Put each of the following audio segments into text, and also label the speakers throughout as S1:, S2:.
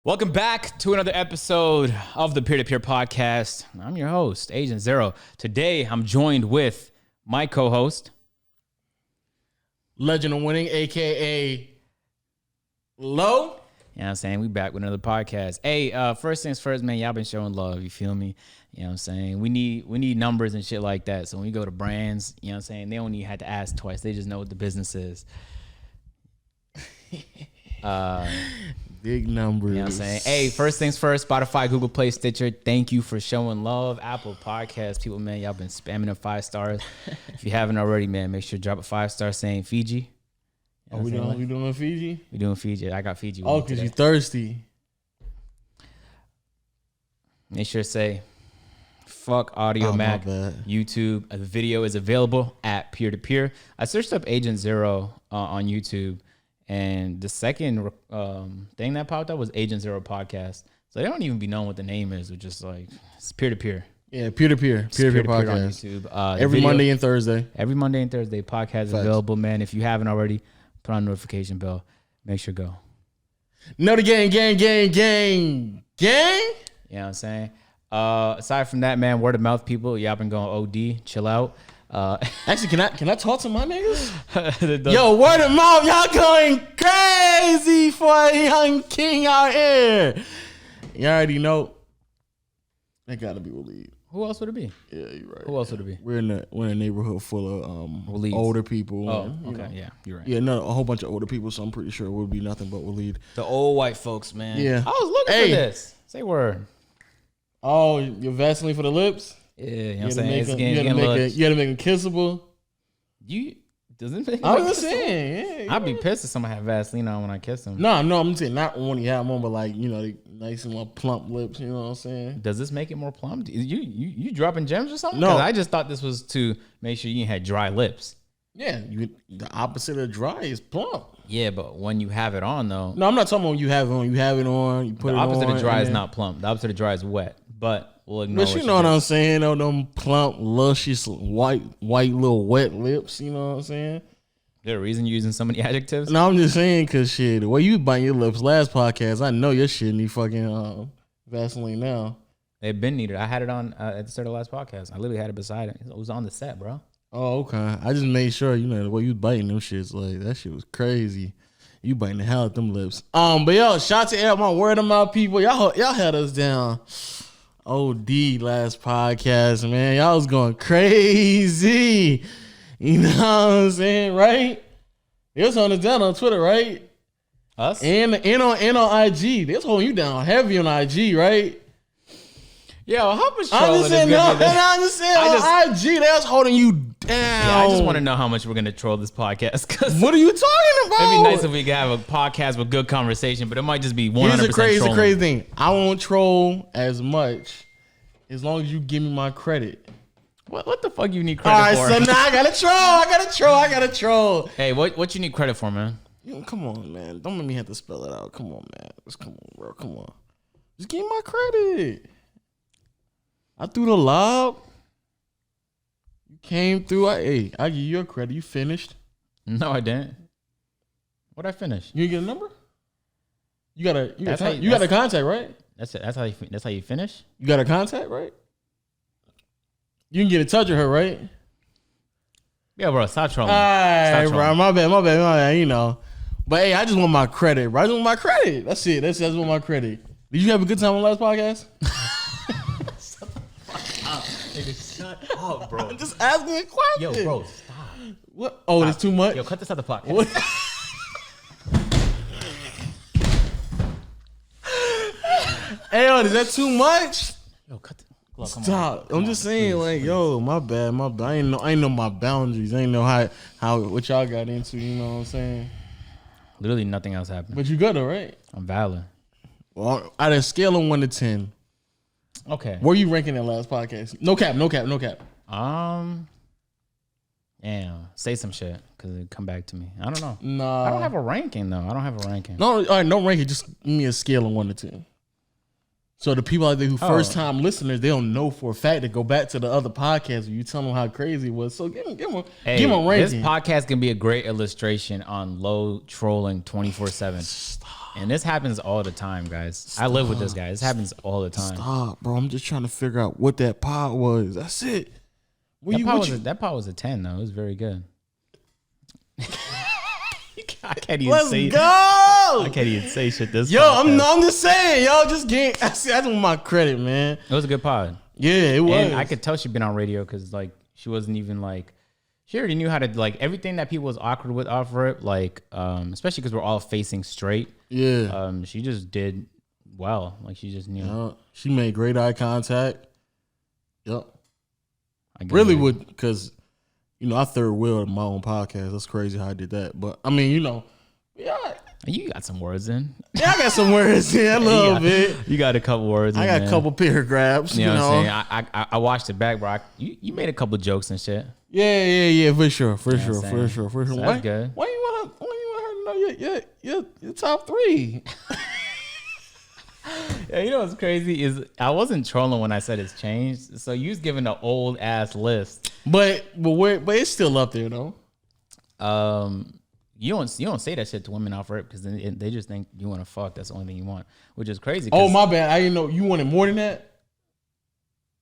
S1: Welcome back to another episode of the Peer-to-Peer Podcast. I'm your host, Agent Zero. Today, I'm joined with my co-host,
S2: Legend of Winning, a.k.a. Low.
S1: You know what I'm saying? We back with another podcast. Hey, first things first, man, y'all been showing love. You feel me? You know what I'm saying? We need numbers and shit like that. So when we go to brands, you know what I'm saying? They don't even have to ask twice. They just know what the business is.
S2: Big numbers.
S1: You know what I'm saying? Hey, first things first, Spotify, Google Play, Stitcher, thank you for showing love. Apple Podcasts, people, man, y'all been spamming them 5 stars. If you haven't already, man, make sure to drop a 5-star saying Fiji.
S2: You know we doing Fiji?
S1: We doing Fiji. I got Fiji.
S2: Oh, because you thirsty.
S1: Make sure to say, fuck Audio Mac, YouTube. The video is available at Peer-to-Peer. I searched up Agent Zero on YouTube. And the second thing that popped up was Agent Zero Podcast. So they don't even be knowing what the name is. It's just like, it's peer-to-peer.
S2: Yeah, peer-to-peer. Peer-to-peer podcast.
S1: On YouTube.
S2: Every Monday and Thursday.
S1: Every Monday and Thursday. Podcast is available, man. If you haven't already, put on notification bell. Make sure to go.
S2: No, the gang.
S1: You know what I'm saying? Aside from that, man, word of mouth people, y'all been going OD. Chill out.
S2: Actually, can I talk to my niggas? Yo, word of mouth, y'all going crazy for a young king out here. You already know. That gotta be Waleed.
S1: Who else would it be?
S2: Yeah, you're right.
S1: Who else would it be?
S2: We're in a neighborhood full of older people.
S1: Oh, okay, yeah, you're right.
S2: Yeah, no, a whole bunch of older people, so I'm pretty sure it would be nothing but Waleed.
S1: The old white folks, man.
S2: Yeah.
S1: I was looking for this. Say word.
S2: Oh, your Vaseline for the lips?
S1: Yeah, you know what I'm saying?
S2: You had to make them kissable.
S1: I'm
S2: just saying. Yeah,
S1: I'd be pissed if somebody had Vaseline on when I kiss them.
S2: No, I'm saying not when you have one, but like, you know, they nice and more plump lips. You know what I'm saying?
S1: Does this make it more plump? You dropping gems or something?
S2: No,
S1: I just thought this was to make sure you had dry lips.
S2: Yeah, the opposite of dry is plump.
S1: Yeah, but when you have it on though.
S2: No, I'm not talking about when you have it on. You have it on. You put it on.
S1: The opposite of dry is not plump. The opposite of dry is wet. But we'll ignore.
S2: But you know what I'm saying? Oh, them plump, luscious, white little wet lips. You know what I'm saying?
S1: Is there a reason you're using so many adjectives?
S2: No, I'm just saying because shit, the way you biting your lips last podcast, I know your shit need fucking Vaseline now.
S1: They've been needed. I had it on at the start of the last podcast. I literally had it beside it. It was on the set, bro.
S2: Oh, okay. I just made sure, you know, the way you biting them shits, like that shit was crazy. You biting the hell out them lips. But yo, shout out to all my word of mouth people. Y'all had us down. OD last podcast, man. Y'all was going crazy. You know what I'm saying, right? They was holding us down on Twitter, right?
S1: Us?
S2: And on IG. They was holding you down heavy on IG, right?
S1: Yo, how much
S2: I'm just saying, on IG, they was holding you down.
S1: Yeah, I just want to know how much we're going to troll this podcast.
S2: What are you talking about?
S1: It'd be nice if we could have a podcast with good conversation, but it might just be 100%
S2: Here's the
S1: trolling.
S2: crazy thing. I won't troll as much as long as you give me my credit.
S1: What the fuck you need credit for?
S2: All right, so now I gotta troll.
S1: Hey, what you need credit for, man?
S2: Come on, man. Don't make me have to spell it out. Come on, man. Come on, bro. Come on. Just give me my credit. I threw the lob. You came through. I give you your credit. You finished.
S1: No, I didn't. What'd I finish?
S2: You didn't get a number? You got a contact, right?
S1: That's how you finish?
S2: You got a contact, right? You can get in touch with her, right?
S1: Yeah, bro. Stop trolling.
S2: All right, bro. My bad. You know. But hey, I just want my credit, bro. I just want my credit. That's it. That's what my credit. Did you have a good time on the last podcast?
S1: Shut up, bro.
S2: I'm just asking a question.
S1: Yo, bro, stop.
S2: What? Oh, it's too much?
S1: Yo, cut this out the podcast.
S2: Hey, yo, is that too much?
S1: Yo, cut the...
S2: Stop. I'm just saying, like, yo, my bad. I ain't know my boundaries. I ain't know how what y'all got into, you know what I'm saying?
S1: Literally nothing else happened.
S2: But you good though, right?
S1: I'm valid.
S2: Well, at a scale of 1 to 10.
S1: Okay.
S2: Where you ranking that last podcast? No cap.
S1: Damn. Say some shit because it come back to me. I don't know.
S2: Nah.
S1: I don't have a ranking though.
S2: No, all right, no ranking. Just give me a scale of 1 to 10. So the people out there who first time listeners, they don't know for a fact to go back to the other podcast where you tell them how crazy it was. So give them a ranking.
S1: This podcast can be a great illustration on low trolling 24/7. And this happens all the time, guys. I live with this guy. This happens all the time.
S2: Stop, bro. I'm just trying to figure out what that pod was. That's it.
S1: That pod was a 10, though. It was very good. I can't even say.
S2: Let's go.
S1: I can't even say shit. This
S2: I'm just saying, just get. I just want my credit, man.
S1: It was a good pod.
S2: Yeah, it was.
S1: And I could tell she'd been on radio because like she wasn't even like. She already knew how to like everything that people was awkward with off rip, like especially because we're all facing straight.
S2: Yeah.
S1: She just did well. Like she just knew.
S2: She made great eye contact. Yep. I really would, because I third wheeled my own podcast. That's crazy how I did that. But I mean, yeah.
S1: You got some words in.
S2: Yeah, I got some words in a little bit.
S1: You got a couple words in.
S2: I got a couple paragraphs.
S1: You know what I'm saying? I watched it back, bro. You made a couple jokes and shit.
S2: Yeah, for sure. So
S1: that's good.
S2: Why you want her to know your top 3?
S1: Yeah, you know what's crazy is I wasn't trolling when I said it's changed. So you was giving an old ass list,
S2: but it's still up there though.
S1: You don't say that shit to women off rip because they just think you want to fuck. That's the only thing you want, which is crazy.
S2: Oh my bad, I didn't know you wanted more than that.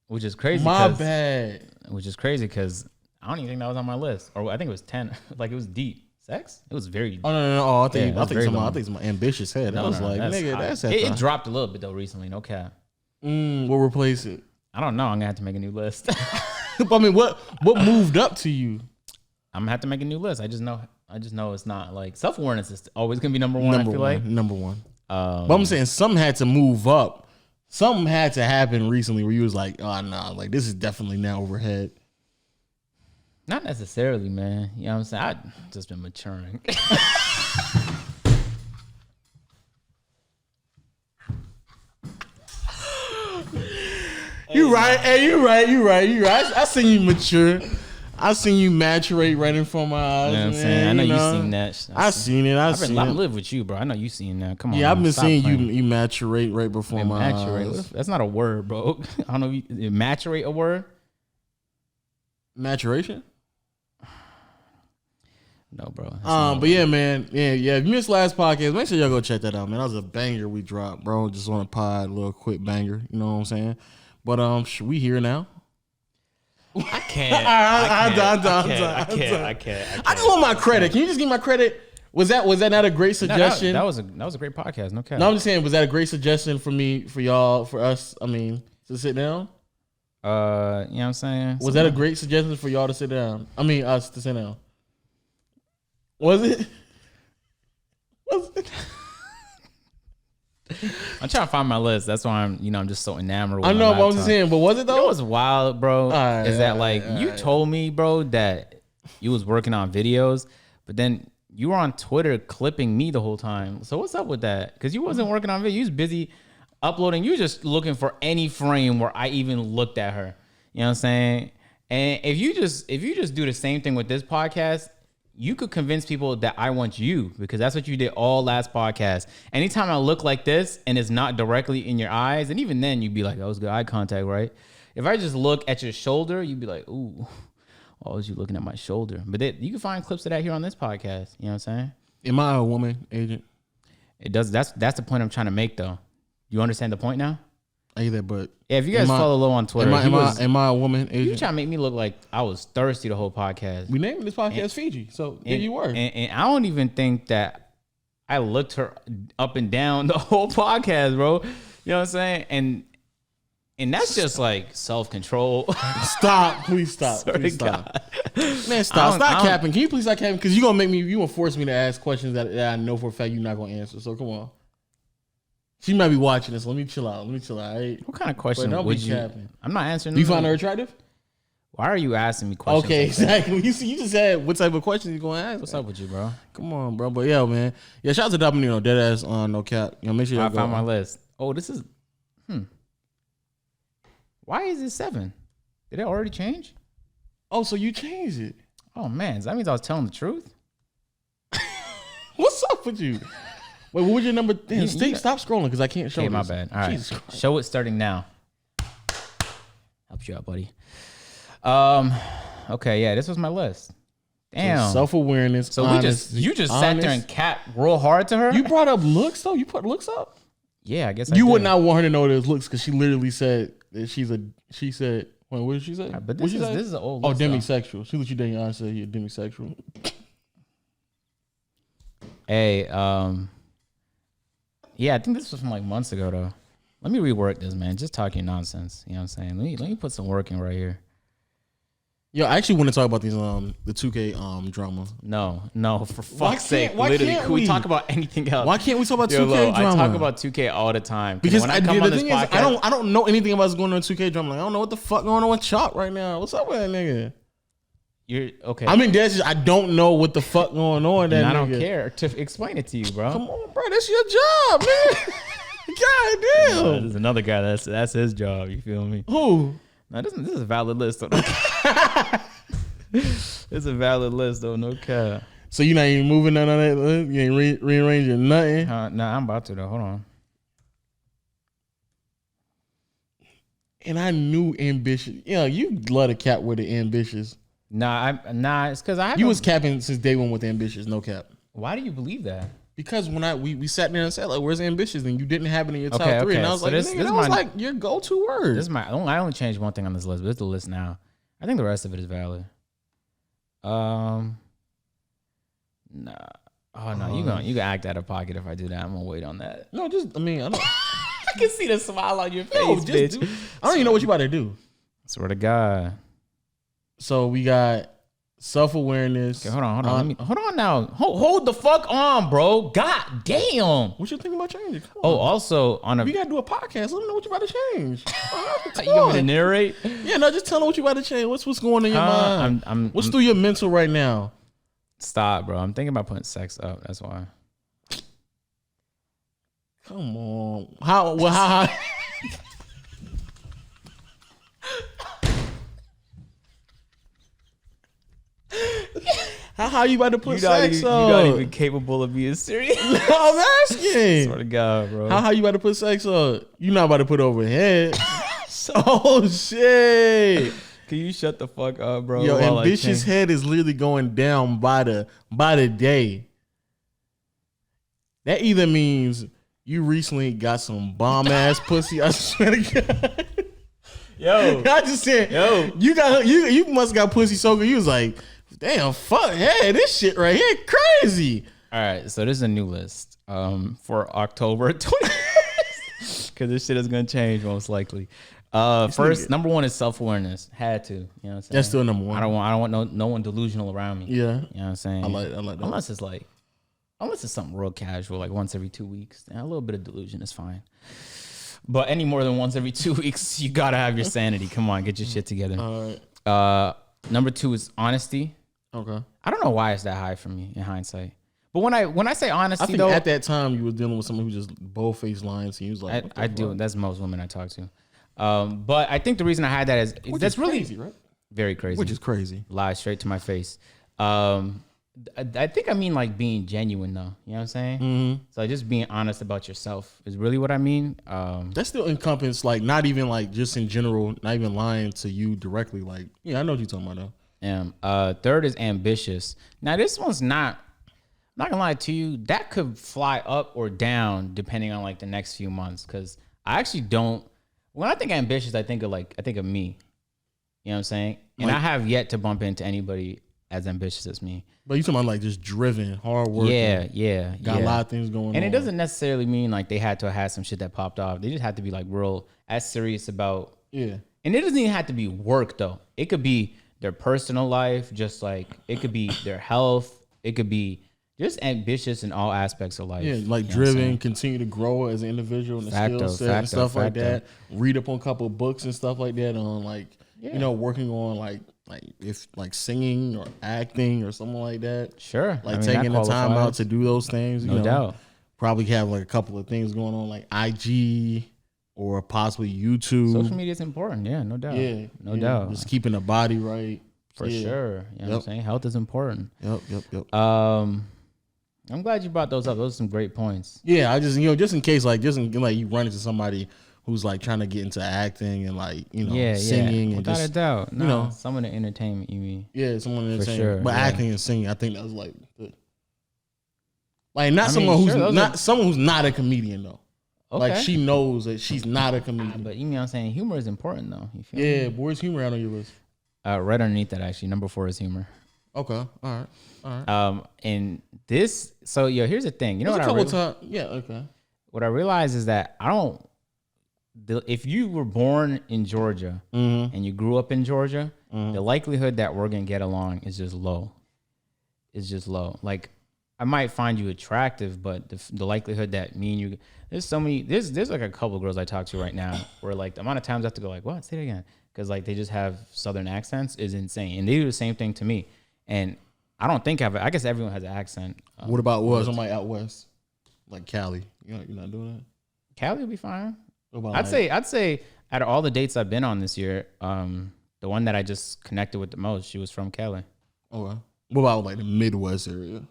S1: Which is crazy.
S2: My bad.
S1: Which is crazy because I don't even think that was on my list, or I think it was 10. Like it was deep. Sex? It was very.
S2: Oh no! I think it's my ambitious head. I was like, nigga, that's
S1: it dropped a little bit though recently. No cap.
S2: We'll replace it.
S1: I don't know. I'm gonna have to make a new list.
S2: I mean, what moved up to you?
S1: I'm gonna have to make a new list. I just know it's not like self awareness is always gonna be number one. I feel like
S2: number one. But I'm saying something had to move up. Something had to happen recently where you was like, oh no, like this is definitely now overhead.
S1: Not necessarily, man. You know what I'm saying? I've just been maturing.
S2: You're right. Hey, you're right. I seen you mature. I seen you maturate right in front of my eyes.
S1: You know what I'm saying? I know you seen that.
S2: I seen it.
S1: I've lived with you, bro. I know you seen that. Come on.
S2: Yeah, I've been seeing you maturate right before my eyes.
S1: That's not a word, bro. I don't know. Maturate a word?
S2: Maturation?
S1: No, bro.
S2: But yeah, man. Yeah. If you missed last podcast, make sure y'all go check that out, man. That was a banger we dropped, bro. Just on a pod, a little quick banger. You know what I'm saying? But we here now.
S1: I can't. I can't.
S2: I just want my credit. Can you just give me my credit? Was that not a great suggestion?
S1: That was a great podcast. No cap.
S2: No, I'm just saying, was that a great suggestion for me, for y'all, for us? I mean, to sit down.
S1: You know what I'm saying?
S2: Was that a great suggestion for y'all to sit down? I mean, us to sit down. Was it?
S1: I'm trying to find my list. That's why I'm just so enamored with
S2: I know, but I'm just saying, but was it though?
S1: You know what's wild, bro? You told me, bro, that you was working on videos, but then you were on Twitter clipping me the whole time. So what's up with that? Because you wasn't working on video. You was busy uploading. You were just looking for any frame where I even looked at her. You know what I'm saying? And if you just do the same thing with this podcast, you could convince people that I want you, because that's what you did all last podcast. Anytime I look like this and it's not directly in your eyes, and even then you'd be like, that was good eye contact, right? If I just look at your shoulder, you'd be like, ooh, why was you looking at my shoulder? But you can find clips of that here on this podcast. You know what I'm saying?
S2: Am I a woman, agent?
S1: It does. That's the point I'm trying to make, though. You understand the point now?
S2: I get that, but
S1: yeah, if you guys follow Low on Twitter,
S2: am I a woman, agent?
S1: You trying to make me look like I was thirsty the whole podcast.
S2: We named this podcast Fiji, so there you were.
S1: And I don't even think that I looked her up and down the whole podcast, bro. You know what I'm saying? And that's just like self-control.
S2: Please stop. Man, stop capping. Can you please stop capping? Because you gonna force me to ask questions that I know for a fact you're not gonna answer. So come on. She might be watching this. Let me chill out. Right?
S1: What kind of question would you?
S2: Capping.
S1: I'm not answering.
S2: Do you find her attractive?
S1: Why are you asking me questions?
S2: Okay, exactly. You just said what type of questions you gonna ask.
S1: What's up with you, bro?
S2: Come on, bro. But yeah, man. Yeah, shout out to Dominique, deadass on No Cap. Make sure
S1: I found my list. Oh, this is. Why is it 7? Did it already change?
S2: Oh, so you changed it?
S1: Oh man, that means I was telling the truth.
S2: What's up with you? Wait, what was your number? Damn, stop scrolling because I can't show it.
S1: Okay, my bad. All right. Show it starting now. Helps you out, buddy. Okay, yeah, this was my list. Damn.
S2: So self-awareness.
S1: So you just sat there and capped real hard to her?
S2: You brought up looks though? You put looks up?
S1: Yeah, I guess
S2: you would not want her to know there's looks because she literally said that she said, wait, what did she say?
S1: But this is an old list.
S2: Oh, demisexual. She let you dating I said you're demisexual.
S1: Hey, yeah, I think this was from like months ago though. Let me rework this, man. Just talking nonsense. You know what I'm saying? Let me put some work in right here.
S2: Yo, I actually want to talk about these the 2K drama.
S1: No, for fuck's sake. Literally, can we talk about anything else?
S2: Why can't we talk about 2K drama?
S1: I talk about 2K all the time.
S2: Because
S1: when I come on this podcast,
S2: I don't know anything about what's going on in 2K drama. Like, I don't know what the fuck going on with Chalk right now. What's up with that nigga?
S1: You're okay.
S2: I mean, I don't know what the fuck going on. That
S1: and I don't care to explain it to you, bro.
S2: Come on, bro. That's your job, man. God damn.
S1: No, there's another guy that's his job. You feel me?
S2: Who?
S1: No, this is a valid list. It's a valid list though, no cap.
S2: So you not even moving none of that list? You ain't rearranging nothing?
S1: Nah, I'm about to though. Hold on.
S2: And I knew ambitious. Yeah, you love to cap with the ambitious.
S1: Nah, it's because I
S2: was capping since day one with ambitious, no cap.
S1: Why do you believe that?
S2: Because when we sat there and said like, "Where's ambitious?" and you didn't have it in your top three, and I was so like, this was like your go-to word.
S1: This is I only changed one thing on this list, but it's the list now. I think the rest of it is valid. Nah. Oh no, you gonna act out of pocket if I do that. I'm gonna wait on that.
S2: No, I don't.
S1: I can see the smile on your face, bitch.
S2: I don't even know what you about to do.
S1: Swear to God.
S2: So we got self-awareness.
S1: Okay, hold on. Hold on now. Hold the fuck on, bro. God damn.
S2: What you think about changing?
S1: Also we
S2: gotta do a podcast. Let me know what you about to change.
S1: You want me to narrate?
S2: Yeah, no, just tell them what you about to change. What's going on in your mind? What's through your mental right now?
S1: Stop, bro. I'm thinking about putting sex up. That's why.
S2: Come on. How How you about to put sex up?
S1: You're not even capable of being serious.
S2: I'm asking.
S1: Swear to God, bro.
S2: How you about to put sex up? You not about to put overhead. Oh shit.
S1: Can you shut the fuck up, bro?
S2: Yo, ambitious head is literally going down by the day. That either means you recently got some bomb ass pussy. I swear to God.
S1: Yo,
S2: I just said, yo, you must got pussy so good. You was like, damn, fuck, hey, this shit right here crazy.
S1: All right, so this is a new list for October 20th because this shit is gonna change most likely. First, number one is self-awareness. Had to, you know what I'm saying?
S2: That's still number one.
S1: I don't want no one delusional around me.
S2: Yeah,
S1: you know what I'm saying.
S2: I like that.
S1: Unless it's something real casual, like once every 2 weeks, a little bit of delusion is fine. But any more than once every 2 weeks, you gotta have your sanity. Come on, get your shit together.
S2: All right.
S1: Number two is honesty.
S2: Okay.
S1: I don't know why it's that high for me in hindsight. But when I say honesty,
S2: I think
S1: though,
S2: at that time you was dealing with someone who just bold-faced lying to you. Was like,
S1: I do. That's most women I talk to. But I think the reason I had that is that's really
S2: crazy, right?
S1: Very crazy.
S2: Which is crazy.
S1: Lie straight to my face. I think I mean like being genuine though. You know what I'm saying?
S2: Mm-hmm.
S1: So just being honest about yourself is really what I mean.
S2: That still encompasses like not even like just in general, not even lying to you directly. Like, yeah, I know what you're talking about though.
S1: Third is ambitious. Now this one's not gonna lie to you, that could fly up or down depending on like the next few months. Cause I actually don't, when I think ambitious, I think of me. You know what I'm saying? And I have yet to bump into anybody as ambitious as me.
S2: But you talking about like just driven, hard work.
S1: Yeah.
S2: Got a lot of things going on.
S1: And it doesn't necessarily mean like they had to have some shit that popped off. They just had to be like real as serious about.
S2: Yeah.
S1: And it doesn't even have to be work though. It could be their personal life, just like it could be their health. It could be just ambitious in all aspects of life.
S2: Yeah, like driven, continue to grow as an individual and skill set and stuff like that. Read up on a couple of books and stuff like that on like, you know, working on like if like singing or acting or something like that.
S1: Sure.
S2: Like taking the time out to do those things.
S1: No doubt.
S2: Probably have like a couple of things going on like IG or possibly YouTube.
S1: Social media is important. Yeah, no doubt.
S2: Yeah.
S1: No doubt.
S2: Just keeping the body right.
S1: For sure. You know what I'm saying? Health is important.
S2: Yep.
S1: I'm glad you brought those up. Those are some great points.
S2: Yeah, I just just in case you run into somebody who's like trying to get into acting and singing and
S1: without a doubt.
S2: No,
S1: some of the entertainment you mean.
S2: Yeah, someone in
S1: for sure.
S2: But acting and singing, I think that was like good. Like someone who's not a comedian though. Okay. Like she knows that she's not a comedian.
S1: But you know what I'm saying? Humor is important though. You feel
S2: me? But where's humor out on your list?
S1: Right underneath that actually. Number 4 is humor.
S2: Okay. All right.
S1: And this, so here's the thing. You know what What I realized is that if you were born in Georgia and you grew up in Georgia, the likelihood that we're gonna get along is just low. It's just low. Like I might find you attractive, but the likelihood that me and you, there's like a couple of girls I talk to right now where like the amount of times I have to go like, what? Say it again. Because like they just have Southern accents is insane. And they do the same thing to me. And I don't think I guess everyone has an accent.
S2: What about somebody out west? Like Cali. You're not doing that?
S1: Cali will be fine. I'd say out of all the dates I've been on this year, the one that I just connected with the most, she was from Cali.
S2: Okay. What about like the Midwest area?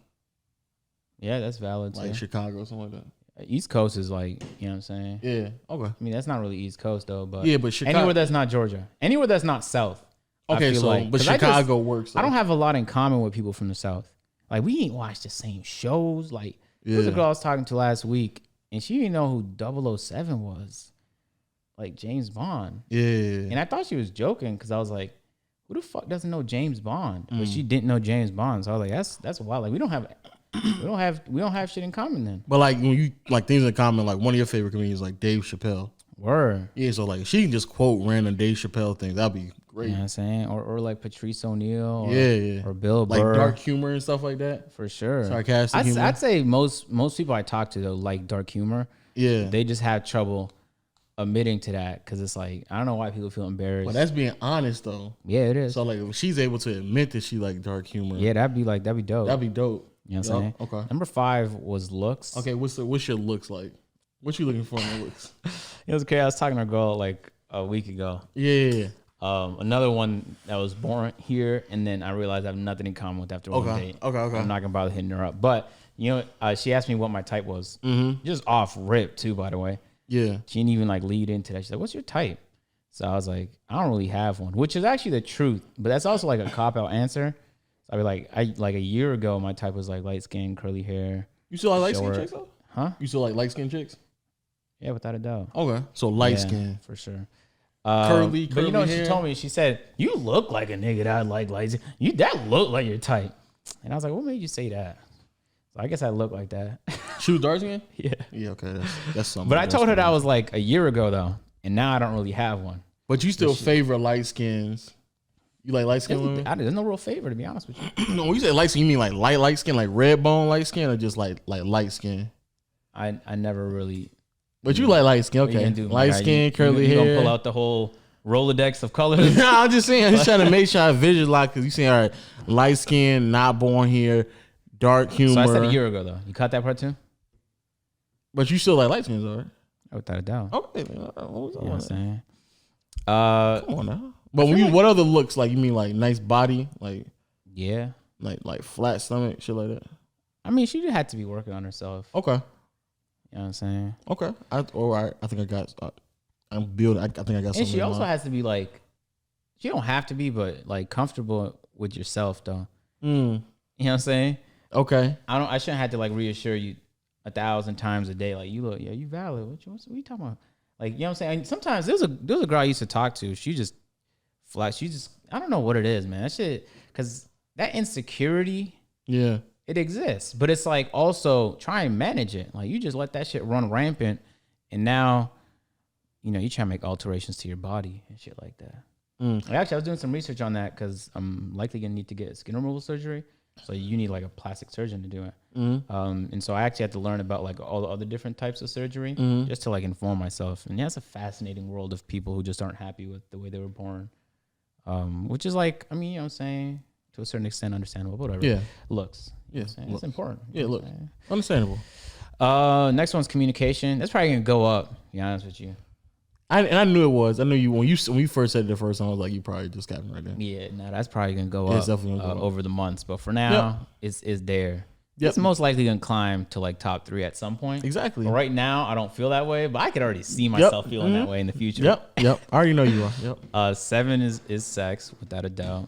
S1: Yeah, that's valid.
S2: Like Chicago or something like that.
S1: East Coast is like, you know what I'm saying?
S2: Yeah. Okay.
S1: I mean, that's not really East Coast though, but
S2: Chicago,
S1: anywhere that's not Georgia, anywhere that's not South.
S2: Okay, but Chicago works.
S1: Though. I don't have a lot in common with people from the South. Like we ain't watch the same shows. Like there was a girl I was talking to last week, and she didn't know who 007 was. Like James Bond.
S2: Yeah.
S1: And I thought she was joking because I was like, who the fuck doesn't know James Bond? But she didn't know James Bond. So I was like, that's wild. Like we don't have shit in common then.
S2: But like when you like things in common, like one of your favorite comedians like Dave Chappelle.
S1: Word.
S2: Yeah, so like she can just quote random Dave Chappelle things. That'd be great.
S1: You know what I'm saying? Or like Patrice O'Neal.
S2: Or
S1: Bill Burr.
S2: Like dark humor and stuff like that.
S1: For sure.
S2: Sarcastic humor.
S1: I'd say most people I talk to though like dark humor.
S2: Yeah.
S1: They just have trouble admitting to that because it's like I don't know why people feel embarrassed.
S2: But that's being honest though.
S1: Yeah, it is.
S2: So like if she's able to admit that she like dark humor.
S1: Yeah, that'd be dope.
S2: That'd be dope.
S1: You know what I'm saying?
S2: Okay.
S1: Number 5 was looks.
S2: Okay, what's your looks like? What you looking for in the looks?
S1: It was crazy. I was talking to a girl like a week ago.
S2: Yeah.
S1: Another one that was born here, and then I realized I have nothing in common with after one date.
S2: Okay.
S1: I'm not gonna bother hitting her up. But she asked me what my type was. Just off rip too, by the way.
S2: Yeah.
S1: She didn't even like lead into that. She's like, "What's your type?" So I was like, "I don't really have one," which is actually the truth, but that's also like a cop out answer. So I be like, a year ago, my type was like light skin, curly hair.
S2: You still like light skin chicks though?
S1: Huh?
S2: You still like light skin chicks?
S1: Yeah, without a doubt.
S2: Okay, so light skin
S1: for sure.
S2: Curly
S1: but you know what
S2: hair.
S1: she told me? She said, "You look like a nigga that I like light skin. You that look like your type." And I was like, "What made you say that?" So I guess I look like that.
S2: She was dark skin?
S1: Yeah.
S2: Yeah, okay. That's something.
S1: But I told her that was like a year ago though. And now I don't really have one.
S2: But you still favor light skins. You like light skin women?
S1: There's no real favor to be honest with you.
S2: No, when you say light skin, you mean like light skin, like red bone light skin, or just like light skin?
S1: I never really.
S2: But you like light skin, okay. Light skin, curly hair.
S1: You gonna pull out the whole Rolodex of colors?
S2: No, I'm just saying, I'm just trying to make sure I visualize, because you saying, all right, light skin, not born here, dark humor.
S1: So I said a year ago though. You caught that part too?
S2: But you still like light skins though, right?
S1: Without a doubt.
S2: Okay.
S1: You know what I'm saying?
S2: Come on now. But when what other looks like? You mean like nice body, like like flat stomach, shit like that?
S1: I mean, she had to be working on herself.
S2: Okay.
S1: You know what I'm saying?
S2: Okay. I think I got. I'm building. I think I got something.
S1: And she also has to be like. She don't have to be, but like comfortable with yourself though. You know what I'm saying?
S2: Okay.
S1: I shouldn't have to like reassure you 1,000 times a day. Like you look, you valid. What you talking about? Like you know what I'm saying? And sometimes there's a girl I used to talk to. She just flat. She just I don't know what it is, man. That shit, because that insecurity.
S2: Yeah.
S1: It exists, but it's like also try and manage it. Like you just let that shit run rampant, and now, you try to make alterations to your body and shit like that. Actually, I was doing some research on that because I'm likely gonna need to get skin removal surgery. So you need like a plastic surgeon to do it. And so I actually had to learn about like all the other different types of surgery just to like inform myself. And that's a fascinating world of people who just aren't happy with the way they were born. Which is like, I mean, you know what I'm saying? To a certain extent, understandable, but whatever.
S2: Yeah.
S1: Looks. It's important.
S2: Yeah, look. Understandable.
S1: Next one's communication. That's probably going to go up, to be honest with you.
S2: I knew it was. I knew you when you first said it the first time. I was like, you probably just got it right there.
S1: Yeah, no, that's probably gonna go
S2: It's
S1: up
S2: definitely gonna go up
S1: over the months. But for now, it's there. it's most likely gonna climb to like top 3 at some point.
S2: Exactly.
S1: But right now, I don't feel that way, but I could already see myself feeling that way in the future.
S2: Yep. I already know you are. Yep.
S1: 7 is sex, without a doubt.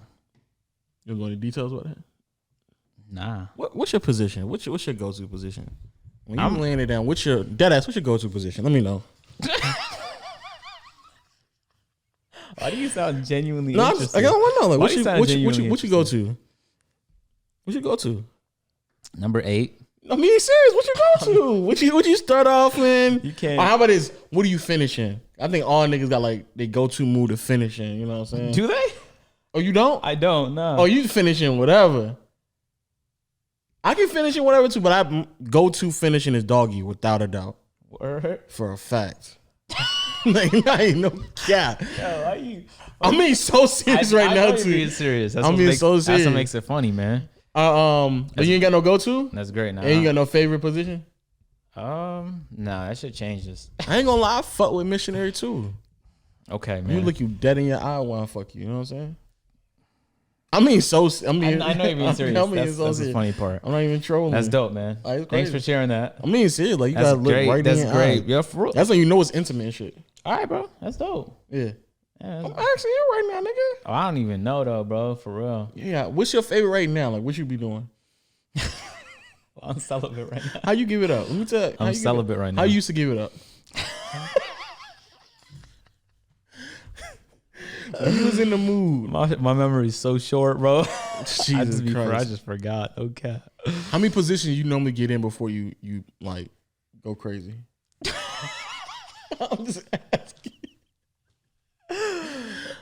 S2: You want to go into details about that?
S1: Nah.
S2: What's your position? What's your go-to position? When you laying it down, what's your go-to position? Let me know.
S1: Why do you sound genuinely interested?
S2: I don't want to know. Like, what you go to? What you go to?
S1: Number 8.
S2: I mean, serious. What you go to? what you start off in?
S1: You can't.
S2: Or how about this? What do you finish in? I think all niggas got like they go-to mood to finish in. You know what I'm saying?
S1: Do they?
S2: Oh, you don't?
S1: I don't. No.
S2: Oh, you finish in whatever. I can finish in whatever too, but I go-to finishing is doggy without a doubt.
S1: Word?
S2: For a fact. Like, I ain't no cap.
S1: Yo, why you?
S2: I'm being so serious right now too.
S1: Being serious.
S2: I'm being so serious.
S1: That's what makes it funny, man.
S2: But you ain't got no go-to?
S1: That's great. Now,
S2: and you got no favorite position?
S1: No, that shit changes.
S2: I ain't gonna lie, I fuck with missionary too.
S1: Okay, man.
S2: You look you dead in your eye while I fuck you. You know what I'm saying? I know
S1: you're being serious. That's the funny part.
S2: I'm not even trolling.
S1: That's dope, man.
S2: Like,
S1: thanks for sharing that.
S2: I mean, serious. Like, you gotta look right in your eye.
S1: Yeah, for real.
S2: That's when you know it's intimate and shit.
S1: All right, bro. That's dope.
S2: Yeah. I'm asking you right now, nigga.
S1: Oh, I don't even know though, bro. For real.
S2: Yeah. What's your favorite right now? Like, what you be doing?
S1: Well, I'm celibate right now.
S2: How you give it up? Let me tell you.
S1: I'm celibate right now.
S2: How you used to give it up? You was in the mood.
S1: My memory is so short, bro.
S2: Jesus Christ.
S1: I just forgot. Okay.
S2: How many positions you normally get in before you like go crazy? I'm just asking.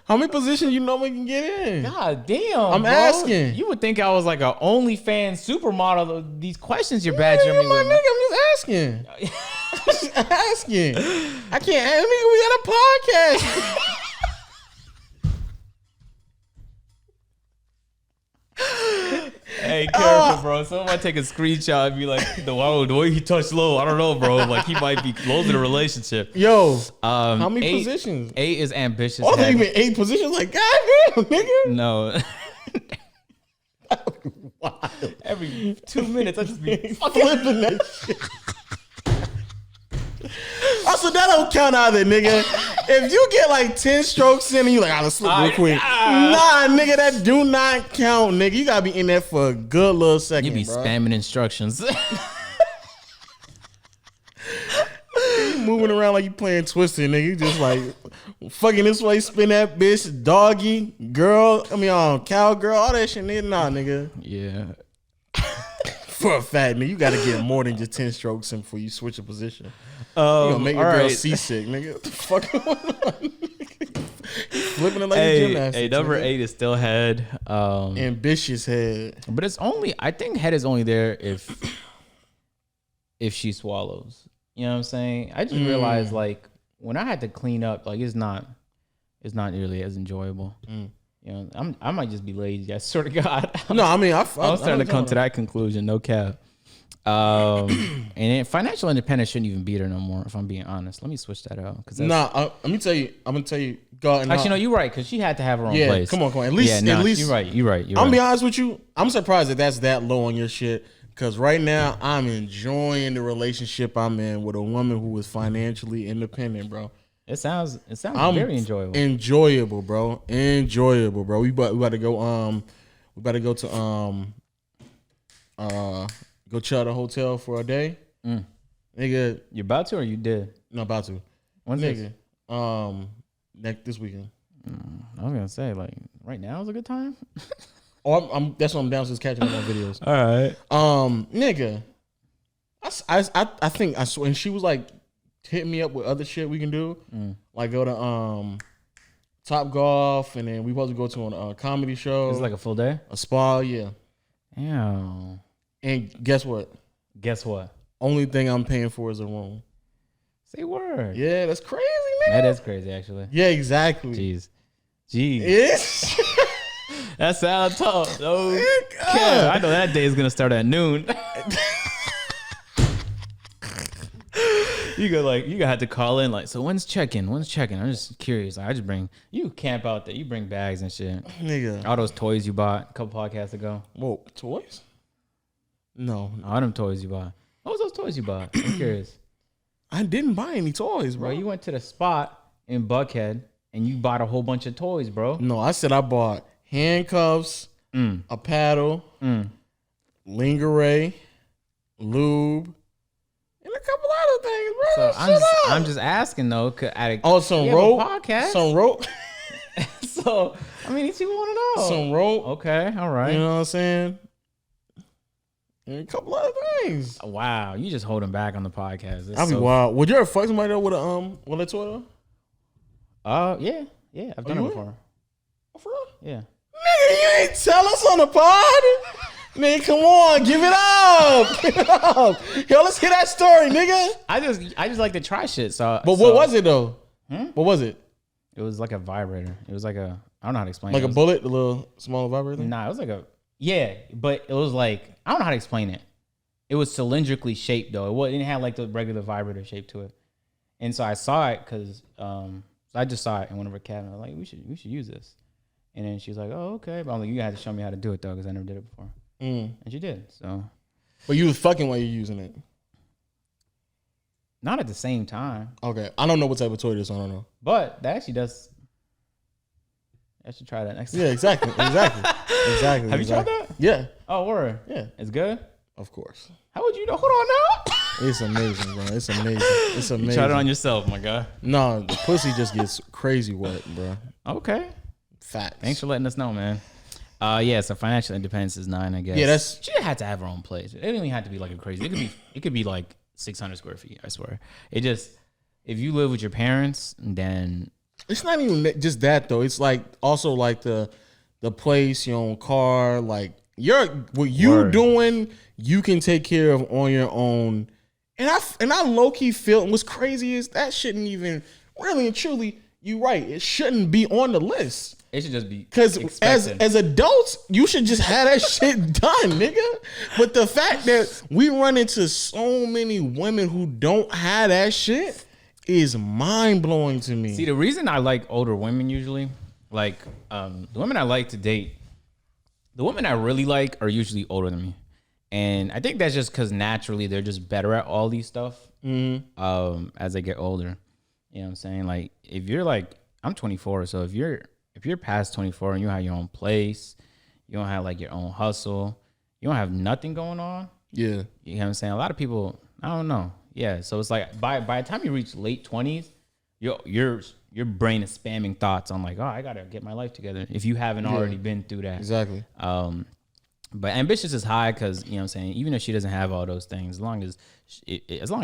S2: How many positions you normally can get in?
S1: God damn.
S2: I'm asking.
S1: You would think I was like a OnlyFans supermodel. These questions you're badgering me
S2: my
S1: with.
S2: nigga, I'm just asking. I'm just asking. I can't. Nigga, we got a podcast.
S1: Hey, careful, bro. Someone might take a screenshot and be like, the way he touched low, I don't know, bro. Like, he might be losing a relationship.
S2: Yo, how many positions?
S1: 8 is ambitious.
S2: Oh, you mean 8 positions? Like, goddamn, nigga.
S1: No.
S2: Wild.
S1: Every 2 minutes, I just be
S2: flipping that shit. Also, that don't count either, nigga. If you get like 10 strokes in and you like, I'll slip real quick. Nah, nigga, that do not count, nigga. You gotta be in there for a good little second.
S1: You be spamming instructions.
S2: You moving around like you playing Twister, nigga. You just like fucking this way, spin that bitch, doggy, girl. Cowgirl, all that shit, nigga. Nah, nigga.
S1: Yeah.
S2: For a fact, nigga, you gotta get more than just 10 strokes in before you switch a position. You gonna make your girl seasick, nigga. What the fuck going on? Flipping it like a gymnast.
S1: Hey, number 8 is still head.
S2: Ambitious head.
S1: But I think head is only there if she swallows. You know what I'm saying? I just realized like when I had to clean up, like it's not really as enjoyable. You know, I might just be lazy. I swear to God.
S2: No, I mean, I'm
S1: starting to come to that conclusion. No cap. And financial independence shouldn't even be there no more. If I'm being honest, let me switch that out.
S2: Let me tell you. I'm gonna tell you. God,
S1: actually, no, you're right because she had to have her own place.
S2: Come on. At least,
S1: you're right.
S2: I'm gonna be honest with you. I'm surprised that's that low on your shit. Because right now, I'm enjoying the relationship I'm in with a woman who is financially independent, bro.
S1: It sounds very enjoyable.
S2: Enjoyable, bro. We about to go. We about to go to go chill at a hotel for a day. Nigga,
S1: you about to or you did?
S2: No, about to.
S1: When's
S2: nigga? This weekend.
S1: I was gonna say like right now is a good time.
S2: Oh, that's what I'm downstairs catching up on videos.
S1: All right.
S2: Nigga, I think I swear, and she was like hitting me up with other shit we can do, like go to Top Golf, and then we supposed to go to a comedy show.
S1: It's like a full day.
S2: A spa, yeah.
S1: Damn.
S2: And guess what? Only thing I'm paying for is a room.
S1: Say word.
S2: Yeah, that's crazy, nigga.
S1: That is crazy, actually.
S2: Yeah, exactly.
S1: Jeez.
S2: Yes.
S1: That's how tough. Oh, I know that day is gonna start at noon. You gonna have to call in like, so when's check-in? I'm just curious. I just bring you camp out there. You bring bags and shit,
S2: nigga.
S1: All those toys you bought a couple podcasts ago.
S2: Whoa, toys? No.
S1: All them toys you bought. What was those toys you bought? I'm curious.
S2: I didn't buy any toys, bro.
S1: You went to the spot in Buckhead and you bought a whole bunch of toys, bro.
S2: No, I said I bought handcuffs, a paddle, lingerie, lube, and a couple other things, bro.
S1: So I'm just asking though.
S2: Some rope.
S1: Podcast.
S2: Some rope.
S1: So I mean, these people want to know.
S2: Some rope.
S1: Okay, all right.
S2: You know what I'm saying? And a couple other things.
S1: Wow, you just holding back on the podcast.
S2: I'll be wild. Would you ever fuck somebody up with a toy though?
S1: Yeah, I've done it before.
S2: Oh, for real?
S1: Yeah.
S2: Nigga, you ain't tell us on the pod. Nigga, come on, give it up. Give it up. Yo, let's hear that story, nigga.
S1: I just like to try shit. But
S2: what was it though? What was it?
S1: It was like a vibrator. It was like I don't know how to explain
S2: like
S1: it.
S2: Like a bullet, the little smaller vibrator?
S1: Nah, it was like but it was like, I don't know how to explain it. It was cylindrically shaped though. It didn't have like the regular vibrator shape to it. And so I saw it because I just saw it in one of her cabinets. I was like, we should use this. And then she was like, oh, okay. But I'm like, you had to show me how to do it though, because I never did it before. And she did. So.
S2: But you was fucking while you're using it.
S1: Not at the same time.
S2: Okay. I don't know what type of toy it is, so I don't know.
S1: But that actually does. I should try that next time.
S2: Yeah, exactly.
S1: Have you tried that?
S2: Yeah.
S1: Oh, word.
S2: Yeah.
S1: It's good?
S2: Of course.
S1: How would you know? Hold on now.
S2: It's amazing, bro. It's amazing.
S1: You tried it on yourself, my guy.
S2: No, the pussy just gets crazy wet, bro.
S1: Okay.
S2: Facts.
S1: Thanks for letting us know, man. Yeah, so financial independence is 9, I guess.
S2: Yeah,
S1: she had to have her own place. It didn't even have to be like a crazy. It could be like 600 square feet, I swear. It just, if you live with your parents, then
S2: it's not even just that though. It's like also like the place, your own car, like what you doing, you can take care of on your own. And I low key feel what's crazy is that shouldn't even really and truly. You right. It shouldn't be on the list.
S1: It should just be
S2: because as adults, you should just have that shit done, nigga. But the fact that we run into so many women who don't have that shit is mind blowing to me.
S1: See, the reason I like older women usually, like the women I like to date, the women I really like are usually older than me, and I think that's just because naturally they're just better at all these stuff as they get older. You know what I'm saying? Like if you're like, I'm 24, so if you're past 24 and you have your own place, you don't have like your own hustle, you don't have nothing going on.
S2: Yeah.
S1: You know what I'm saying? A lot of people, I don't know. Yeah. So it's like by the time you reach late 20s, your brain is spamming thoughts on like, oh, I gotta get my life together. If you haven't already been through that.
S2: Exactly.
S1: But ambitious is high because, you know what I'm saying, even if she doesn't have all those things, as long as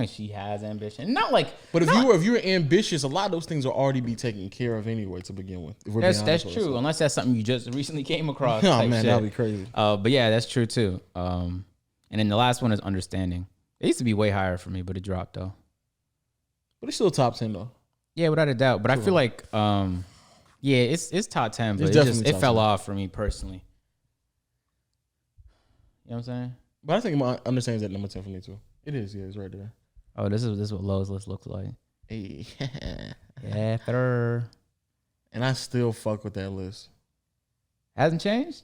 S1: she has ambition, not like.
S2: But if you're ambitious, a lot of those things will already be taken care of anyway to begin with. If we're
S1: that's true, unless that's something you just recently came across.
S2: Oh man, that'd be crazy.
S1: But yeah, that's true too. And then the last one is understanding. It used to be way higher for me, but it dropped though.
S2: But it's still top 10 though.
S1: Yeah, without a doubt. But I feel like, it's top 10, but it fell off for me personally. You know what I'm saying?
S2: But I think my understanding is at number 10 for me too. It is, yeah, it's right there.
S1: Oh, this is what Lowe's list looks like.
S2: Hey.
S1: Yeah, sir.
S2: And I still fuck with that list.
S1: Hasn't changed?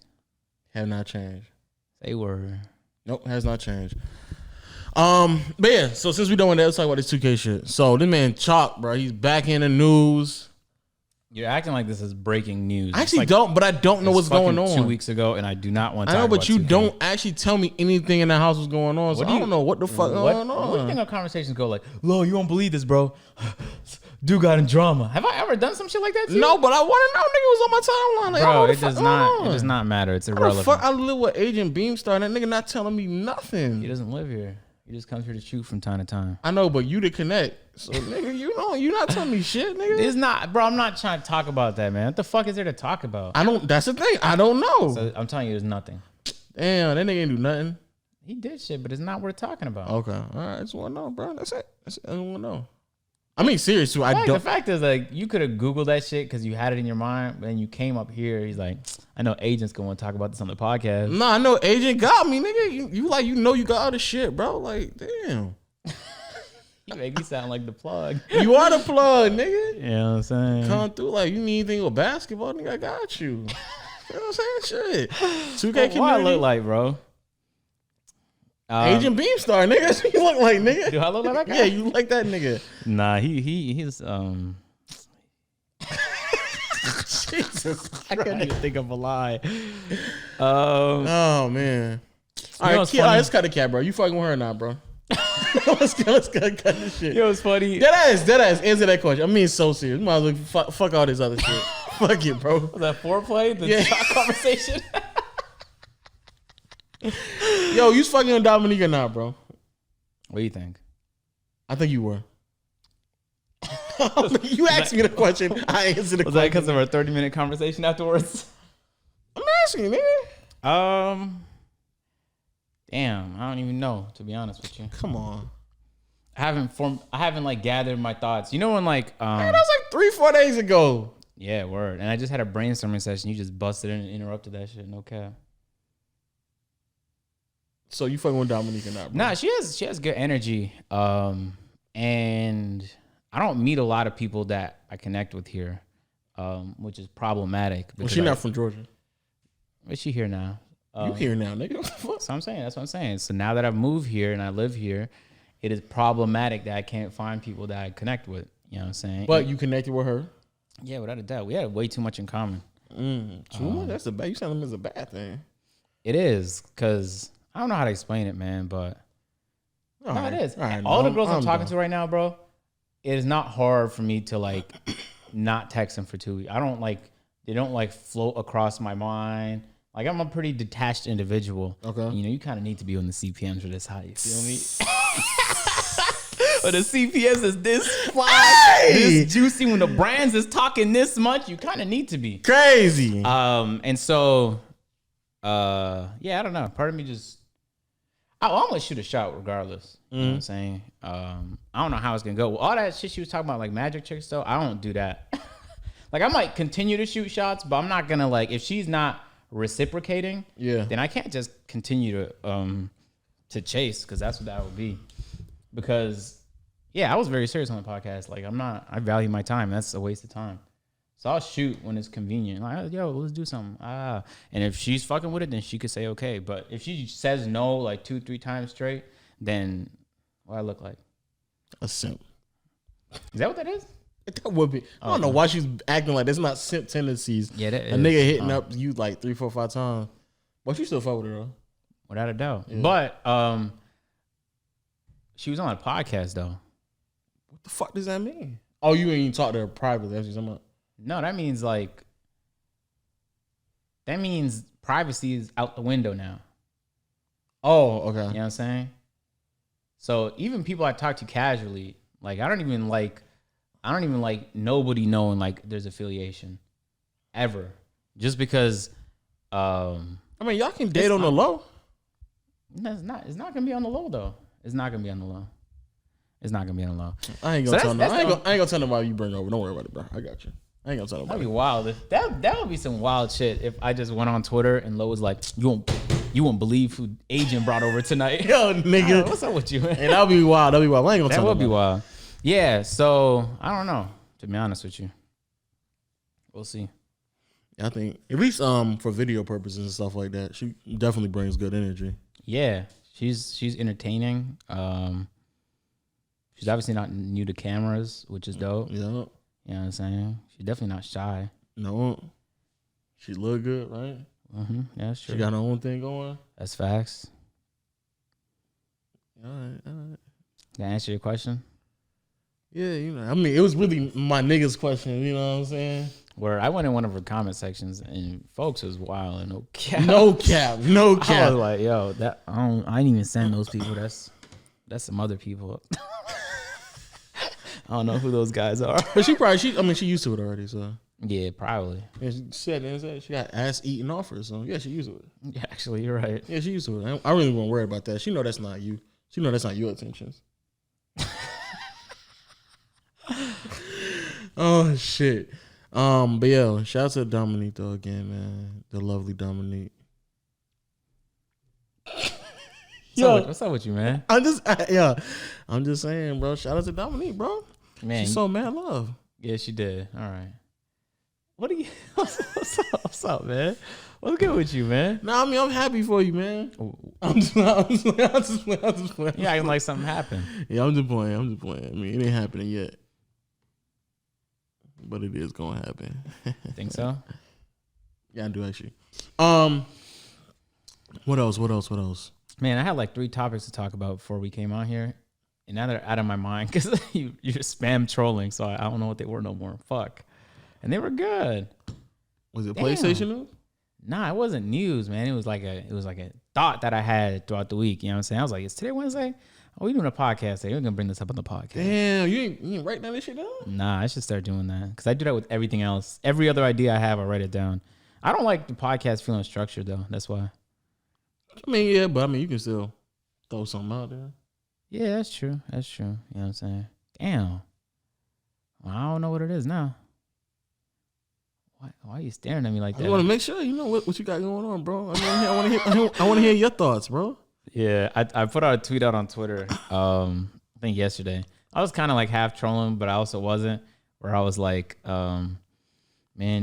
S2: Have not changed.
S1: Say word.
S2: Nope, has not changed. But yeah, so since we done with that, let's talk about this 2K shit. So this man Chalk, bro, he's back in the news.
S1: You're acting like this is breaking news.
S2: I actually don't, but I don't know what's going on.
S1: 2 weeks ago, and I do not want to
S2: talk
S1: about
S2: but you
S1: 2K.
S2: Don't actually tell me anything in the house was going on, so I don't know what the fuck going on.
S1: What do you think our conversations go like? Lo, you won't believe this, bro. Dude got in drama. Have I ever done some shit like that to you?
S2: No, but I want to know. Nigga was on my timeline. Like,
S1: bro, it does not matter. It's irrelevant.
S2: Fuck, I live with Agent Beamstar, and that nigga not telling me nothing.
S1: He doesn't live here. He just comes here to shoot from time to time.
S2: I know, but you to connect. So, nigga, you not telling me shit, nigga.
S1: It's not, bro. I'm not trying to talk about that, man. What the fuck is there to talk about?
S2: That's the thing. I don't know.
S1: So I'm telling you, there's nothing.
S2: Damn, that nigga ain't do nothing.
S1: He did shit, but it's not worth talking about.
S2: Okay. All right. I just want to know, bro. That's it. I don't want to know. I mean, seriously,
S1: The fact is, like, you could have Googled that shit because you had it in your mind, but then you came up here. He's like, I know Agent's going to talk about this on the podcast.
S2: No, I know Agent got me, nigga. You got all the shit, bro. Like, damn.
S1: You make me sound like the plug.
S2: You are the plug, nigga.
S1: You know what I'm saying?
S2: Come through, like, you need anything with basketball, nigga, I got you. You know what I'm saying? Shit. 2K community.
S1: What I look like, bro?
S2: Agent Beamstar, nigga. You look like nigga.
S1: Do I look like that guy?
S2: Yeah, you like that nigga.
S1: Nah, he's
S2: Jesus Christ.
S1: I couldn't even think of a lie.
S2: Oh man. All right, let's cut the cat, bro. You fucking with her now, bro. let's cut this shit.
S1: Yo, it's funny.
S2: Dead ass. Answer that question. I mean, it's so serious. Might as well fuck all this other shit. Fuck it, bro.
S1: Was that foreplay? The conversation?
S2: Yo, you fucking on Dominique or not, bro?
S1: What do you think?
S2: I think you were. You asked me the question. I answered the question.
S1: Was that because of our 30-minute conversation afterwards?
S2: I'm asking, nigga.
S1: Damn, I don't even know, to be honest with you.
S2: Come on.
S1: I haven't like gathered my thoughts. You know when like
S2: man, that was like 3-4 days ago.
S1: Yeah, word. And I just had a brainstorming session. You just busted in and interrupted that shit. No cap.
S2: So you fucking with Dominique or not, bro?
S1: Nah, she has good energy. And I don't meet a lot of people that I connect with here, which is problematic.
S2: Well, she's not from Georgia.
S1: But she here now.
S2: You here now, nigga?
S1: That's what I'm saying. That's what I'm saying. So now that I've moved here and I live here, it is problematic that I can't find people that I connect with. You know what I'm saying?
S2: But you connected with her?
S1: Yeah, without a doubt. We had way too much in common.
S2: Too much? That's you sound like it's a bad thing.
S1: It is, because I don't know how to explain it, man, but it is. All the girls I'm talking to right now, bro, it is not hard for me to like not text them for 2 weeks. They don't like float across my mind. Like, I'm a pretty detached individual.
S2: Okay.
S1: You know, you kind of need to be on the CPMs for this high. You feel me? But the CPMs is this fly, this juicy. When the brands is talking this much, you kind of need to be.
S2: Crazy.
S1: And so, yeah, I don't know. Part of me just, I'm gonna shoot a shot regardless. You know what I'm saying? I don't know how it's gonna go. All that shit she was talking about, like magic tricks, though, I don't do that. Like, I might continue to shoot shots, but I'm not gonna, like, if she's not reciprocating, then I can't just continue to chase, because that's what that would be. Because I was very serious on the podcast. Like, I value my time. That's a waste of time. So I'll shoot when it's convenient. Like, yo, let's do something. And if she's fucking with it, then she could say okay. But if she says no like 2-3 times straight, then what I look like?
S2: A simp.
S1: Is that what that is?
S2: That would be. I don't know why she's acting like that's not simp tendencies.
S1: Yeah, that is.
S2: A nigga hitting up you like 3, 4, 5 times. But you still fuck with her though.
S1: Without a doubt. Yeah. But she was on a podcast though.
S2: What the fuck does that mean? Oh, you ain't even talk to her privately. That's what you're talking about.
S1: No, that means privacy is out the window now.
S2: Oh, okay.
S1: You know what I'm saying? So even people I talk to casually, like I don't even like nobody knowing like there's affiliation ever. Just because
S2: I mean, y'all can date on the low.
S1: No, it's not gonna be on the low though. It's not gonna be on the low. It's not gonna be on the low.
S2: I ain't gonna tell nobody. I ain't gonna tell nobody you bring over. Don't worry about it, bro. I got you. I ain't gonna tell nobody.
S1: That'd be wild. That would be some wild shit if I just went on Twitter and Lo was like, you won't believe who agent brought over tonight.
S2: Yo, nigga,
S1: what's up with you, man?
S2: And that'll be wild. I ain't gonna tell nobody. That would
S1: be wild. Yeah. So I don't know. To be honest with you, we'll see.
S2: I think at least for video purposes and stuff like that, she definitely brings good energy.
S1: Yeah, she's entertaining. She's obviously not new to cameras, which is dope.
S2: Yeah.
S1: You know what I'm saying? She's definitely not shy.
S2: No. She look good, right?
S1: Mm-hmm. Yeah, that's true.
S2: She got her own thing going.
S1: That's facts.
S2: All right.
S1: Can I answer your question?
S2: Yeah, you know, I mean, it was really my nigga's question, you know what I'm saying?
S1: Where I went in one of her comment sections and folks was wild and no cap.
S2: No cap.
S1: I was like, yo, I didn't even send those people. That's some other people. I don't know who those guys are.
S2: But she used to it already, so.
S1: Yeah, probably.
S2: Yeah, she said she got ass eating off her, so yeah, she used to it.
S1: Yeah, actually, you're right.
S2: Yeah, she used to it. I really won't worry about that. She know that's not you. She know that's not your intentions. Oh shit. But yo, shout out to Dominique though again, man. The lovely Dominique.
S1: What's up with you, man?
S2: I'm just saying, bro. Shout out to Dominique, bro. Man, she's so mad love.
S1: Yeah, she did. All right. What are you? What's up, man? What's good with you, man?
S2: Nah, I mean, I'm happy for you, man. I'm just playing.
S1: Yeah, acting like something happened.
S2: Yeah, I'm just playing. I mean, it ain't happening yet. But it is going to happen.
S1: Think so?
S2: Yeah, I do actually. What else?
S1: Man, I had like 3 topics to talk about before we came on here. And now they're out of my mind because you're spam trolling. So I don't know what they were no more. Fuck. And they were good.
S2: Was it PlayStation news?
S1: Nah, it wasn't news, man. It was like a thought that I had throughout the week. You know what I'm saying? I was like, is today Wednesday? Oh, we doing a podcast today. We're gonna bring this up on the podcast.
S2: Damn, you ain't write down this shit down?
S1: Nah, I should start doing that. Because I do that with everything else. Every other idea I have, I write it down. I don't like the podcast feeling structured though. That's why.
S2: I mean, yeah, but I mean you can still throw something out there.
S1: Yeah, that's true. You know what I'm saying? Damn. Well, I don't know what it is now. Why are you staring at me like that?
S2: I want to make sure you know what you got going on, bro. I want to hear your thoughts, bro.
S1: Yeah, I put out a tweet out on Twitter. I think yesterday. I was kind of like half trolling, but I also wasn't. Where I was like, man,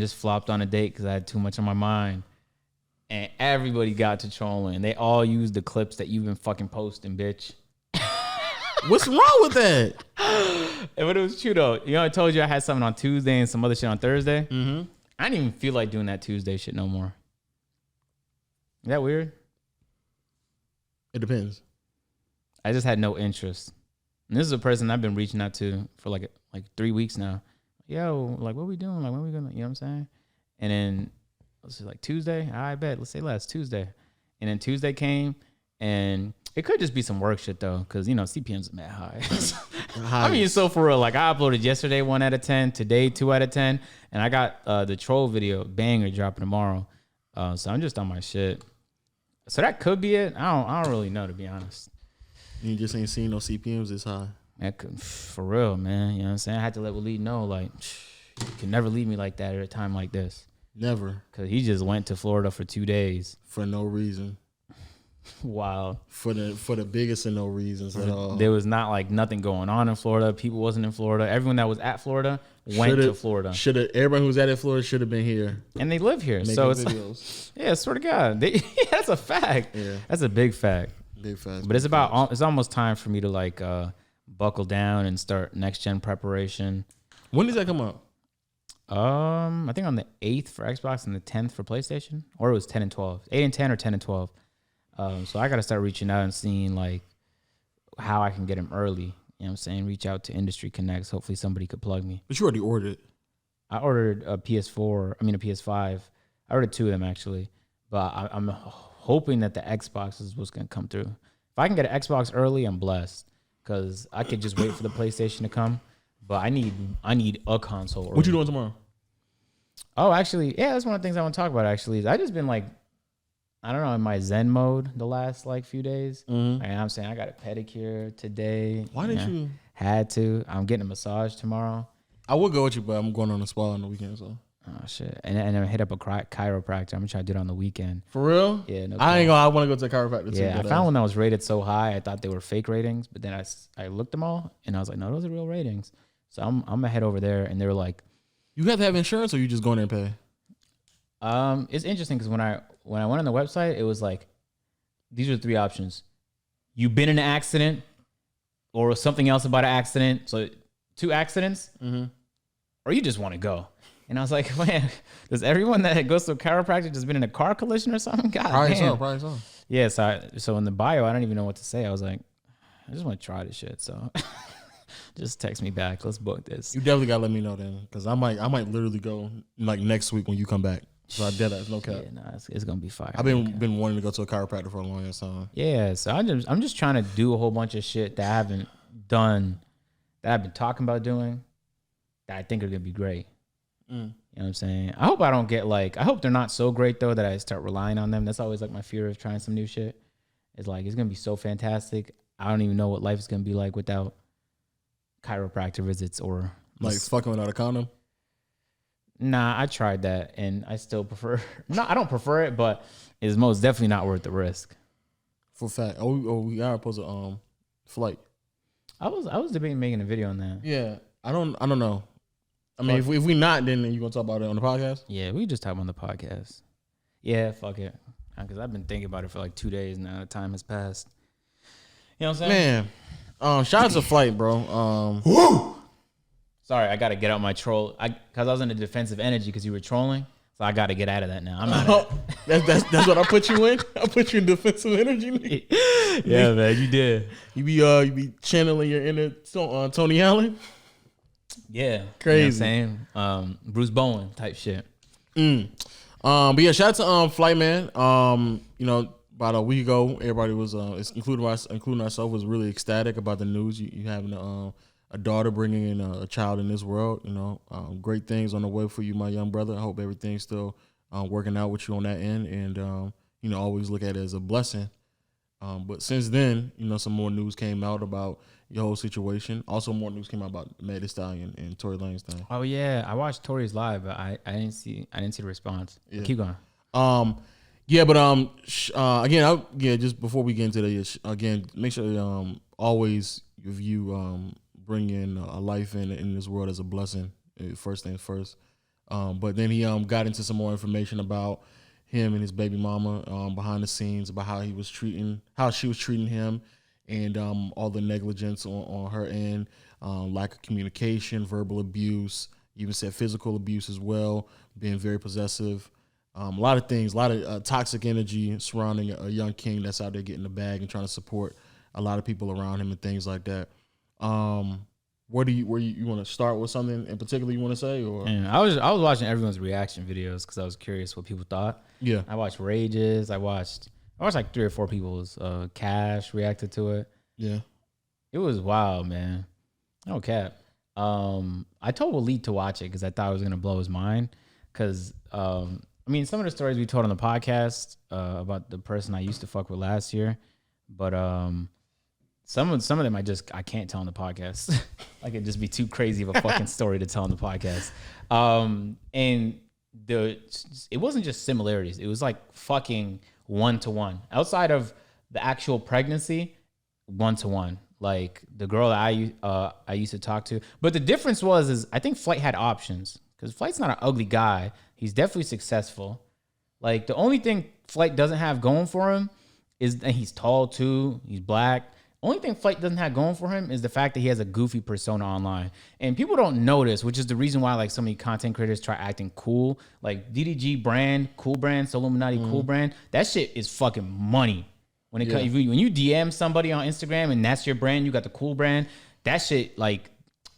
S1: just flopped on a date because I had too much on my mind, and everybody got to trolling. They all used the clips that you've been fucking posting, bitch.
S2: What's wrong with that?
S1: But it was true though. You know, I told you I had something on Tuesday and some other shit on Thursday.
S2: Mm-hmm.
S1: I didn't even feel like doing that Tuesday shit no more. Is that weird?
S2: It depends.
S1: I just had no interest. And this is a person I've been reaching out to for like 3 weeks now. Yo, like, what we doing? Like, when we gonna, you know what I'm saying? And then, let's say like Tuesday, I bet, let's say last Tuesday. And then Tuesday came, and it could just be some work shit though, because, you know, CPMs are mad high. I mean, so for real, like I uploaded yesterday 1 out of 10, today 2 out of 10, and I got the troll video banger dropping tomorrow. So I'm just on my shit. So that could be it. I don't really know, to be honest.
S2: You just ain't seen no CPMs this high.
S1: That could, for real, man. You know what I'm saying? I had to let Waleed know, like, you can never leave me like that at a time like this.
S2: Never.
S1: Because he just went to Florida for 2 days.
S2: For no reason.
S1: Wow.
S2: For the biggest of no reasons at all.
S1: There was not like nothing going on in Florida. People wasn't in Florida. Everyone that was at Florida went to Florida.
S2: Everybody who was at Florida should have been here.
S1: And they live here. So it's videos. Yeah, swear to God. That's a fact. Yeah. That's a big fact.
S2: Big fact.
S1: But it's almost time for me to like buckle down and start next gen preparation.
S2: When does that come out?
S1: I think on the 8th for Xbox and the 10th for PlayStation. Or it was 10 and 12. 8 and 10 or 10 and 12. So I got to start reaching out and seeing like how I can get them early. You know what I'm saying? Reach out to Industry Connects. Hopefully somebody could plug me.
S2: But you already ordered.
S1: I ordered a PS5. I ordered 2 of them actually. But I'm hoping that the Xbox is what's going to come through. If I can get an Xbox early, I'm blessed. Because I could just wait for the PlayStation to come. But I need a console early.
S2: What you doing tomorrow?
S1: Oh, actually, yeah, that's one of the things I want to talk about actually. I just been like, I don't know, in my Zen mode the last like few days. Mm-hmm. And I'm saying I got a pedicure today.
S2: Why did you?
S1: Had to. I'm getting a massage tomorrow.
S2: I would go with you, but I'm going on a spa on the weekend, so.
S1: Oh shit! And I hit up a chiropractor. I'm gonna try to do it on the weekend.
S2: For real?
S1: Yeah. No,
S2: I want to go to a chiropractor too.
S1: Yeah, I found one that was rated so high, I thought they were fake ratings, but then I looked them all, and I was like, no, those are real ratings. So I'm gonna head over there, and they were like,
S2: you have to have insurance, or you just go in there and pay?
S1: It's interesting because when I went on the website, it was like, these are 3 options. You've been in an accident or something else about an accident. So 2 accidents, or you just want to go. And I was like, man, does everyone that goes to a chiropractor just been in a car collision or something? God
S2: Probably so.
S1: Yeah, so in the bio, I don't even know what to say. I was like, I just want to try this shit. So just text me back. Let's book this.
S2: You definitely got to let me know then, because I might literally go like next week when you come back. So I did that. No cap.
S1: Yeah, nah, it's gonna be fire.
S2: I've been wanting to go to a chiropractor for a long time.
S1: Yeah, so I'm just trying to do a whole bunch of shit that I haven't done, that I've been talking about doing, that I think are gonna be great. You know what I'm saying? I hope I don't get like, I hope they're not so great though that I start relying on them. That's always like my fear of trying some new shit. It's like, it's gonna be so fantastic. I don't even know what life is gonna be like without chiropractor visits or
S2: like fucking without a condom.
S1: Nah, I tried that and I still prefer. No, I don't prefer it, but it's most definitely not worth the risk.
S2: For fact. We are supposed to flight.
S1: I was debating making a video on that.
S2: Yeah, I don't know. I mean, if we not, then you gonna talk about it on the podcast?
S1: Yeah, we just talk on the podcast. Yeah, fuck it. Because I've been thinking about it for like 2 days now. The time has passed. You know what I'm saying?
S2: Man, shout out to Flight, bro.
S1: Sorry, I got to get out my troll. Because I was in a defensive energy because you were trolling. So I got to get out of that now. I'm not.
S2: That's what I put you in. I put you in defensive energy.
S1: Yeah, man, you did.
S2: You be channeling your inner Tony Allen.
S1: Yeah,
S2: crazy.
S1: You know what I'm saying? Bruce Bowen type shit.
S2: But yeah, shout out to Flight, man. You know, about a week ago, everybody was, including ourselves, was really ecstatic about the news. You having a daughter, bringing in a child in this world. You know, great things on the way for you, my young brother. I hope everything's still working out with you on that end, and you know, always look at it as a blessing. But since then, you know, some more news came out about your whole situation. Also, more news came out about Meg Thee Stallion and Tory Lanez thing.
S1: Oh yeah, I watched Tory's live, but I didn't see the response. Yeah. Keep going.
S2: Yeah, but again, just before we get into this, again, make sure always if you bring in a life in this world as a blessing. First things first. But then he got into some more information about him and his baby mama behind the scenes, about how she was treating him, and all the negligence on her end, lack of communication, verbal abuse, even said physical abuse as well, being very possessive. A lot of things, a lot of toxic energy surrounding a young king that's out there getting the bag and trying to support a lot of people around him and things like that. Where you want to start with something in particular you want to say? Or
S1: I was watching everyone's reaction videos because I was curious what people thought.
S2: Yeah,
S1: I watched Rages. I watched like 3 or 4 people's. Cash reacted to it.
S2: Yeah,
S1: it was wild, man. No cap. I told Waleed to watch it because I thought it was gonna blow his mind. Because I mean, some of the stories we told on the podcast about the person I used to fuck with last year, but some of them I can't tell on the podcast. Like it'd just be too crazy of a fucking story to tell on the podcast. And it wasn't just similarities. It was like fucking 1-to-1. Outside of the actual pregnancy, 1-to-1. Like the girl that I used to talk to. But the difference is I think Flight had options because Flight's not an ugly guy. He's definitely successful. Like the only thing Flight doesn't have going for him is that he's tall too. He's black. Only thing Flight doesn't have going for him is the fact that he has a goofy persona online. And people don't notice, which is the reason why like so many content creators try acting cool. Like DDG brand, cool brand, Illuminati cool brand. That shit is fucking money. When it comes, when you DM somebody on Instagram and that's your brand, you got the cool brand. That shit like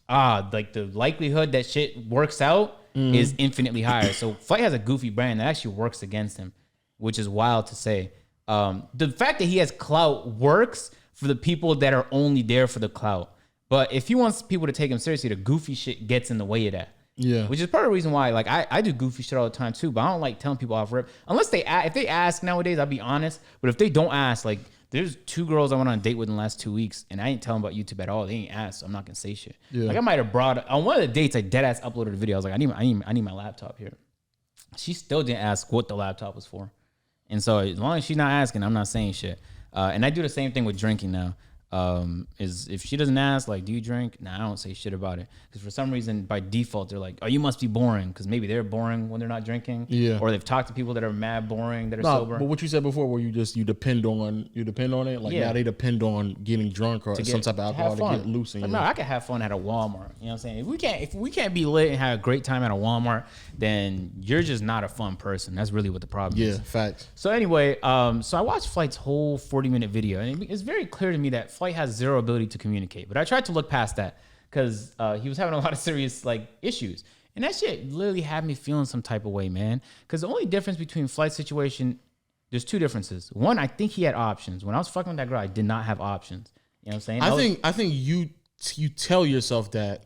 S1: the likelihood that shit works out is infinitely higher. So Flight has a goofy brand that actually works against him, which is wild to say. The fact that he has clout works for the people that are only there for the clout. But if he wants people to take him seriously, the goofy shit gets in the way of that.
S2: Yeah.
S1: Which is part of the reason why, like, I do goofy shit all the time too, but I don't like telling people off rip. Unless if they ask nowadays, I'll be honest. But if they don't ask, like, there's 2 girls I went on a date with in the last 2 weeks, and I ain't telling about YouTube at all. They ain't asked, so I'm not gonna say shit. Yeah. Like, I might have brought, on one of the dates, I dead ass uploaded a video. I was like, I need my laptop here. She still didn't ask what the laptop was for. And so as long as she's not asking, I'm not saying shit. And I do the same thing with drinking now. Is if she doesn't ask, like, do you drink? Nah, I don't say shit about it. Because for some reason, by default, they're like, oh, you must be boring. Because maybe they're boring when they're not drinking. Yeah. Or they've talked to people that are mad boring, that are sober.
S2: But what you said before, where you depend on it. Like now they depend on getting drunk or some type of alcohol to get loose.
S1: No, I can have fun at a Walmart. You know what I'm saying? If we can't be lit and have a great time at a Walmart, then you're just not a fun person. That's really what the problem is.
S2: Yeah, facts.
S1: So anyway, so I watched Flight's whole 40-minute video, and it's very clear to me that Flight has zero ability to communicate. But I tried to look past that because he was having a lot of serious like issues, and that shit literally had me feeling some type of way, man. Because the only difference between Flight's situation, there's 2 differences. One, I think he had options. When I was fucking with that girl, I did not have options. You know what I'm saying?
S2: I think you tell yourself that,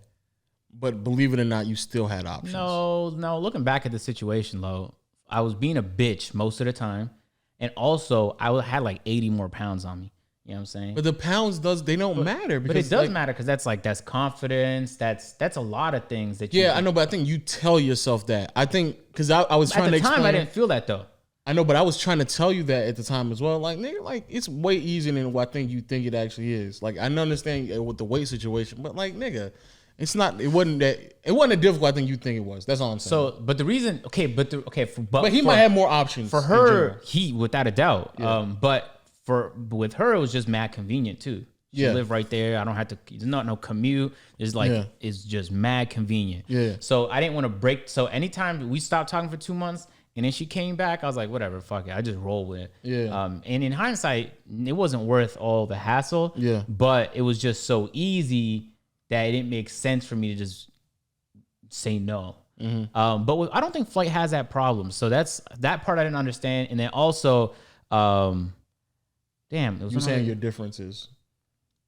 S2: but believe it or not, you still had options.
S1: No. Looking back at the situation, though, I was being a bitch most of the time, and also I had like 80 more pounds on me. You know what I'm saying?
S2: But the pounds they don't matter.
S1: But it does matter because that's confidence. That's a lot of things that you.
S2: Yeah, I know, but I think you tell yourself that. I think because I was trying to explain.
S1: At the time, I didn't feel that though.
S2: I know, but I was trying to tell you that at the time as well. Like, nigga, like it's way easier than what I think you think it actually is. Like, I understand with the weight situation, but like, nigga, It's not. It wasn't that difficult. I think you think it was. That's all I'm saying.
S1: So, but the reason,
S2: but he might have more options
S1: for her. He, without a doubt. Yeah. But with her, it was just mad convenient too. She live right there. I don't have to. There's not no commute. It's like it's just mad convenient.
S2: Yeah.
S1: So I didn't want to break. So anytime we stopped talking for 2 months, and then she came back, I was like, whatever, fuck it. I just roll with it.
S2: Yeah.
S1: And in hindsight, it wasn't worth all the hassle.
S2: Yeah.
S1: But it was just so easy that it didn't make sense for me to just say no.
S2: Mm-hmm.
S1: But I don't think Flight has that problem. So that part I didn't understand. And then also, damn, it was
S2: you saying your differences.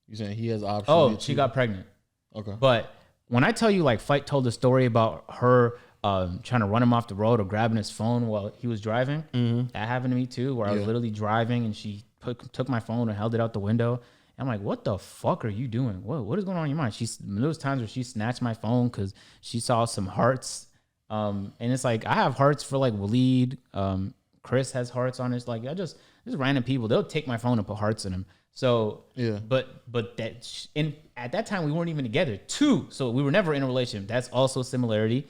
S2: You saying he has options.
S1: Oh, she got pregnant.
S2: Okay.
S1: But when I tell you, like, Flight told the story about her trying to run him off the road or grabbing his phone while he was driving, that happened to me too, where I was literally driving and she took my phone and held it out the window. I'm like, what the fuck are you doing? What is going on in your mind? There was times where she snatched my phone because she saw some hearts. And it's like, I have hearts for like Waleed. Chris has hearts on it. Like, just random people, they'll take my phone and put hearts in them. So, but at that time we weren't even together too. So we were never in a relationship. That's also similarity.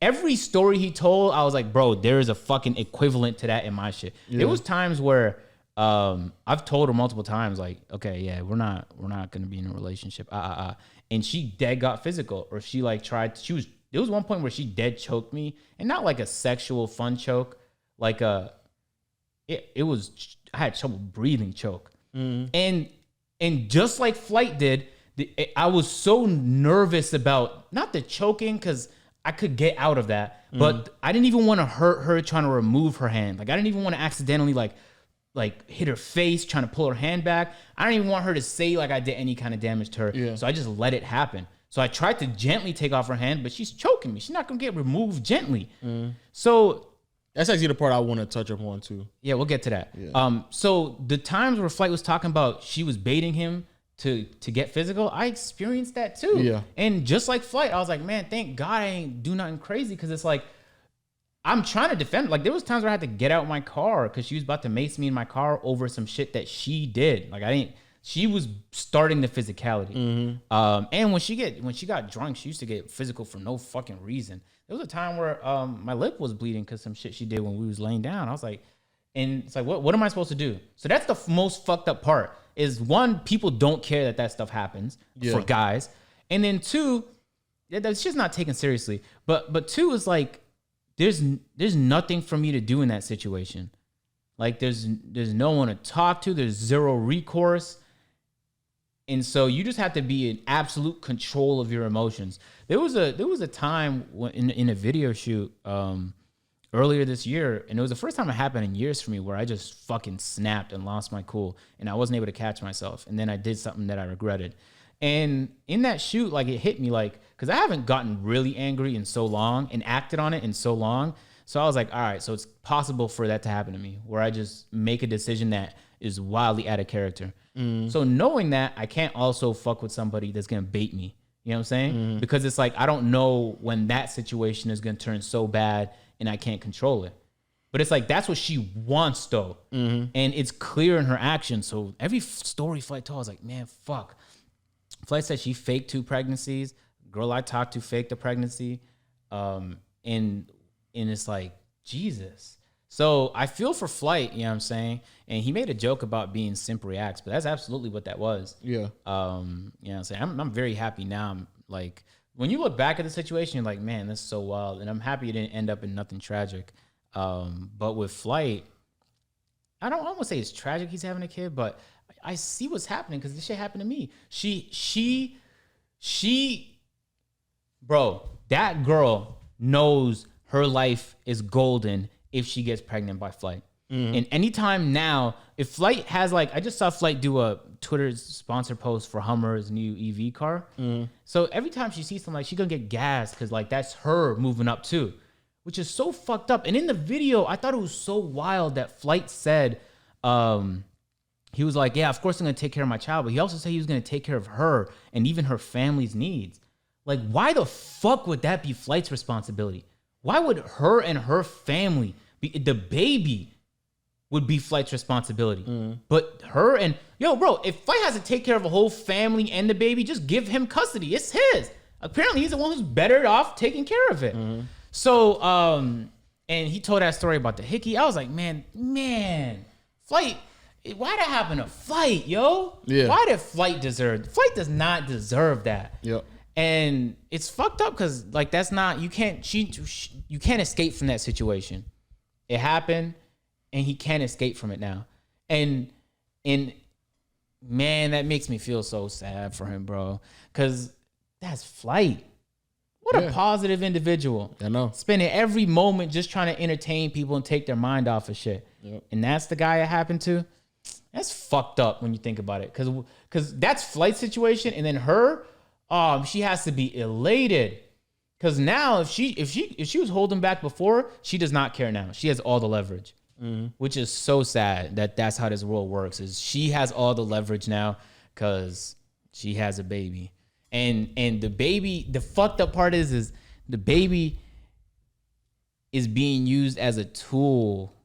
S1: Every story he told, I was like, bro, there is a fucking equivalent to that in my shit. There was times where, I've told her multiple times, like, okay, yeah, we're not gonna be in a relationship. And she dead got physical, or she like there was one point where she dead choked me, and not like a sexual fun choke, like it was, I had trouble breathing choke. And just like Flight did, I was so nervous about not the choking, because I could get out of that, but I didn't even want to hurt her trying to remove her hand. Like, I didn't even want to accidentally like hit her face trying to pull her hand back. I didn't even want her to say like I did any kind of damage to her. So I just let it happen. So I tried to gently take off her hand, but she's choking me. She's not gonna get removed gently. So
S2: that's actually the part I want to touch upon too.
S1: Yeah, we'll get to that. So the times where Flight was talking about she was baiting him to get physical, I experienced that too.
S2: Yeah.
S1: And just like Flight, I was like, man, thank God I ain't do nothing crazy, because it's like, I'm trying to defend. Like, there was times where I had to get out my car because she was about to mace me in my car over some shit that she did. Like, she was starting the physicality. And when she got drunk, she used to get physical for no fucking reason. There was a time where my lip was bleeding because some shit she did when we was laying down. I was like, and it's like, what am I supposed to do? So that's the most fucked up part, is one, people don't care that stuff happens for guys. And then two, that's just not taken seriously. But two is like, there's nothing for me to do in that situation. Like, there's no one to talk to. There's zero recourse. And so you just have to be in absolute control of your emotions. There was a time when in a video shoot earlier this year, and it was the first time it happened in years for me, where I just fucking snapped and lost my cool, and I wasn't able to catch myself. And then I did something that I regretted. And in that shoot, like, it hit me, like, because I haven't gotten really angry in so long and acted on it in so long. So I was like, all right, so it's possible for that to happen to me, where I just make a decision that is wildly out of character. So knowing that, I can't also fuck with somebody that's going to bait me. You know what I'm saying? Because it's like, I don't know when that situation is going to turn so bad and I can't control it. But it's like, that's what she wants though. And it's clear in her actions. So every story Flight told, I was like, man, fuck. Flight said she faked 2 pregnancies. Girl I talked to faked a pregnancy. And it's like, Jesus. So I feel for Flight, you know what I'm saying? And he made a joke about being simp reacts, but that's absolutely what that was.
S2: Yeah.
S1: You know what I'm saying? I'm very happy now. I'm like, when you look back at the situation, you're like, man, that's so wild. And I'm happy it didn't end up in nothing tragic. But with Flight, I don't want to say it's tragic he's having a kid, but I see what's happening because this shit happened to me. Bro, that girl knows her life is golden if she gets pregnant by Flight. And anytime now, if Flight has, like, I just saw Flight do a Twitter sponsor post for Hummer's new EV car. So every time she sees something, like, she's gonna get gassed because, like, that's her moving up too, which is so fucked up. And in the video, I thought it was so wild that Flight said, he was like, yeah, of course I'm gonna take care of my child, but he also said he was gonna take care of her and even her family's needs. Like, why the fuck would that be Flight's responsibility? Why would her and her family be, the baby would be Flight's responsibility? But her and, yo, bro, if Flight has to take care of a whole family and the baby, just give him custody. It's his. Apparently, he's the one who's better off taking care of it. So, and he told that story about the hickey. I was like, man, Flight. Why that happen to Flight, yo?
S2: Yeah.
S1: Why did Flight deserve? Flight does not deserve that.
S2: Yep.
S1: And it's fucked up because like that's not you can't escape from that situation. It happened, and he can't escape from it now. And man, that makes me feel so sad for him, bro. Because that's Flight. What a positive individual.
S2: I know.
S1: Spending every moment just trying to entertain people and take their mind off of shit.
S2: Yep.
S1: And that's the guy it happened to. That's fucked up when you think about it. Because that's Flight's situation. And then her, she has to be elated. Because now if she was holding back before, she does not care now. She has all the leverage. Which is so sad that's how this world works. Is she has all the leverage now because she has a baby. And the baby, the fucked up part is the baby is being used as a tool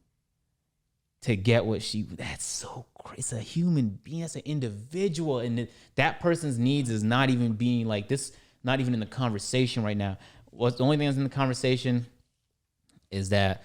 S1: to get what that's so crazy. It's a human being, it's an individual. And that person's needs is not even being like this, not even in the conversation right now. What's the only thing that's in the conversation is that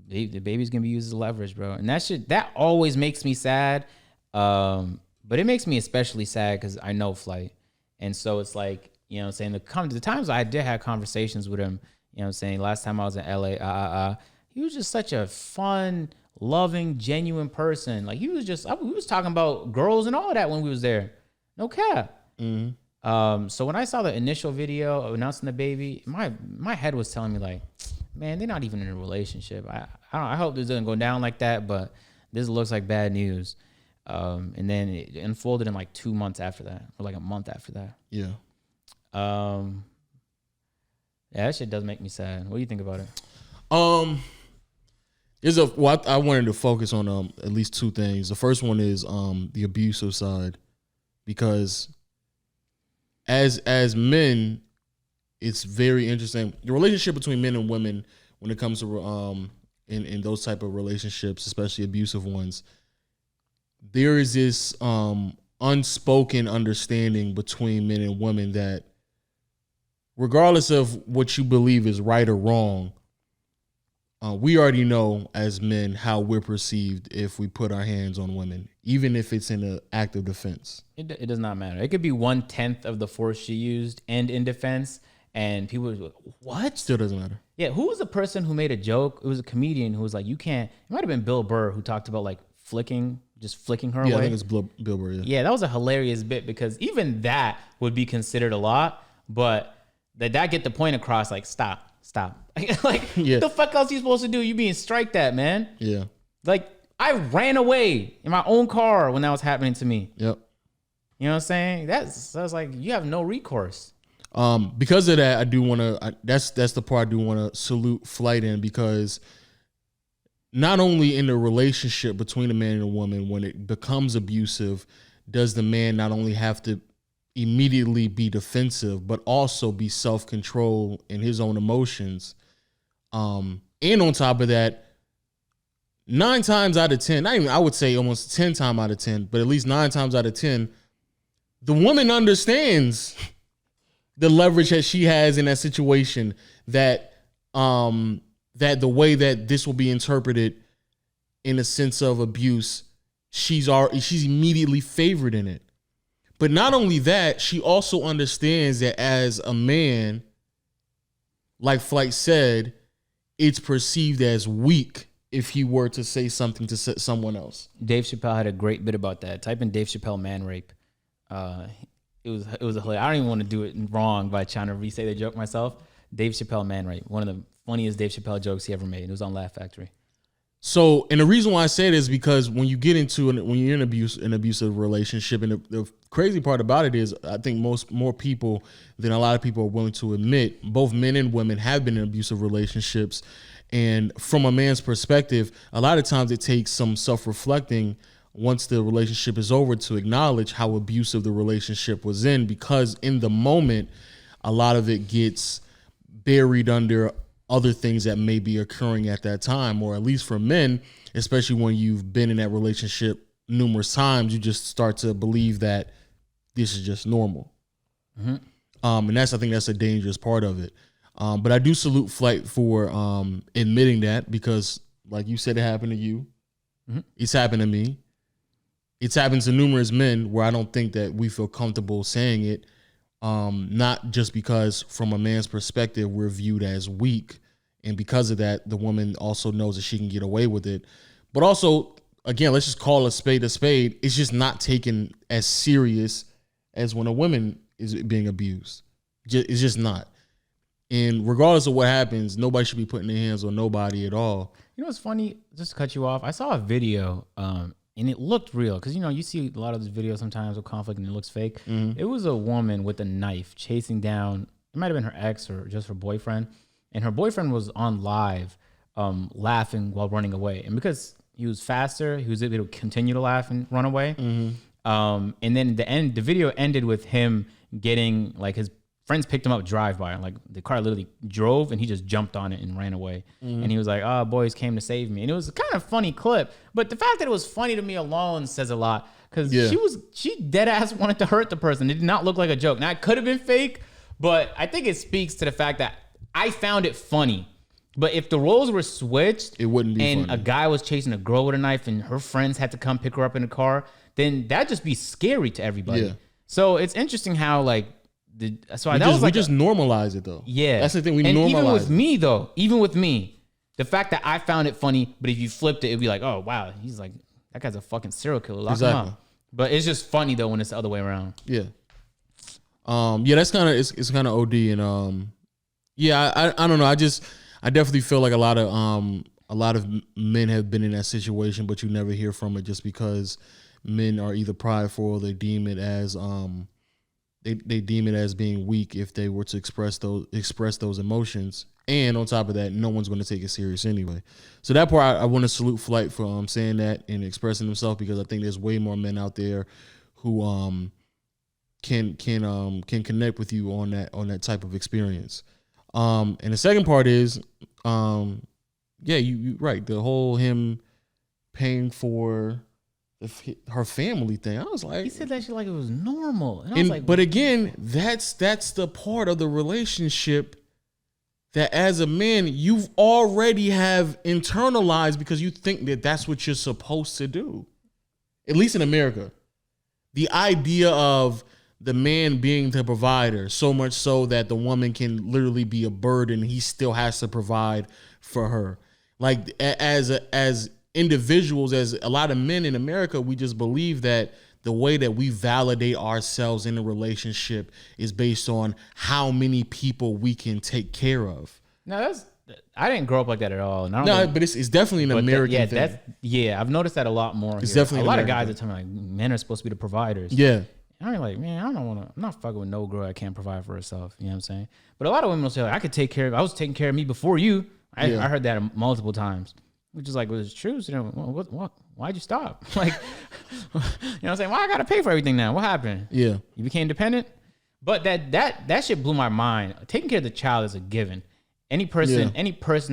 S1: the baby's gonna be used as leverage, bro. And that always makes me sad. But it makes me especially sad because I know Flight. And so it's like, you know what I'm saying, the times I did have conversations with him, you know what I'm saying, last time I was in LA, he was just such a fun, loving, genuine person. Like we was talking about girls and all that when we was there. No cap. So when I saw the initial video of announcing the baby, my head was telling me like, man, they're not even in a relationship. I hope this doesn't go down like that, but this looks like bad news. And then it unfolded in like 2 months after that, or like a month after that.
S2: Yeah.
S1: Yeah, that shit does make me sad. What do you think about it?
S2: I wanted to focus on at least two things. The first one is the abusive side, because as men, it's very interesting. The relationship between men and women when it comes to in those type of relationships, especially abusive ones, there is this unspoken understanding between men and women that regardless of what you believe is right or wrong, we already know as men how we're perceived if we put our hands on women, even if it's in an act of defense.
S1: It does not matter. It could be 1/10 of the force she used and in defense, and people would be like, what?
S2: Still doesn't matter.
S1: Yeah, who was the person who made a joke? It was a comedian who was like, you can't, it might have been Bill Burr who talked about like just flicking her away.
S2: Yeah, I think it's Bill Burr, yeah.
S1: Yeah, that was a hilarious bit because even that would be considered a lot, but that get the point across, like, stop. Like,
S2: yeah.
S1: What the fuck else you supposed to do? You being striked at, man.
S2: Yeah.
S1: Like, I ran away in my own car when that was happening to me.
S2: Yep.
S1: You know what I'm saying? That's like, you have no recourse.
S2: Because of that, I do want to, that's the part I do want to salute Flight in, because not only in the relationship between a man and a woman, when it becomes abusive, does the man not only have to immediately be defensive, but also be self-control in his own emotions. And on top of that, 9 times out of 10, I would say almost 10 times out of 10, but at least 9 times out of 10, the woman understands the leverage that she has in that situation, that the way that this will be interpreted in a sense of abuse, she's immediately favored in it. But not only that, she also understands that as a man, like Flight said, it's perceived as weak if he were to say something to someone else.
S1: Dave Chappelle had a great bit about that. Type in Dave Chappelle man rape. It was a hilarious. I don't even want to do it wrong by trying to re-say the joke myself. Dave Chappelle man rape. One of the funniest Dave Chappelle jokes he ever made. It was on Laugh Factory.
S2: So, and the reason why I say it is because when you get into when you're in an abusive relationship, and the crazy part about it is, I think more people than a lot of people are willing to admit, both men and women have been in abusive relationships. And from a man's perspective, a lot of times it takes some self-reflecting once the relationship is over to acknowledge how abusive the relationship was in, because in the moment, a lot of it gets buried under other things that may be occurring at that time, or at least for men, especially when you've been in that relationship numerous times, you just start to believe that this is just normal. Mm-hmm. And I think that's a dangerous part of it. But I do salute Flight for admitting that, because like you said, it happened to you. Mm-hmm. It's happened to me. It's happened to numerous men where I don't think that we feel comfortable saying it. Not just because from a man's perspective, we're viewed as weak. And because of that, the woman also knows that she can get away with it. But also, again, let's just call a spade a spade. It's just not taken as serious as when a woman is being abused. It's just not. And regardless of what happens, nobody should be putting their hands on nobody at all.
S1: You know what's funny? Just to cut you off, I saw a video and it looked real, because you see a lot of these videos sometimes with conflict and it looks fake. Mm-hmm. It was a woman with a knife chasing down, it might have been her ex or just her boyfriend, and her boyfriend was on live laughing while running away. And because he was faster, he was able to continue to laugh and run away. Mm-hmm. And then the video ended with him getting, like, his friends picked him up drive-by, like the car literally drove and he just jumped on it and ran away. Mm-hmm. And he was like, "Oh, boys came to save me." And it was a kind of funny clip, but the fact that it was funny to me alone says a lot, because she dead ass wanted to hurt the person. It did not look like a joke. Now, it could have been fake, but I think it speaks to the fact that I found it funny. But if the roles were switched,
S2: it wouldn't be
S1: and
S2: funny.
S1: A guy was chasing a girl with a knife and her friends had to come pick her up in the car, then that'd just be scary to everybody. Yeah. So it's interesting how, like, we just
S2: normalize it though.
S1: Yeah,
S2: that's the thing. We
S1: and
S2: normalize.
S1: Even with me, the fact that I found it funny, but if you flipped it, it'd be like, "Oh wow, he's like, that guy's a fucking serial killer. Lock him up." But it's just funny though when it's the other way around.
S2: Yeah. That's kind of it's kind of OD, and I don't know. I definitely feel like a lot of men have been in that situation, but you never hear from it just because men are either prideful or they deem it as They deem it as being weak if they were to express those emotions, and on top of that, no one's going to take it serious anyway. So that part, I want to salute Flight for saying that and expressing himself, because I think there's way more men out there who can connect with you on that type of experience. And the second part is, you right, the whole him paying for her family thing. I was like,
S1: he said that shit like it was normal, and I was like,
S2: but again, that's the part of the relationship that as a man you've already have internalized, because you think that that's what you're supposed to do. At least in America, the idea of the man being the provider, so much so that the woman can literally be a burden, he still has to provide for her. Like as individuals, as a lot of men in America, we just believe that the way that we validate ourselves in a relationship is based on how many people we can take care of.
S1: No, I didn't grow up like that at all. And
S2: but it's definitely an American thing.
S1: I've noticed that a lot more.
S2: It's definitely
S1: a lot of guys that tell me like men are supposed to be the providers.
S2: Yeah.
S1: And I'm like, man, I'm not fucking with no girl that can't provide for herself. You know what I'm saying? But a lot of women will say, like, I was taking care of me before you. I heard that multiple times. Which is like, well, it's true. So what? Why'd you stop? Like, you know what I'm saying? Why I gotta pay for everything now? What happened?
S2: Yeah.
S1: You became dependent? But that shit blew my mind. Taking care of the child is a given. Any person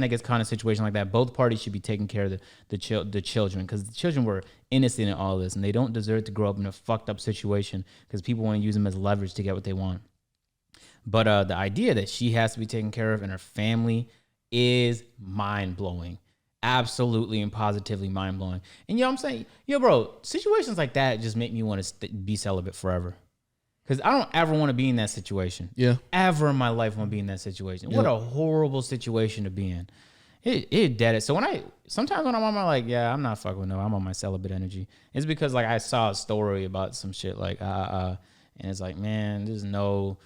S1: that gets caught in a situation like that, both parties should be taking care of the children, because the children were innocent in all this, and they don't deserve to grow up in a fucked up situation because people want to use them as leverage to get what they want. But the idea that she has to be taken care of and her family is mind-blowing. Absolutely and positively mind-blowing. And you know what I'm saying? Yo, bro, situations like that just make me want to be celibate forever. Because I don't ever want to be in that situation.
S2: Yeah.
S1: Ever in my life want to be in that situation. Yep. What a horrible situation to be in. It dead it. So sometimes when I'm on my, like, yeah, I'm not fucking with I'm on my celibate energy. It's because, like, I saw a story about some shit like, and it's like, man, there's no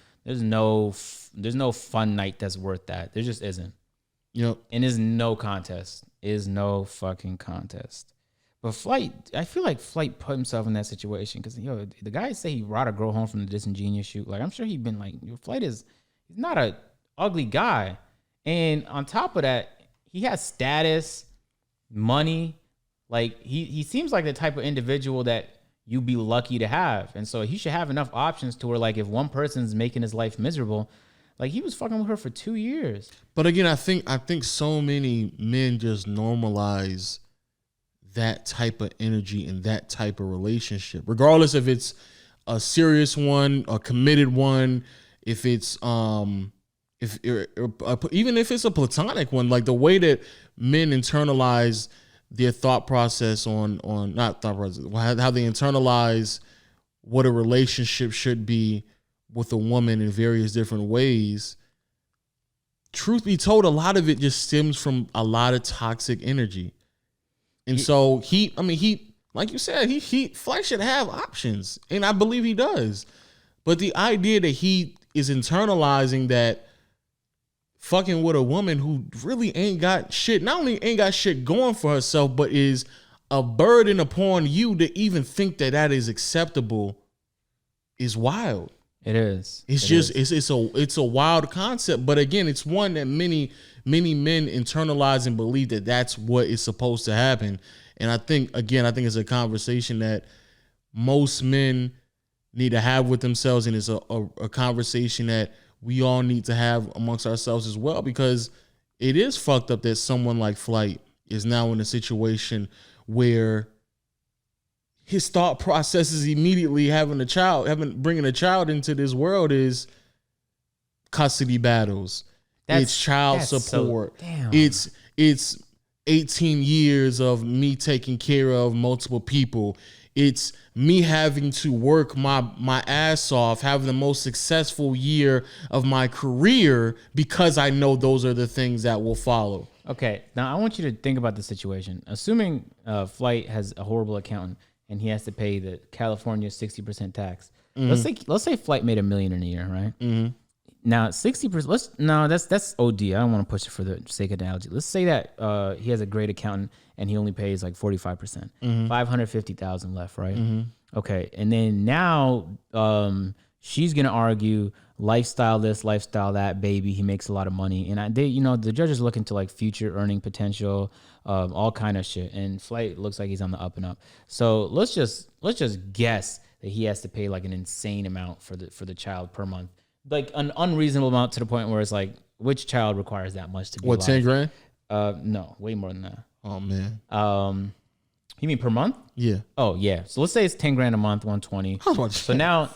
S1: fun night that's worth that. There just isn't.
S2: Yep.
S1: And there's no contest. Is no fucking contest. But Flight, I feel like Flight put himself in that situation because, the guy say he brought a girl home from the Disingenuous shoot. Like, I'm sure he'd been like, Flight he's not a ugly guy. And on top of that, he has status, money. Like, he seems like the type of individual that you'd be lucky to have. And so he should have enough options to where, like, if one person's making his life miserable, like, he was fucking with her for 2 years.
S2: But again, I think so many men just normalize that type of energy and that type of relationship, regardless if it's a serious one, a committed one. if it's if even if it's a platonic one, like the way that men internalize their thought process on not thought process, how they internalize what a relationship should be with a woman in various different ways. Truth be told, a lot of it just stems from a lot of toxic energy. And so he, like you said, Flight should have options, and I believe he does. But the idea that he is internalizing that fucking with a woman who really ain't got shit, not only ain't got shit going for herself, but is a burden upon you to even think that is acceptable is wild.
S1: It is.
S2: It's a wild concept, but again, it's one that many men internalize and believe that that's what is supposed to happen. And I think it's a conversation that most men need to have with themselves, and it's a conversation that we all need to have amongst ourselves as well, because it is fucked up that someone like Flight is now in a situation where his thought process is immediately bringing a child into this world is custody battles. It's child support. It's 18 years of me taking care of multiple people. It's me having to work my ass off, having the most successful year of my career because I know those are the things that will follow.
S1: Okay, now I want you to think about the situation. Assuming Flight has a horrible accountant and he has to pay the California 60% tax. Mm-hmm. Let's say Flight made $1 million in a year, right? Mm-hmm. Now 60%. That's OD. I don't want to push it for the sake of analogy. Let's say that he has a great accountant and he only pays like 45%, mm-hmm. $550,000 left, right? Mm-hmm. Okay, and then now she's gonna argue lifestyle this, lifestyle that, baby. He makes a lot of money, and the judge is looking to like future earning potential, all kind of shit. And Flight looks like he's on the up and up. So let's just guess that he has to pay like an insane amount for the child per month, like an unreasonable amount to the point where it's like, which child requires that much to be alive?
S2: 10 grand?
S1: No, way more than that.
S2: Oh man.
S1: You mean per month?
S2: Yeah.
S1: Oh yeah. So let's say it's 10 grand a month, 120. So now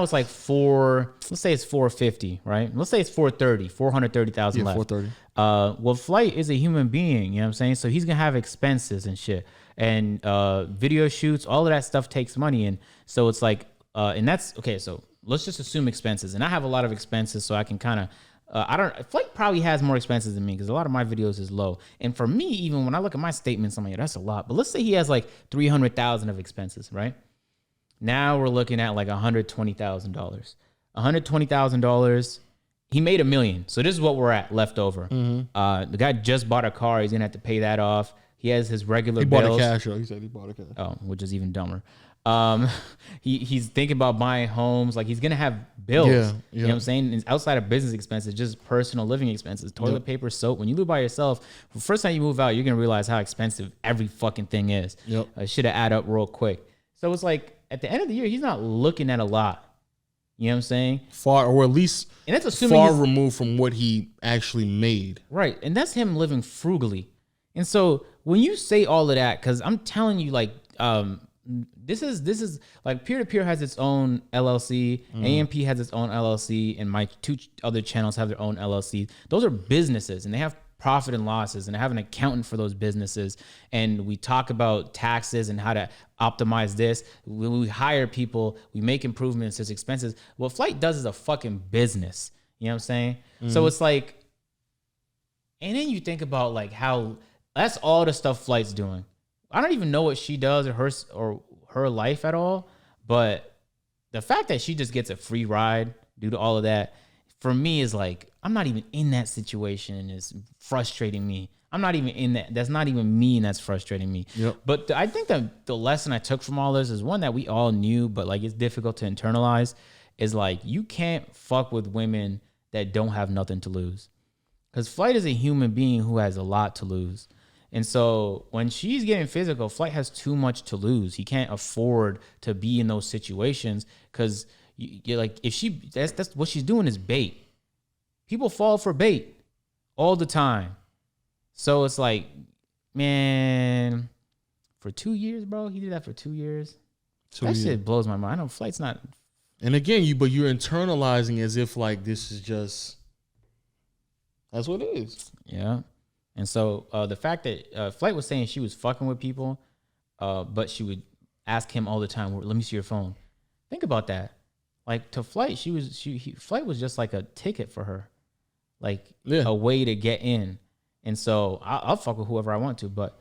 S1: it's like let's say it's 450, right? Let's say it's 430,000 left.
S2: 430.
S1: Well, Flight is a human being, you know what I'm saying? So he's gonna have expenses and shit. And video shoots, all of that stuff takes money. And so it's like, and that's okay, so let's just assume expenses. And I have a lot of expenses, so I can kind of Flight probably has more expenses than me because a lot of my videos is low. And for me, even when I look at my statements, I'm like, that's a lot. But let's say he has like 300,000 of expenses, right? Now we're looking at like $120,000. $120,000. He made $1 million. So this is what we're at left over. Mm-hmm. The guy just bought a car. He's gonna have to pay that off. He has his regular bills.
S2: He bought a cash. He said he bought a cash.
S1: Oh, which is even dumber. He's thinking about buying homes. Like he's gonna have bills. Yeah. You know what I'm saying? And outside of business expenses, just personal living expenses, toilet paper, soap. When you live by yourself, the first time you move out, you're gonna realize how expensive every fucking thing is. Yep. Should have add up real quick. So it's like at the end of the year, he's not looking at a lot. You know what I'm saying?
S2: Far, or at least
S1: and that's assuming
S2: far removed from what he actually made.
S1: Right. And that's him living frugally. And so when you say all of that, because I'm telling you, like, this is like Peer-to-Peer has its own LLC, AMP has its own LLC, and my two other channels have their own LLC. Those are businesses, and they have profit and losses, and I have an accountant for those businesses. And we talk about taxes and how to optimize this. When we hire people, we make improvements. There's expenses. What Flight does is a fucking business. You know what I'm saying? So it's like, and then you think about like how that's all the stuff Flight's doing. I don't even know what she does or her life at all, but the fact that she just gets a free ride due to all of that, for me is like, I'm not even in that situation and it's frustrating me. I'm not even in that. That's not even me and that's frustrating me. Yep. But I think that the lesson I took from all this is one that we all knew, but like it's difficult to internalize, is like you can't fuck with women that don't have nothing to lose. Because Flight is a human being who has a lot to lose. And so when she's getting physical, Flight has too much to lose. He can't afford to be in those situations because you're like, if that's what she's doing is bait. People fall for bait all the time. So it's like, man, for 2 years, bro, he did that for 2 years. That shit blows my mind. I know Flight's not
S2: And again, you're internalizing as if like this is just that's what it is.
S1: Yeah. And so the fact that Flight was saying she was fucking with people, but she would ask him all the time, "Let me see your phone." Think about that. Like to Flight, Flight was just like a ticket for her, like a way to get in. And so I'll fuck with whoever I want to, but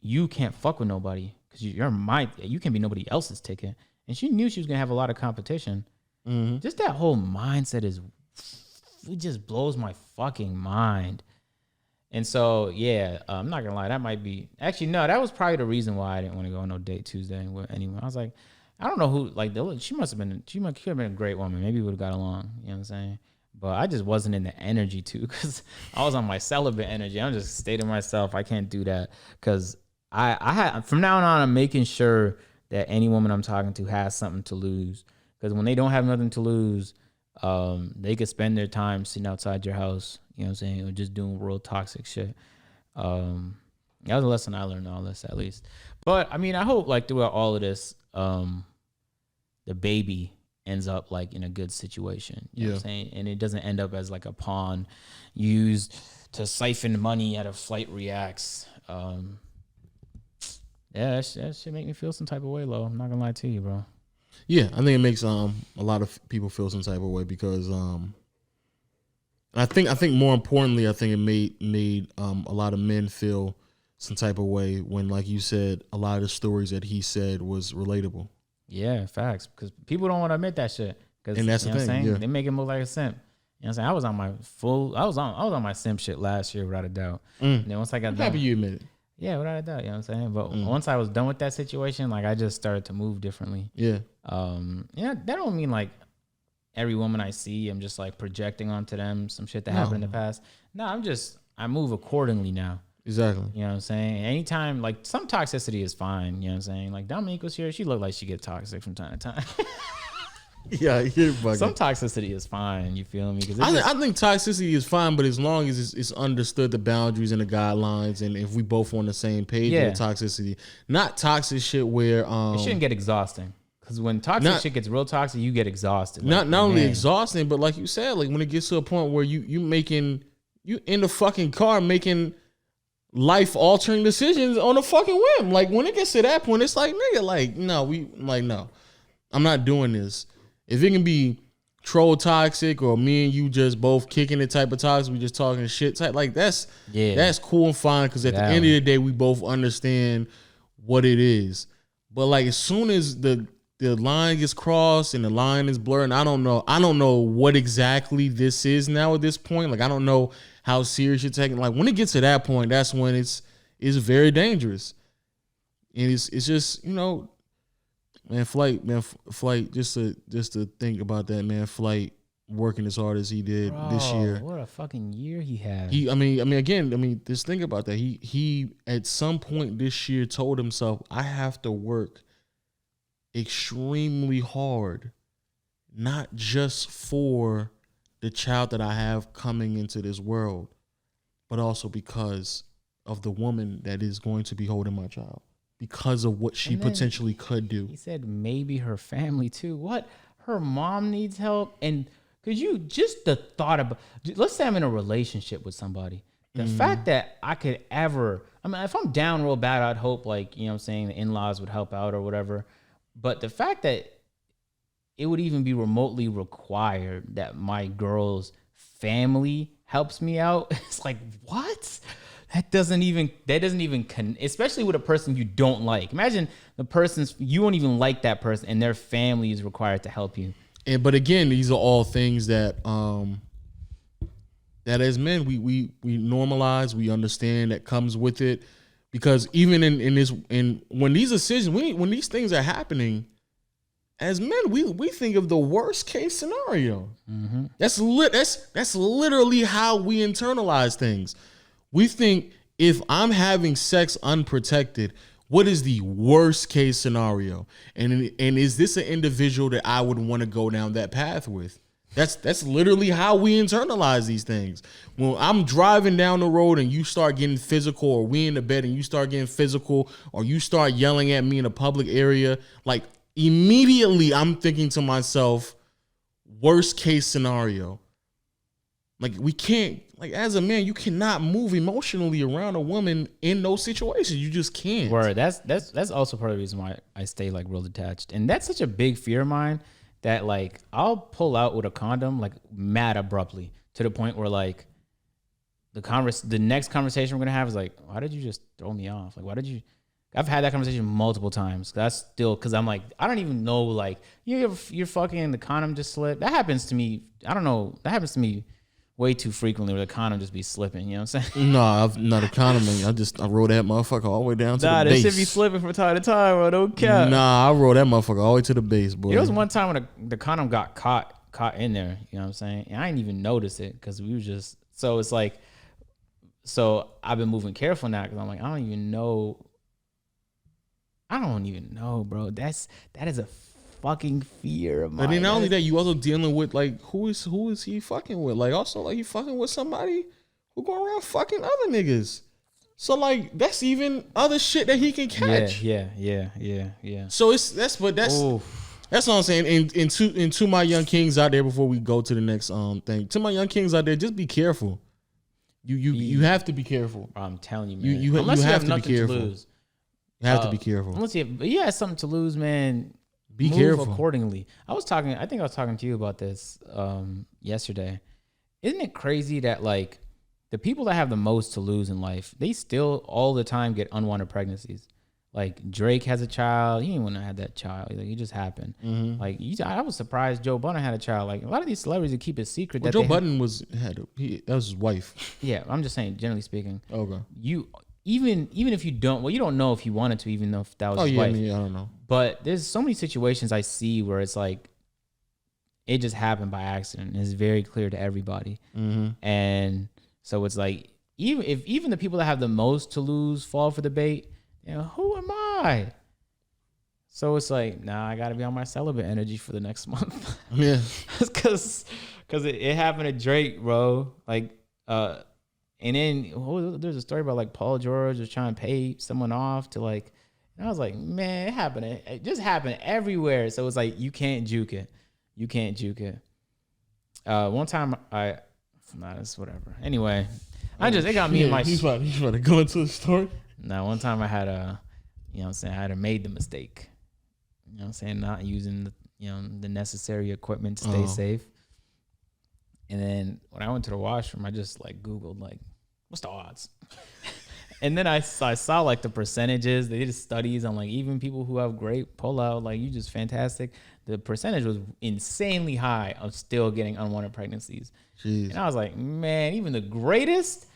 S1: you can't fuck with nobody because you can be nobody else's ticket. And she knew she was gonna have a lot of competition. Mm-hmm. Just that whole mindset it just blows my fucking mind. And so yeah, I'm not gonna lie, that might be actually no, that was probably the reason why I didn't want to go on no date Tuesday with anyone. I was like, I don't know who she could have been a great woman. Maybe we would have got along. You know what I'm saying? But I just wasn't in the energy too because I was on my celibate energy. I'm just stating myself. I can't do that because I had from now on I'm making sure that any woman I'm talking to has something to lose. Because when they don't have nothing to lose, they could spend their time sitting outside your house, you know what I'm saying, or just doing real toxic shit. That was a lesson I learned in all this, at least. But I mean, I hope like throughout all of this, the baby ends up like in a good situation. You know what I'm saying? And it doesn't end up as like a pawn used to siphon money out of FlightReacts. Yeah, that should make me feel some type of way, Lo. I'm not gonna lie to you, bro.
S2: Yeah, I think it makes a lot of people feel some type of way because I think more importantly, I think it made a lot of men feel some type of way when, like you said, a lot of the stories that he said was relatable.
S1: Yeah, facts. Because people don't want to admit that shit.
S2: And that's the thing. Yeah.
S1: They make him look like a simp. You know what I'm saying? I was on my simp shit last year without a doubt. And then once I got
S2: I'm
S1: done,
S2: happy you admit it.
S1: Yeah, without a doubt. You know what I'm saying? But once I was done with that situation, like I just started to move differently.
S2: Yeah.
S1: Yeah, that don't mean like every woman I see, I'm just like projecting onto them some shit that happened in the past. No, I move accordingly now.
S2: Exactly.
S1: You know what I'm saying? Anytime, like, some toxicity is fine. You know what I'm saying? Like, Dominique was here. She looked like she get toxic from time to time.
S2: Yeah, you're bugging.
S1: Some toxicity is fine. You feel me?
S2: I think toxicity is fine, but as long as it's understood the boundaries and the guidelines, and if we both on the same page with the toxicity, not toxic shit where
S1: it shouldn't get exhausting. Because when toxic shit gets real toxic, you get exhausted.
S2: Like, not only exhausting, but like you said, like when it gets to a point where you in the fucking car making life altering decisions on a fucking whim. Like when it gets to that point, it's like, nigga, like, no, I'm not doing this. If it can be troll toxic or me and you just both kicking it type of toxic, we just talking shit type, like that's cool and fine. Cause at the end of the day, we both understand what it is. But like as soon as the line gets crossed and the line is blurred, and I don't know what exactly this is now at this point. Like I don't know how serious you're taking. Like when it gets to that point, that's when it's very dangerous. And it's just, you know, Flight, just to think about that, man, Flight working as hard as he did this year.
S1: What a fucking year he had.
S2: Just think about that. He at some point this year told himself, I have to work extremely hard, not just for the child that I have coming into this world, but also because of the woman that is going to be holding my child, because of what she potentially could do.
S1: He said maybe her family too. What? Her mom needs help? And could you just the thought about, let's say I'm in a relationship with somebody. The fact that I could ever, I mean, if I'm down real bad, I'd hope like, you know what I'm saying, the in-laws would help out or whatever. But the fact that it would even be remotely required that my girl's family helps me out, it's like, what? That doesn't even especially with a person you don't like. Imagine you won't even like that person and their family is required to help you.
S2: But again, these are all things that that as men we normalize, we understand that comes with it. Because even in when these decisions, when these things are happening, as men, we think of the worst case scenario. Mm-hmm. That's literally how we internalize things. We think if I'm having sex unprotected, what is the worst case scenario? And is this an individual that I would want to go down that path with? That's literally how we internalize these things. When I'm driving down the road and you start getting physical, or we in the bed and you start getting physical, or you start yelling at me in a public area, like immediately I'm thinking to myself, worst case scenario. Like we can't, like as a man, you cannot move emotionally around a woman in those situations. You just can't.
S1: Word. That's also part of the reason why I stay like real detached. And that's such a big fear of mine that like I'll pull out with a condom like mad abruptly to the point where like the next conversation we're gonna have is like, why did you just throw me off? Like, why did you? I've had that conversation multiple times. That's still because I'm like, I don't even know. Like, you're fucking the condom just slipped. That happens to me. I don't know. That happens to me way too frequently where the condom just be slipping. You know what I'm saying?
S2: No, I've not a condom. I roll that motherfucker all the way down to the base.
S1: Nah, that shit be slipping from time to time, bro. Don't care.
S2: Nah, I roll that motherfucker all the way to the base, boy.
S1: There was one time when the condom got caught in there. You know what I'm saying? And I didn't even notice it because we were just. So it's like. So I've been moving careful now because I'm like, I don't even know, bro. That is a fucking fear of mine.
S2: And then not only that, you also dealing with like who is he fucking with? Like also like you fucking with somebody who go around fucking other niggas. So like that's even other shit that he can catch.
S1: Yeah.
S2: So that's what I'm saying. And to my young kings out there before we go to the next thing. To my young kings out there, just be careful. You have to be careful.
S1: I'm telling you, man.
S2: You
S1: unless you have
S2: to be careful.
S1: To lose.
S2: You have to be careful.
S1: Unless you have something to lose, man.
S2: Be
S1: move
S2: careful
S1: accordingly. I think I was talking to you about this yesterday. Isn't it crazy that like the people that have the most to lose in life, they still all the time get unwanted pregnancies? Like Drake has a child. He didn't want to have that child. Like it just happened. Mm-hmm. Like I was surprised Joe Budden had a child. Like a lot of these celebrities that keep it secret.
S2: Well, Joe Budden that was his wife.
S1: Yeah, I'm just saying, generally speaking.
S2: Okay.
S1: You even if you don't, well, you don't know if he wanted to, even though if that was his wife.
S2: I don't know.
S1: But there's so many situations I see where it's like it just happened by accident. It's very clear to everybody, and so it's like even the people that have the most to lose fall for the bait. You know, who am I? So it's like, nah, I got to be on my celibate energy for the next month.
S2: Yeah.
S1: Because it happened to Drake, bro. Like, and then there's a story about like Paul George was trying to pay someone off to like, and I was like, man, it just happened everywhere. So it's like, you can't juke it. One time it's whatever. Anyway, it got me in my.
S2: He's about to go into the story.
S1: Now, one time I had I had made the mistake, not using the necessary equipment to stay safe. And then when I went to the washroom, I just like Googled like, what's the odds? And then I saw like the percentages. They did studies on like even people who have great pullout, like you just fantastic. The percentage was insanely high of still getting unwanted pregnancies. Jeez. And I was like, man, even the greatest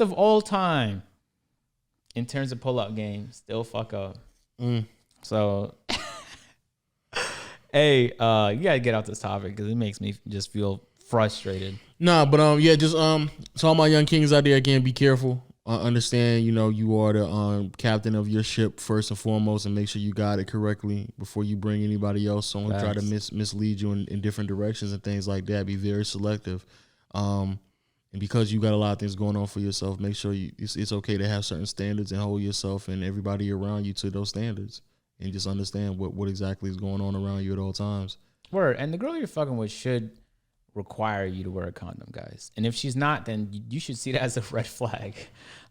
S1: of all time, in terms of pull-out game, still fuck up. So, hey, you gotta get out this topic because it makes me just feel frustrated.
S2: Nah, but just to all my young kings out there, again, be careful. Understand, you are the captain of your ship first and foremost, and make sure you guide it correctly before you bring anybody else on. Try to mislead you in different directions and things like that. Be very selective. And because you got a lot of things going on for yourself, make sure it's okay to have certain standards and hold yourself and everybody around you to those standards. And just understand what exactly is going on around you at all times.
S1: Word. And the girl you're fucking with should require you to wear a condom, guys. And if she's not, then you should see that as a red flag.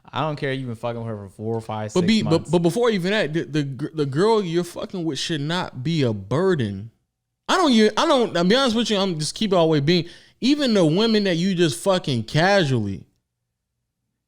S1: I don't care. You've been fucking with her for 4 or 5, 6 months.
S2: But before even that, the girl you're fucking with should not be a burden. I'll be honest with you. I'm just keep it all the way being. Even the women that you just fucking casually,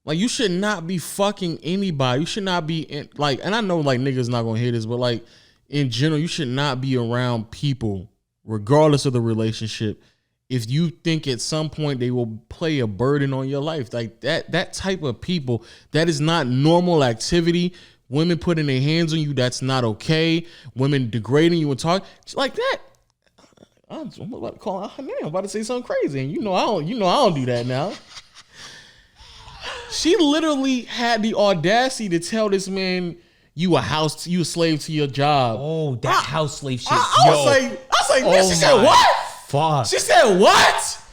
S2: like you should not be fucking anybody. You should not be and I know like niggas not gonna hear this, but like in general, you should not be around people, regardless of the relationship, if you think at some point they will play a burden on your life. Like that type of people, that is not normal activity. Women putting their hands on you, that's not okay. Women degrading you and talk like that. I'm about to call out her name. I'm about to say something crazy, and I don't do that now. She literally had the audacity to tell this man, you a slave to your job.
S1: Oh, that house slave shit.
S2: I was like, man, she said what?
S1: Fuck.
S2: She said what?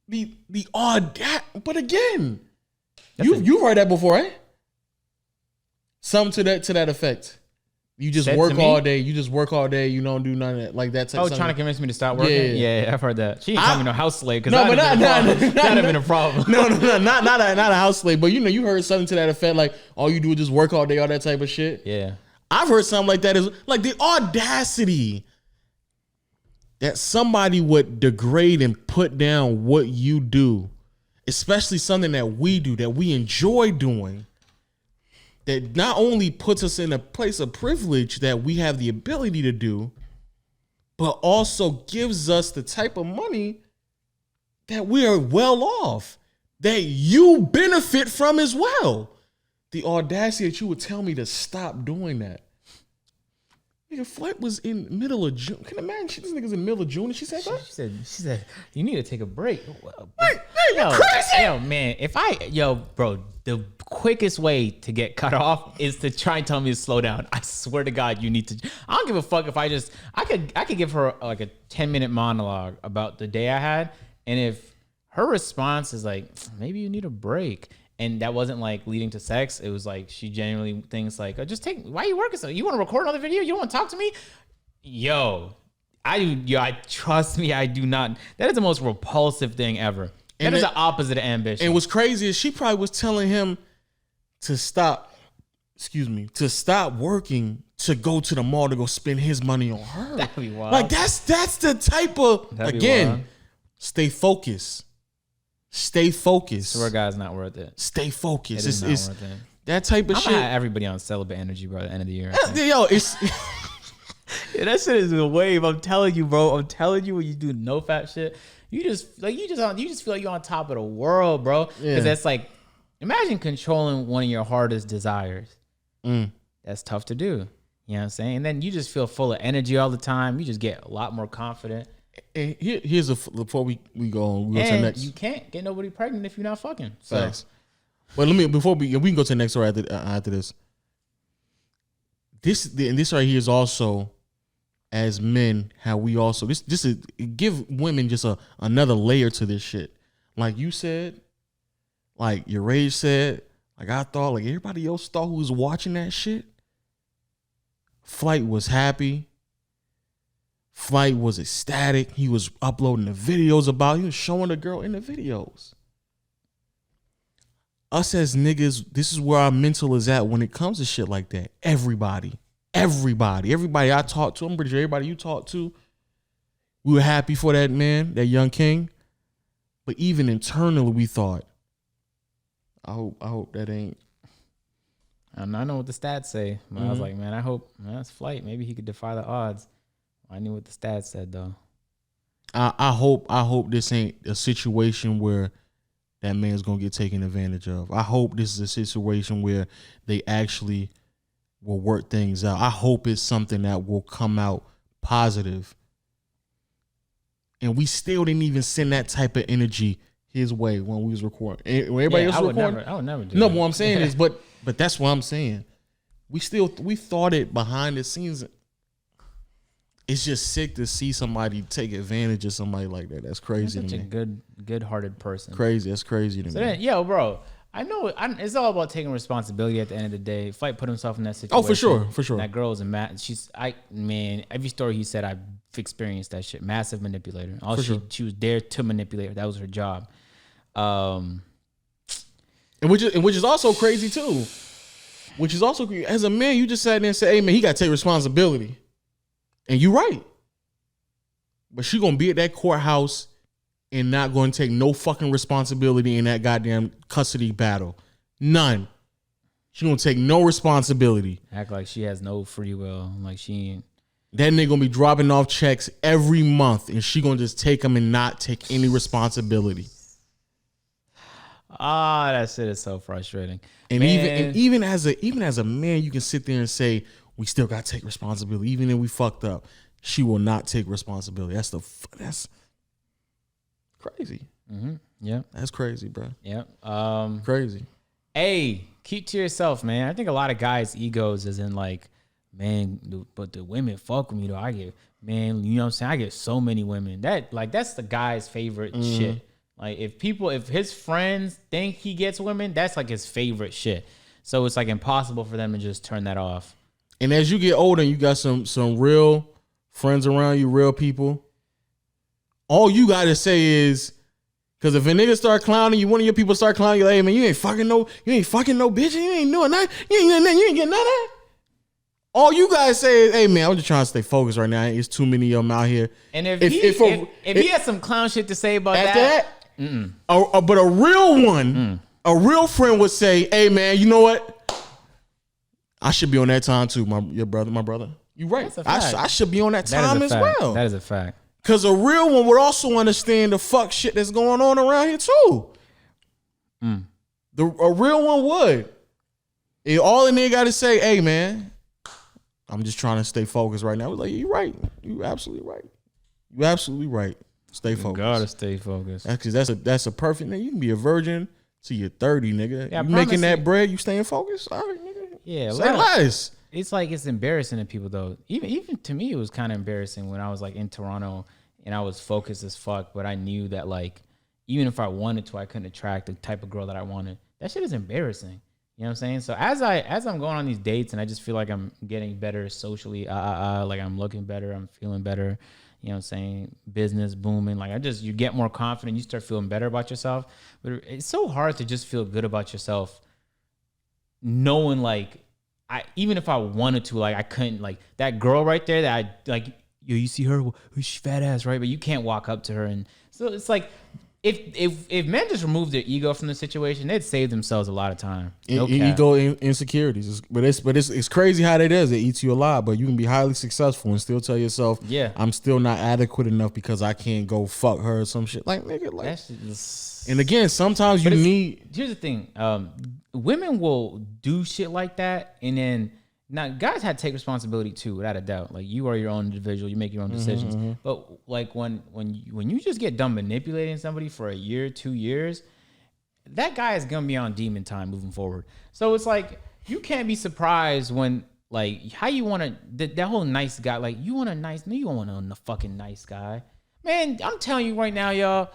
S2: The audacity. But again, you heard that before, right? Something to that effect. You just work all day. You just work all day. You don't do none of that. Like that type of
S1: trying to convince me to stop working? Yeah, I've heard that. She didn't call me no house slave because that'd have been a problem.
S2: No, not a house slave. But you heard something to that effect. Like all you do is just work all day, all that type of shit.
S1: Yeah.
S2: I've heard something like that. Is like the audacity that somebody would degrade and put down what you do, especially something that we do, that we enjoy doing, that not only puts us in a place of privilege that we have the ability to do, but also gives us the type of money that we are well off, that you benefit from as well. The audacity that you would tell me to stop doing that. Nigga, Flight was in middle of June. Can you imagine? This nigga's in middle of June and she said that?
S1: She said, you need to take a break.
S2: Hey, you crazy?
S1: Yo, man, bro, the quickest way to get cut off is to try and tell me to slow down. I swear to God, you need to. I don't give a fuck if I could give her like a 10-minute monologue about the day I had. And if her response is like, maybe you need a break, and that wasn't like leading to sex, it was like she genuinely thinks like, oh, why are you working so? You want to record another video? You want to talk to me? I trust me, I do not. That is the most repulsive thing ever. That is the opposite of ambition.
S2: And what's crazy is she probably was telling him to stop working to go to the mall to go spend his money on her.
S1: That'd be wild.
S2: Like that's the type of, again, stay focused. Stay focused.
S1: Swear God's not worth it.
S2: Stay focused.
S1: It's not worth it.
S2: That type of shit.
S1: I'm gonna have everybody on celibate energy, bro, at the end of the year.
S2: It's
S1: yeah, that shit is a wave. I'm telling you, bro. I'm telling you, when you do no fat shit, you just feel like you're on top of the world, bro. Because that's like, imagine controlling one of your hardest desires. That's tough to do. You know what I'm saying? And then you just feel full of energy all the time. You just get a lot more confident.
S2: And here's before we go to the next.
S1: You can't get nobody pregnant if you're not fucking. So.
S2: Thanks. But we can go to the next story after this. This right here is also, as men, how we also this is give women just another layer to this shit. Like you said, like your rage said, like I thought, like everybody else thought who was watching that shit. Flight was happy. Flight was ecstatic. He was uploading the videos he was showing the girl in the videos. Us as niggas, this is where our mental is at when it comes to shit like that. Everybody I talked to, I'm pretty sure everybody you talked to, we were happy for that man, that young king. But even internally, we thought, I hope that ain't.
S1: I know what the stats say. But I was like, man, I hope that's Flight. Maybe he could defy the odds. I knew what the stats said though.
S2: I hope this ain't a situation where that man's gonna get taken advantage of. I hope this is a situation where they actually will work things out. I hope it's something that will come out positive. And we still didn't even send that type of energy his way when we was recording. When everybody else was recording,
S1: I would never do
S2: no,
S1: that.
S2: what I'm saying is, but that's what I'm saying. We thought it behind the scenes. It's just sick to see somebody take advantage of somebody like that. That's crazy to me.
S1: Such a good-hearted person.
S2: Crazy. That's crazy to me.
S1: Then, bro, I know it's all about taking responsibility at the end of the day. Flight put himself in that situation.
S2: Oh, for sure.
S1: That girl is a every story he said, I've experienced that shit. Massive manipulator. She was there to manipulate her. That was her job.
S2: And which is also crazy too. Which is also, as a man, you just sat there and said, hey man, he got to take responsibility. And you're right. But she gonna be at that courthouse and not gonna take no fucking responsibility in that goddamn custody battle. None. She gonna take no responsibility.
S1: Act like she has no free will. Like she ain't.
S2: That nigga gonna be dropping off checks every month and she gonna just take them and not take any responsibility.
S1: That shit is so frustrating.
S2: And even as a man, you can sit there and say, we still gotta take responsibility, even if we fucked up. She will not take responsibility. That's crazy.
S1: Mm-hmm. Yeah,
S2: that's crazy, bro.
S1: Yeah,
S2: crazy.
S1: Hey, keep to yourself, man. I think a lot of guys' egos is in like, man, but the women fuck with me though. You know what I'm saying? I get so many women. That's the guy's favorite shit. Like if his friends think he gets women, that's like his favorite shit. So it's like impossible for them to just turn that off.
S2: And as you get older and you got some real friends around you, real people, all you got to say is, because if a nigga start clowning you, one of your people start clowning you, like, hey, man, you ain't fucking no bitch, you ain't doing nothing, you ain't getting none of that. All you guys say is, hey, man, I'm just trying to stay focused right now. It's too many of them out here.
S1: And if he has some clown shit to say about that,
S2: but a real one, a real friend would say, hey, man, you know what? I should be on that time too, my brother. You right. I should be on that time as well.
S1: That is a fact.
S2: Because a real one would also understand the fuck shit that's going on around here too. A real one would. And all the nigga got to say, hey, man, I'm just trying to stay focused right now. We're like, you right. You absolutely right. You absolutely right. Stay focused.
S1: You gotta stay focused.
S2: That's a perfect nigga. You can be a virgin till you're 30, nigga. Yeah, you making that bread, you staying focused? All right, nigga.
S1: Yeah,
S2: say less.
S1: It's like it's embarrassing to people though. Even to me, it was kind of embarrassing when I was like in Toronto and I was focused as fuck, but I knew that like even if I wanted to, I couldn't attract the type of girl that I wanted. That shit is embarrassing. You know what I'm saying? So as I'm going on these dates and I just feel like I'm getting better socially, like I'm looking better, I'm feeling better. You know what I'm saying? Business booming. Like you get more confident, you start feeling better about yourself. But it's so hard to just feel good about yourself knowing like even if I wanted to, like I couldn't, like that girl right there that I like, yo, you see her, she's fat ass, right? But you can't walk up to her. And so it's like if men just remove their ego from the situation, they'd save themselves a lot of time. No
S2: ego insecurities, but it's crazy how that is. It eats you alive. But you can be highly successful and still tell yourself, yeah, I'm still not adequate enough because I can't go fuck her or some shit. Like nigga, like. And again, sometimes you need.
S1: Here's the thing: women will do shit like that, and then now guys have to take responsibility too, without a doubt. Like you are your own individual, you make your own decisions. But like when you just get done manipulating somebody for a year, 2 years, that guy is gonna be on demon time moving forward. So it's like you can't be surprised when like how you want to that whole nice guy. Like you want a nice, no, you don't want a fucking nice guy, man. I'm telling you right now, y'all.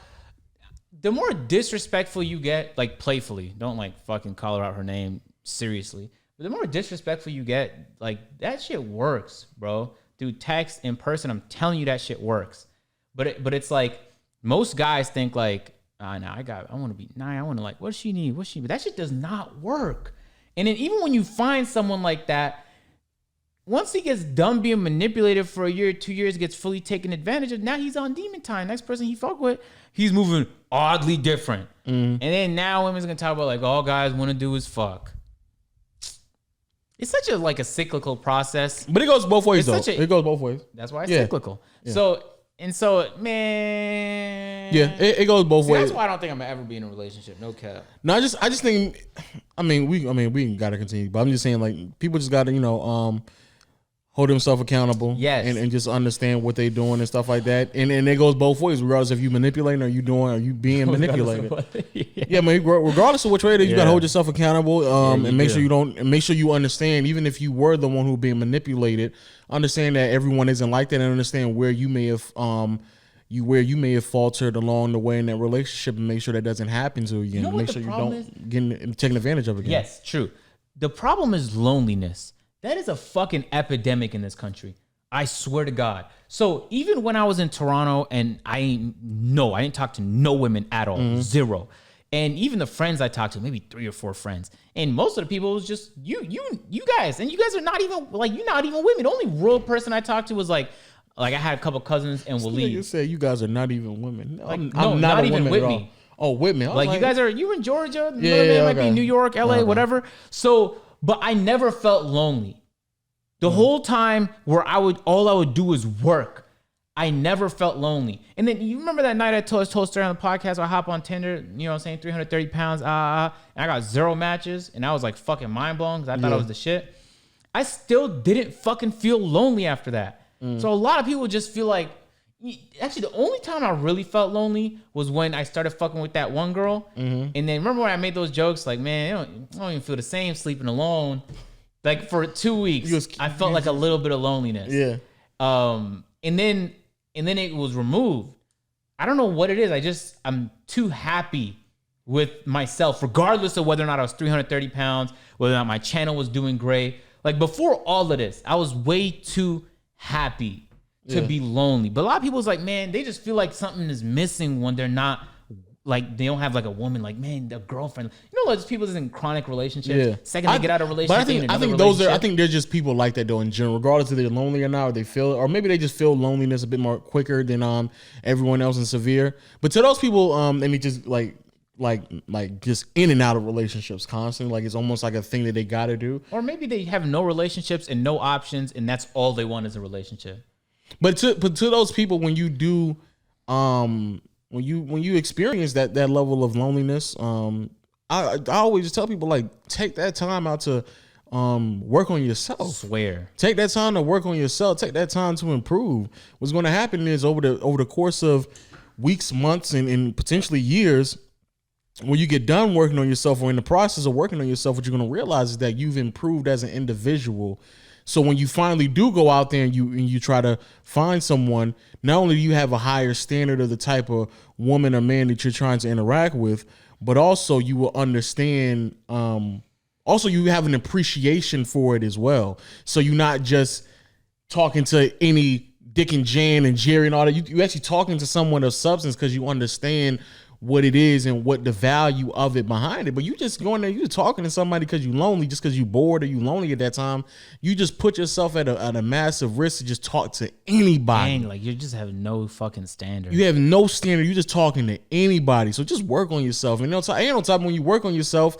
S1: The more disrespectful you get, like playfully, don't like fucking call her out her name seriously. But the more disrespectful you get, like that shit works, bro. Dude, text in person, I'm telling you that shit works. But it's like most guys think like, I want to be nice. I want to like, what does she need? But that shit does not work. And then even when you find someone like that, once he gets done being manipulated for a year, 2 years, gets fully taken advantage of, now he's on demon time. Next person he fuck with, he's moving oddly different. And then now women's gonna talk about like all guys want to do is fuck. It's such a cyclical process.
S2: But it goes both ways it goes both ways.
S1: That's why it's cyclical. Yeah. So man.
S2: Yeah, it goes both ways.
S1: That's why I don't think I'm gonna ever be in a relationship. No cap.
S2: No, I just think we gotta continue. But I'm just saying like people just gotta, hold themselves accountable, yes, and just understand what they're doing and stuff like that. And it goes both ways, regardless if you manipulating or you being manipulated. Yeah, man. Regardless of which way it is, you gotta hold yourself accountable. And make sure you understand, even if you were the one who being manipulated, understand that everyone isn't like that, and understand where you may have faltered along the way in that relationship, and make sure that doesn't happen to you again. Make sure you don't get taken advantage of again.
S1: Yes, true. The problem is loneliness. That is a fucking epidemic in this country. I swear to God. So even when I was in Toronto and I didn't talk to no women at all, zero. And even the friends I talked to, maybe 3 or 4 friends. And most of the people was just you guys. And you guys are not even you're not even women. The only real person I talked to was like I had a couple cousins and Waleed.
S2: You said you guys are not even women.
S1: I'm not even with me.
S2: Oh, with me.
S1: Like you guys are, you in Georgia, might be New York, LA, whatever. So, but I never felt lonely. The whole time where all I would do is work. I never felt lonely. And then you remember that night I told story on the podcast, I hop on Tinder, 330 pounds, and I got 0 matches, and I was like fucking mind blown because I thought I was the shit. I still didn't fucking feel lonely after that. So a lot of people just feel like, actually the only time I really felt lonely was when I started fucking with that one girl. And then remember when I made those jokes like, man, I don't even feel the same sleeping alone. Like for 2 weeks, I felt like a little bit of loneliness.
S2: Yeah.
S1: And then it was removed. I don't know what it is. I'm too happy with myself, regardless of whether or not I was 330 pounds, whether or not my channel was doing great. Like before all of this, I was way too happy to be lonely. But a lot of people is like, man, they just feel like something is missing when they're not, like, they don't have like a woman, like, man, a girlfriend. You know, those people that's in chronic relationships. Second they get out of a relationship,
S2: but I think they're just people like that though in general, regardless if they're lonely or not, or they feel, or maybe they just feel loneliness a bit more quicker than everyone else in severe. But to those people, and they just like just in and out of relationships constantly, like it's almost like a thing that they gotta do.
S1: Or maybe they have no relationships and no options, and that's all they want is a relationship.
S2: But to those people, when you do, when you experience that level of loneliness, I always just tell people, like, take that time out to work on yourself.
S1: Swear.
S2: Take that time to work on yourself. Take that time to improve. What's going to happen is over the course of weeks, months, and potentially years, when you get done working on yourself, or in the process of working on yourself, what you're going to realize is that you've improved as an individual. So when you finally do go out there and you try to find someone, not only do you have a higher standard of the type of woman or man that you're trying to interact with, but also you will understand, also you have an appreciation for it as well. So you're not just talking to any Dick and Jan and Jerry and all that. You actually talking to someone of substance because you understand what it is and what the value of it behind it. But you just going there, you talking to somebody because you lonely, just because you bored or you lonely at that time. You just put yourself at a massive risk to just talk to anybody.
S1: Dang, like you just have no fucking standard.
S2: You have no standard. You're just talking to anybody. So just work on yourself. And on top, when you work on yourself,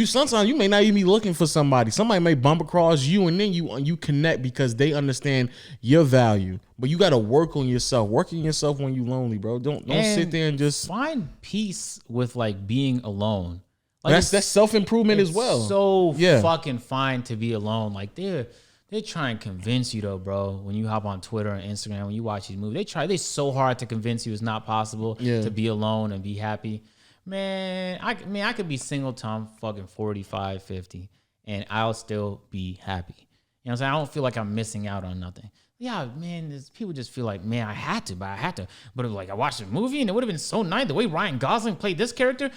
S2: sometimes you may not even be looking for somebody. Somebody may bump across you, and then you connect because they understand your value. But you got to work on yourself. Work on yourself when you lonely, bro. Don't sit there and just
S1: find peace with like being alone. Like
S2: that's self-improvement as well.
S1: So fucking fine to be alone. Like they try and convince you though, bro. When you hop on Twitter and Instagram, when you watch these movies, they so hard to convince you it's not possible to be alone and be happy. Man, I could be single till I'm fucking 45, 50, and I'll still be happy. You know what I'm saying? I don't feel like I'm missing out on nothing. Yeah, man, people just feel like, man, I had to. But it was like, I watched a movie and it would have been so nice. The way Ryan Gosling played this character,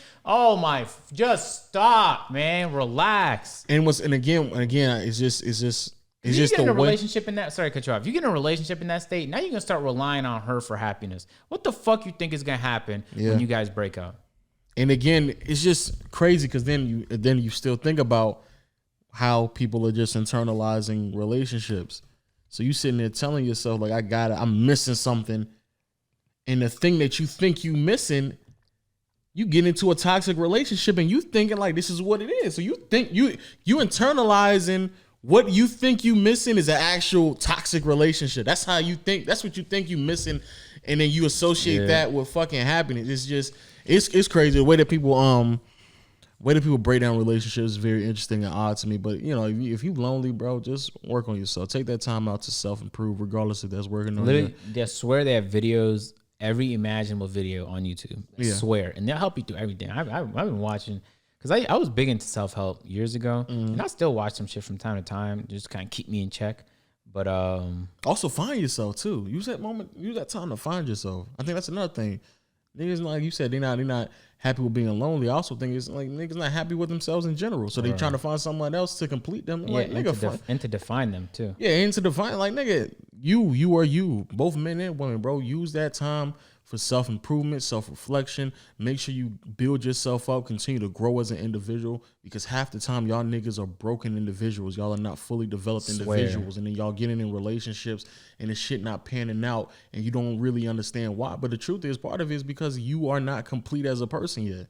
S1: just stop, man, relax.
S2: And again, it's just
S1: you get in a relationship in that. Sorry to cut you off. You get in a relationship in that state, now you're gonna start relying on her for happiness. What the fuck you think is gonna happen when you guys break up?
S2: And again, it's just crazy because then you still think about how people are just internalizing relationships. So you sitting there telling yourself, like, I'm missing something. And the thing that you think you missing, you get into a toxic relationship and you thinking like this is what it is. So you think you internalizing what you think you missing is an actual toxic relationship. That's how you think. That's what you think you missing. And then you associate that with fucking happiness. It's just, it's crazy. The way that people break down relationships is very interesting and odd to me. But you know, if you lonely, bro, just work on yourself. Take that time out to self-improve, regardless if that's working on you.
S1: Literally, I swear they have videos, every imaginable video on YouTube. I swear, and they'll help you through everything. I've been watching because I was big into self-help years ago, and I still watch some shit from time to time, just kind of keep me in check. But
S2: also find yourself too. Use that time to find yourself. I think that's another thing. Niggas, like you said, they're not happy with being lonely. I also think it's like niggas not happy with themselves in general. So they trying to find someone else to complete them. Like,
S1: and to define them too.
S2: Yeah, and to define, like, nigga, you are you. Both men and women, bro. Use that time for self-improvement, self-reflection. Make sure you build yourself up, continue to grow as an individual, because half the time y'all niggas are broken individuals. Y'all are not fully developed individuals. And then y'all getting in relationships and the shit not panning out and you don't really understand why. But the truth is, part of it is because you are not complete as a person yet.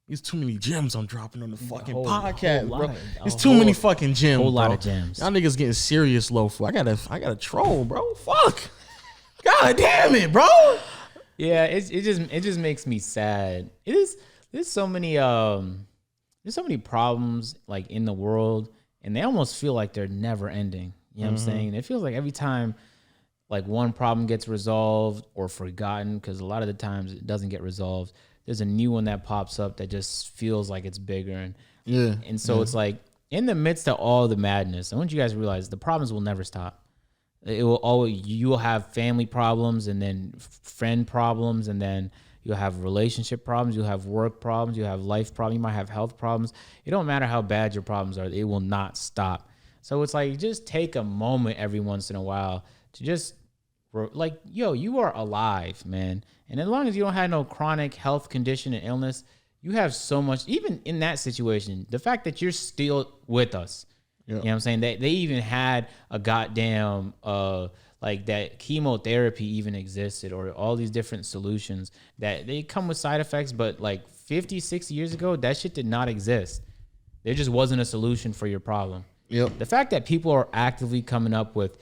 S2: There's too many gems I'm dropping on the fucking podcast, bro. There's too many fucking gems.
S1: Whole lot of gems.
S2: Y'all niggas getting serious low for. I gotta troll, bro. Fuck. God damn it, bro.
S1: Yeah, it just makes me sad. There's so many problems like in the world, and they almost feel like they're never ending. You know what I'm saying? It feels like every time like one problem gets resolved or forgotten, because a lot of the times it doesn't get resolved, there's a new one that pops up that just feels like it's bigger. And so it's like in the midst of all the madness, I want you guys to realize the problems will never stop. You will have family problems, and then friend problems, and then You'll have relationship problems. You'll have work problems. You'll have life problems. You might have health problems. It don't matter how bad your problems are. It will not stop. So it's like, just take a moment every once in a while to just like, yo, you are alive, man. And as long as you don't have no chronic health condition and illness, you have so much, even in that situation, the fact that you're still with us. You know what I'm saying? They even had a goddamn, like that chemotherapy even existed, or all these different solutions that they come with side effects. But like 50, 60 years ago, that shit did not exist. There just wasn't a solution for your problem. The fact that people are actively coming up with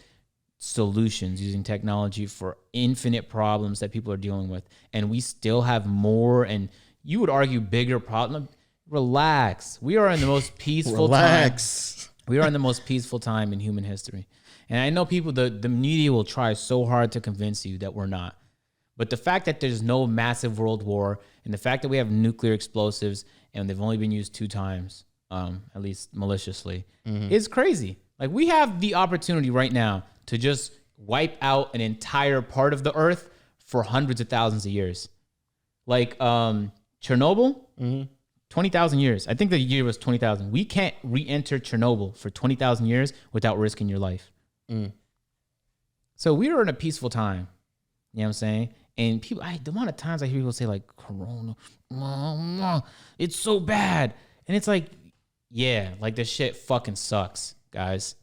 S1: solutions using technology for infinite problems that people are dealing with, and we still have more, and you would argue bigger problem. Relax. We are in the most peaceful time. We are in the most peaceful time in human history. And I know people, the media will try so hard to convince you that we're not. But the fact that there's no massive world war, and the fact that we have nuclear explosives and they've only been used 2 times, at least maliciously, is crazy. Like, we have the opportunity right now to just wipe out an entire part of the earth for hundreds of thousands of years. Like Chernobyl, 20,000 years. I think the year was 20,000. We can't re-enter Chernobyl for 20,000 years without risking your life. So we are in a peaceful time. You know what I'm saying? And people, the amount of times I hear people say like, Corona, it's so bad. And it's like, yeah, like this shit fucking sucks, guys.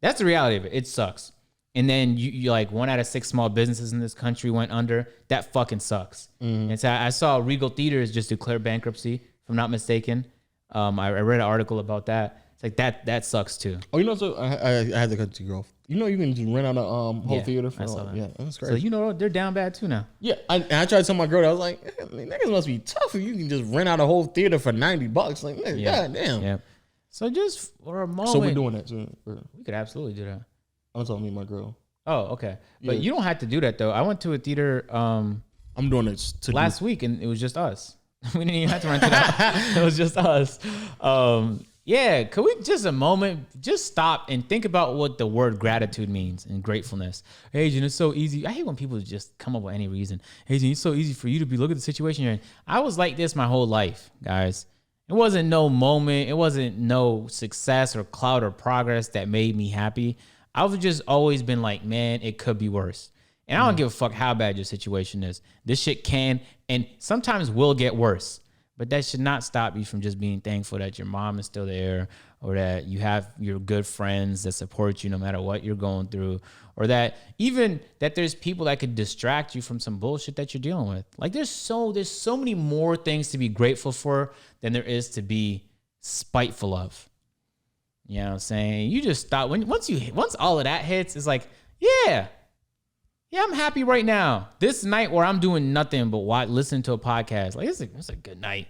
S1: That's the reality of it. It sucks. And then you like 1 out of 6 small businesses in this country went under. That fucking sucks. And so I saw Regal Theaters just declare bankruptcy, if I'm not mistaken. I read an article about that. It's like that sucks too.
S2: Oh, you know, so I had to cut to girl. You know, you can just rent out a whole theater for
S1: I saw that.
S2: Yeah, that's crazy.
S1: So you know they're down bad too now.
S2: Yeah, I tried to tell my girl that. I was like, niggas must be tough if you can just rent out a whole theater for $90. Like, nigga, goddamn.
S1: Yeah. So just for a moment.
S2: So we're doing that too.
S1: We could absolutely do that.
S2: I'm talking to me and my girl.
S1: Oh, okay. But you don't have to do that though. I went to a theater
S2: I'm doing it
S1: last week, and it was just us. We didn't even have to rent it out. It was just us. Yeah, could we just a moment just stop and think about what the word gratitude means and gratefulness? Hey, Jen, it's so easy. I hate when people just come up with any reason. Hey, Jen, it's so easy for you to look at the situation you're in. I was like this my whole life, guys. It wasn't no moment. It wasn't no success or clout or progress that made me happy. I've just always been like, man, it could be worse. And I don't give a fuck how bad your situation is. This shit can and sometimes will get worse. But that should not stop you from just being thankful that your mom is still there, or that you have your good friends that support you no matter what you're going through, or that even that there's people that could distract you from some bullshit that you're dealing with. Like there's so many more things to be grateful for than there is to be spiteful of. You know what I'm saying? You just stop once all of that hits, it's like, yeah, I'm happy right now. This night where I'm doing nothing but listen to a podcast, like it's a good night.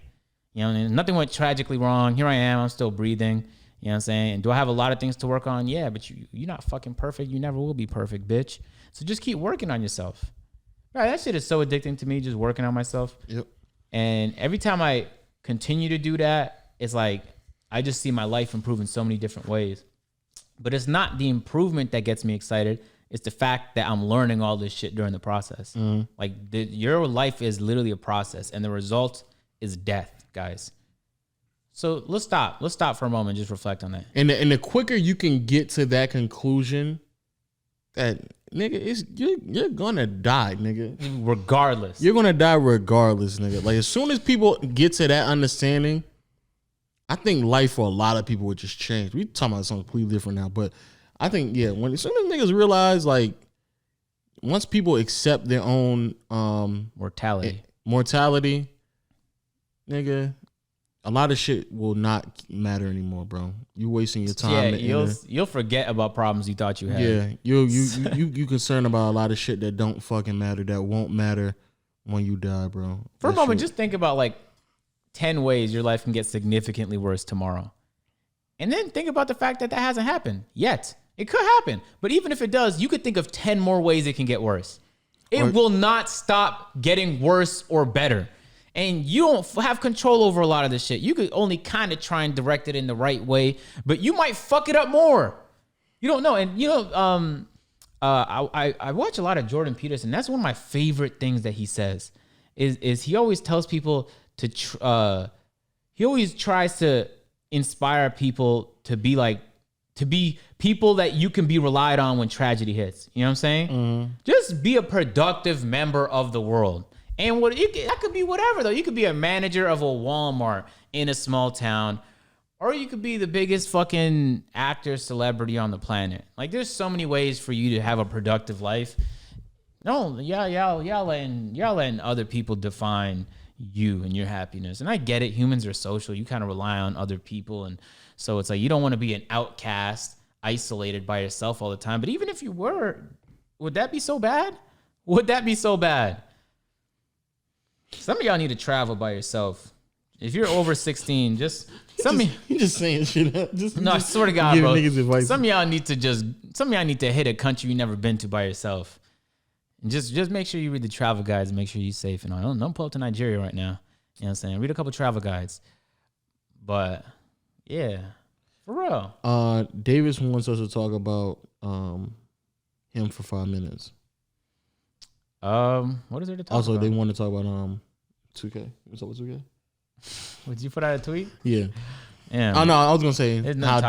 S1: You know, and nothing went tragically wrong. Here I am. I'm still breathing. You know what I'm saying? And do I have a lot of things to work on? Yeah, but you're not fucking perfect. You never will be perfect, bitch. So just keep working on yourself. Right? That shit is so addicting to me, just working on myself.
S2: Yep.
S1: And every time I continue to do that, it's like I just see my life improve in so many different ways. But it's not the improvement that gets me excited. It's the fact that I'm learning all this shit during the process. Like your life is literally a process, and the result is death, guys. So let's stop. Let's stop for a moment and just reflect on that.
S2: And the quicker you can get to that conclusion, that nigga, you're gonna die, nigga.
S1: Regardless.
S2: You're gonna die regardless, nigga. Like as soon as people get to that understanding, I think life for a lot of people would just change. We talking about something completely different now, but I think, yeah, as soon as niggas realize, like, once people accept their own mortality, nigga, a lot of shit will not matter anymore, bro. You wasting your time.
S1: Yeah, you'll forget about problems you thought you had.
S2: Yeah, you concerned about a lot of shit that don't fucking matter, that won't matter when you die, bro.
S1: For a moment, just think about like 10 ways your life can get significantly worse tomorrow. And then think about the fact that hasn't happened yet. It could happen. But even if it does, you could think of 10 more ways it can get worse. It will not stop getting worse or better. And you don't have control over a lot of this shit. You could only kind of try and direct it in the right way, but you might fuck it up more. You don't know. And you know, I watch a lot of Jordan Peterson. That's one of my favorite things that he says. is he always tells people to he always tries to inspire people to be people that you can be relied on when tragedy hits. You know what I'm saying? Mm-hmm. Just be a productive member of the world. And that could be whatever, though. You could be a manager of a Walmart in a small town, or you could be the biggest fucking actor celebrity on the planet. Like, there's so many ways for you to have a productive life. No, y'all letting other people define you and your happiness. And I get it. Humans are social. You kind of rely on other people. And so it's like, you don't want to be an outcast, isolated by yourself all the time. But even if you were, would that be so bad? Would that be so bad? Some of y'all need to travel by yourself. If you're over 16, you just
S2: saying shit.
S1: I swear to God, bro. Some of y'all need to hit a country you never been to by yourself. And just make sure you read the travel guides and make sure you're safe. And don't pull up to Nigeria right now. You know what I'm saying? Read a couple travel guides. But yeah, for real.
S2: Davis wants us to talk about him for 5 minutes.
S1: What is there to talk about?
S2: Also, they want to talk about 2K. What's up with 2K?
S1: Would you put out a tweet?
S2: Yeah. Oh no, I was gonna say
S1: how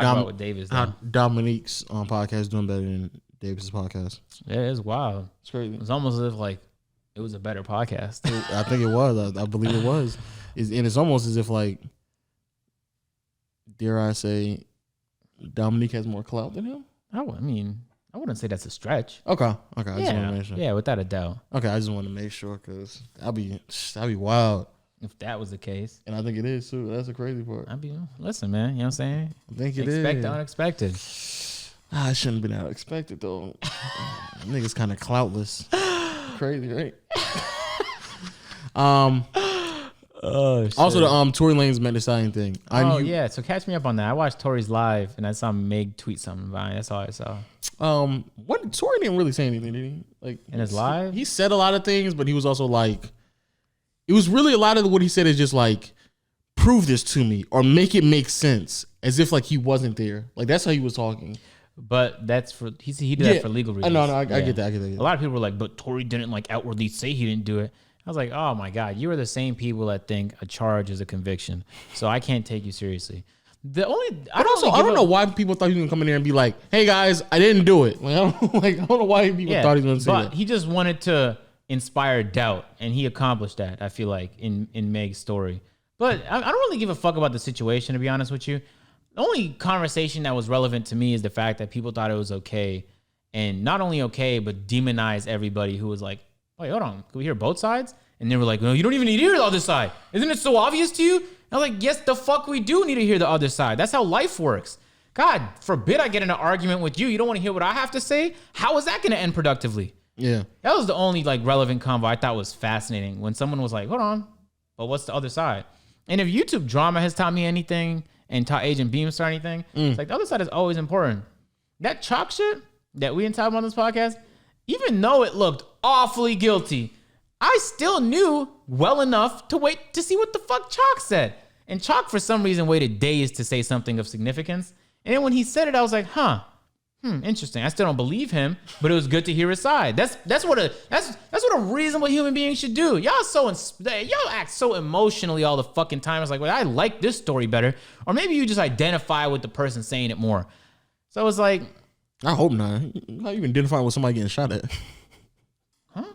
S2: Dominique's podcast doing better than Davis's podcast.
S1: Yeah, it's wild.
S2: It's crazy.
S1: It's almost as if like it was a better podcast.
S2: I think it was. I believe it was. And it's almost as if like, dare I say, Dominique has more clout than him.
S1: I wouldn't say that's a stretch.
S2: Okay. I just want to make sure.
S1: Yeah, without a doubt.
S2: Okay, I just want to make sure because that'd be wild
S1: if that was the case.
S2: And I think it is too. That's the crazy part.
S1: Listen, man. You know what I'm saying?
S2: I think
S1: Expect the unexpected.
S2: I shouldn't have been unexpected though. Niggas kind of cloutless. Crazy, right? Also, the Tory Lanez Met Deciding thing.
S1: Yeah. So catch me up on that. I watched Tory's live and I saw Meg tweet something about it. That's all I saw.
S2: What Tory didn't really say anything, did he? Like
S1: in his live,
S2: he said a lot of things, but he was also like, it was really a lot of what he said is just like, prove this to me or make it make sense, as if like he wasn't there. Like that's how he was talking. But
S1: that's for he did that for legal reasons.
S2: I get that.
S1: A lot of people were like, but Tory didn't like outwardly say he didn't do it. I was like, oh my God, you are the same people that think a charge is a conviction. So I can't take you seriously. I don't know why people thought he was gonna come in there and be like, hey guys, I didn't do it. Like, I don't know why people thought he was gonna say that. But he just wanted to inspire doubt, and he accomplished that, I feel like, in Meg's story. But I don't really give a fuck about the situation, to be honest with you. The only conversation that was relevant to me is the fact that people thought it was okay, and not only okay, but demonize everybody who was like, wait, hold on, can we hear both sides? And they were like, no, you don't even need to hear the other side. Isn't it so obvious to you? And I was like, yes, the fuck we do need to hear the other side. That's how life works. God forbid I get in an argument with you. You don't want to hear what I have to say? How is that going to end productively?
S2: Yeah.
S1: That was the only like relevant convo I thought was fascinating, when someone was like, hold on, but what's the other side? And if YouTube drama has taught me anything and taught Agent Beams or anything, it's like the other side is always important. That Chalk shit that we didn't talk about on this podcast, even though it looked awfully guilty, I still knew well enough to wait to see what the fuck Chalk said. And Chalk, for some reason, waited days to say something of significance. And then when he said it, I was like, interesting. I still don't believe him, but it was good to hear his side. That's what a reasonable human being should do. Y'all act so emotionally all the fucking time. It's like, well, I like this story better. Or maybe you just identify with the person saying it more. So it was like,
S2: I hope not. How you identify with somebody getting shot at?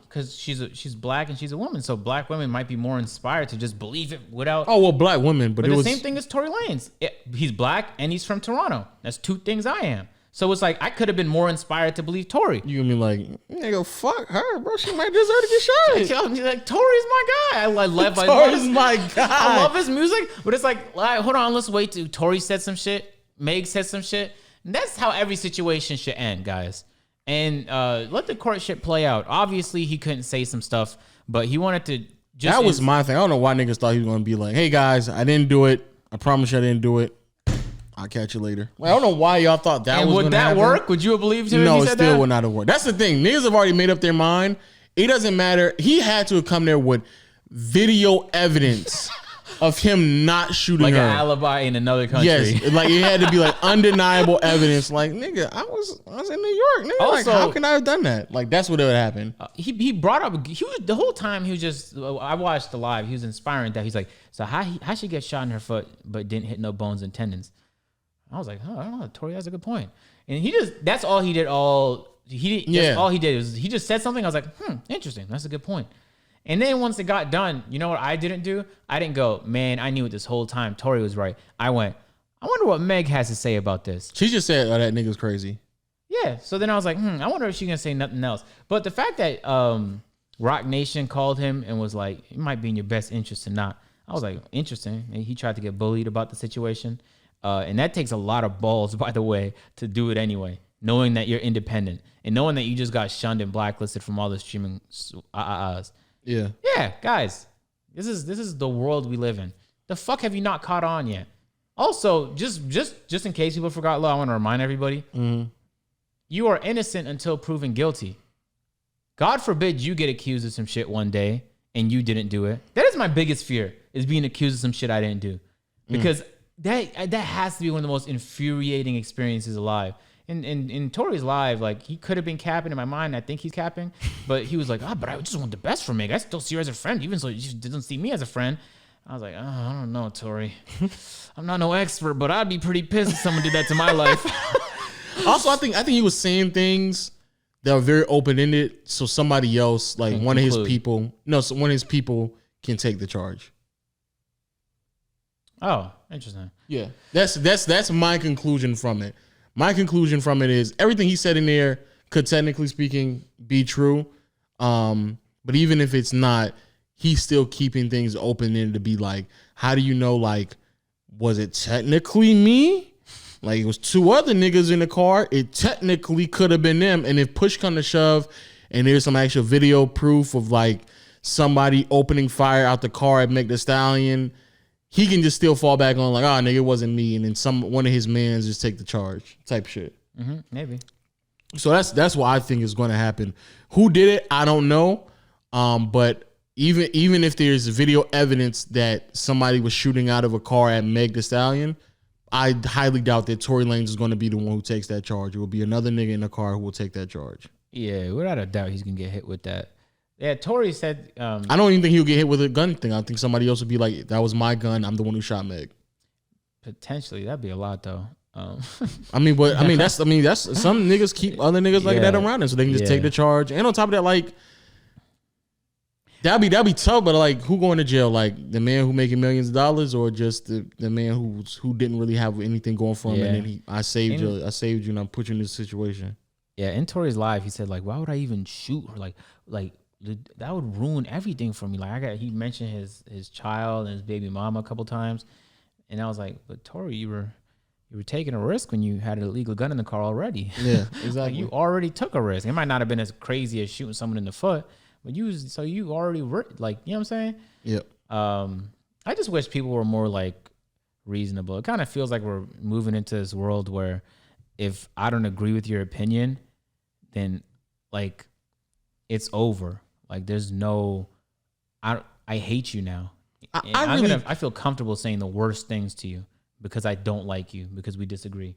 S1: Because she's black and she's a woman, so black women might be more inspired to just believe it without.
S2: Oh well, black women, but
S1: the same thing as Tory Lanez. He's black and he's from Toronto. That's two things I am. So it's like I could have been more inspired to believe Tory.
S2: You mean like, nigga, fuck her, bro. She might deserve to get shot.
S1: Like Tory's my guy. I love
S2: Tory's my guy.
S1: I love his music, but it's like, hold on, let's wait till Tory said some shit. Meg said some shit. And that's how every situation should end, guys. And let the court shit play out. Obviously, he couldn't say some stuff, but he wanted to just...
S2: That was my thing. I don't know why niggas thought he was going to be like, hey, guys, I didn't do it. I promise you I didn't do it. I'll catch you later. Like, I don't know why y'all thought that was going to happen.
S1: Would that work? Would you have believed him?
S2: No,
S1: if he
S2: it
S1: said
S2: still
S1: that?
S2: would not have worked. That's the thing. Niggas have already made up their mind. It doesn't matter. He had to have come there with video evidence of him not shooting
S1: like
S2: her.
S1: an alibi in another country.
S2: Yes, like it had to be like undeniable evidence. Like, nigga, I was in New York. Nigga,
S1: Also,
S2: like, how can I have done that? Like, that's what would happen.
S1: He brought up. He was the whole time. He was just. I watched the live. He was inspiring that. He's like, so how she get shot in her foot but didn't hit no bones and tendons. I was like, oh, I don't know. Tori has a good point. And he just. That's all he did. All he did was he just said something. I was like, interesting. That's a good point. And then once it got done, you know what I didn't do? I didn't go, man, I knew it this whole time. Tori was right. I went, I wonder what Meg has to say about this.
S2: She just said, oh, that nigga's crazy.
S1: Yeah. So then I was like, I wonder if she's going to say nothing else. But the fact that Rock Nation called him and was like, it might be in your best interest to not. I was like, interesting. And he tried to get bullied about the situation. And that takes a lot of balls, by the way, to do it anyway. Knowing that you're independent and knowing that you just got shunned and blacklisted from all the streaming Yeah, guys, this is the world we live in. The fuck have you not caught on yet? Also, just in case people forgot, I want to remind everybody, you are innocent until proven guilty. God forbid you get accused of some shit one day and you didn't do it. That is my biggest fear, is being accused of some shit I didn't do, because that has to be one of the most infuriating experiences alive. In Tori's live, like, he could have been capping in my mind. I think he's capping, but he was like, but I just want the best for Meg. I still see her as a friend, even so she doesn't see me as a friend. I was like, I don't know, Tori. I'm not no expert, but I'd be pretty pissed if someone did that to my life.
S2: Also, I think he was saying things that were very open-ended, so somebody else, like one of his people can take the charge.
S1: Oh, interesting.
S2: Yeah, that's my conclusion from it. My conclusion from it is everything he said in there could, technically speaking, be true. But even if it's not, he's still keeping things open-ended to be like, how do you know, like, was it technically me? Like, it was two other niggas in the car. It technically could have been them. And if push come to shove and there's some actual video proof of, like, somebody opening fire out the car at Meg Thee Stallion, he can just still fall back on, like, oh, nigga, it wasn't me. And then one of his mans just take the charge type shit.
S1: Maybe.
S2: So that's what I think is going to happen. Who did it? I don't know. But even if there's video evidence that somebody was shooting out of a car at Meg Thee Stallion, I highly doubt that Tory Lanez is going to be the one who takes that charge. It will be another nigga in the car who will take that charge.
S1: Yeah, without a doubt, he's going to get hit with that. Yeah, Tory said...
S2: I don't even think he'll get hit with a gun thing. I think somebody else would be like, that was my gun. I'm the one who shot Meg.
S1: Potentially. That'd be a lot, though.
S2: That's some niggas keep other niggas like that around them so they can just take the charge. And on top of that, like, that'd be tough, but like, who going to jail? Like, the man who making millions of dollars, or just the man who didn't really have anything going for him, and then I saved you and I put you in this situation. Yeah,
S1: in Tory's live, he said, like, why would I even shoot her? Like that would ruin everything for me. Like, he mentioned his child and his baby mama a couple times, and I was like, but Tory, you were taking a risk when you had an illegal gun in the car already.
S2: Yeah, exactly.
S1: Like, you already took a risk. It might not have been as crazy as shooting someone in the foot, but you already like, you know what I'm saying?
S2: Yep.
S1: I just wish people were more like reasonable. It kind of feels like we're moving into this world where if I don't agree with your opinion, then like it's over. Like, there's no, I hate you now. I feel comfortable saying the worst things to you because I don't like you, because we disagree.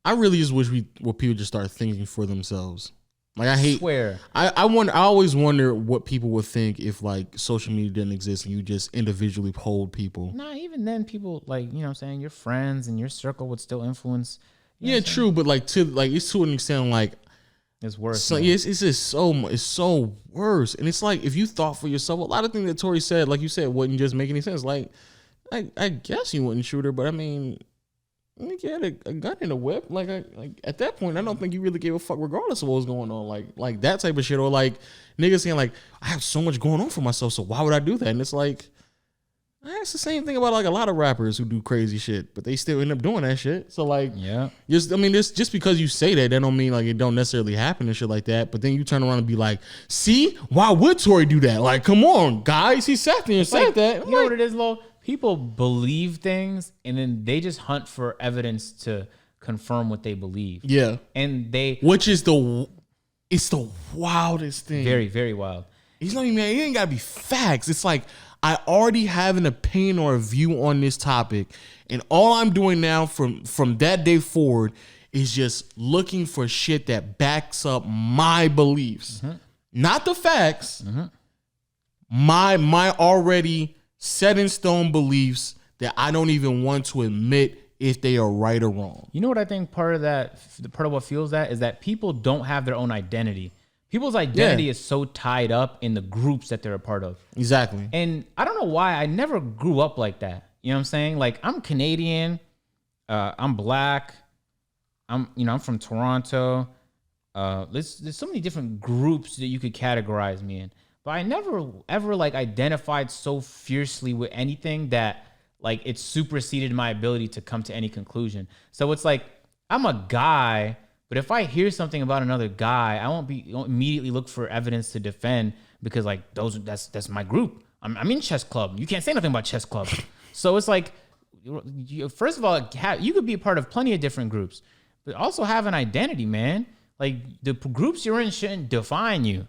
S2: I really just wish people just start thinking for themselves. Like,
S1: Swear.
S2: I always wonder what people would think if, like, social media didn't exist and you just individually polled people.
S1: Nah, even then people, like, you know what I'm saying, your friends and your circle would still influence.
S2: Yeah, true, but like it's to an extent, like,
S1: it's worse.
S2: So yeah, it's just so worse. And it's like, if you thought for yourself, a lot of things that Tory said, like you said, wouldn't just make any sense. Like, I guess you wouldn't shoot her, but I mean, you had a gun in a whip. Like at that point, I don't think you really gave a fuck regardless of what was going on. Like that type of shit. Or like niggas saying, like, I have so much going on for myself, so why would I do that? And it's like, that's the same thing about like a lot of rappers who do crazy shit, but they still end up doing that shit. So like,
S1: yeah,
S2: just because you say that don't mean like it don't necessarily happen and shit like that. But then you turn around and be like, see, why would Tory do that? Like, come on, guys, he sat there and said that.
S1: You know what it is, Lo? People believe things and then they just hunt for evidence to confirm what they believe.
S2: Yeah,
S1: and
S2: which is it's the wildest thing.
S1: Very, very wild.
S2: He's not even, it ain't gotta be facts. It's like, I already have an opinion or a view on this topic, and all I'm doing now from that day forward is just looking for shit that backs up my beliefs, not the facts. My already set in stone beliefs that I don't even want to admit if they are right or wrong.
S1: You know what I think part of what fuels that is that people don't have their own identity. People's identity is so tied up in the groups that they're a part of.
S2: Exactly.
S1: And I don't know why I never grew up like that. You know what I'm saying? Like, I'm Canadian, I'm black, I'm from Toronto. There's so many different groups that you could categorize me in. But I never ever like identified so fiercely with anything that like it superseded my ability to come to any conclusion. So it's like I'm a guy, but if I hear something about another guy, I won't immediately look for evidence to defend because like that's my group. I'm in chess club. You can't say nothing about chess club. So it's like, first of all, you could be a part of plenty of different groups, but also have an identity, man. Like the groups you're in shouldn't define you.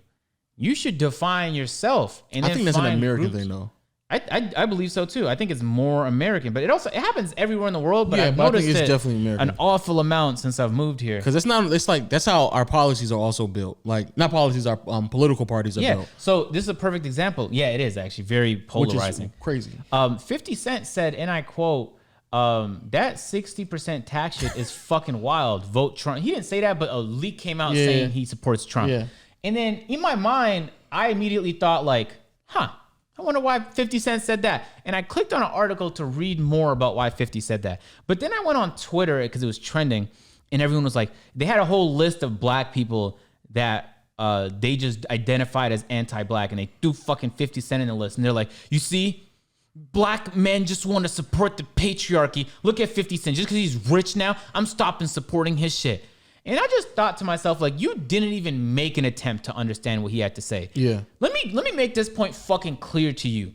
S1: You should define yourself. And
S2: I think that's an American thing, though.
S1: I believe so too. I think it's more American, but it happens everywhere in the world. But I've noticed
S2: it's definitely American.
S1: An awful amount since I've moved here.
S2: Because that's how our policies are also built. Like not policies, our political parties are built.
S1: So this is a perfect example. Yeah, it is actually very polarizing.
S2: Which is crazy.
S1: 50 Cent said, and I quote, that 60% tax shit is fucking wild. Vote Trump. He didn't say that, but a leak came out saying he supports Trump. Yeah. And then in my mind, I immediately thought like, I wonder why 50 Cent said that. And I clicked on an article to read more about why 50 said that. But then I went on Twitter because it was trending and everyone was like, they had a whole list of black people that they just identified as anti-black and they threw fucking 50 Cent in the list. And they're like, you see, black men just want to support the patriarchy. Look at 50 Cent. Just because he's rich now, I'm stopping supporting his shit. And I just thought to myself, like, you didn't even make an attempt to understand what he had to say.
S2: Yeah.
S1: Let me make this point fucking clear to you.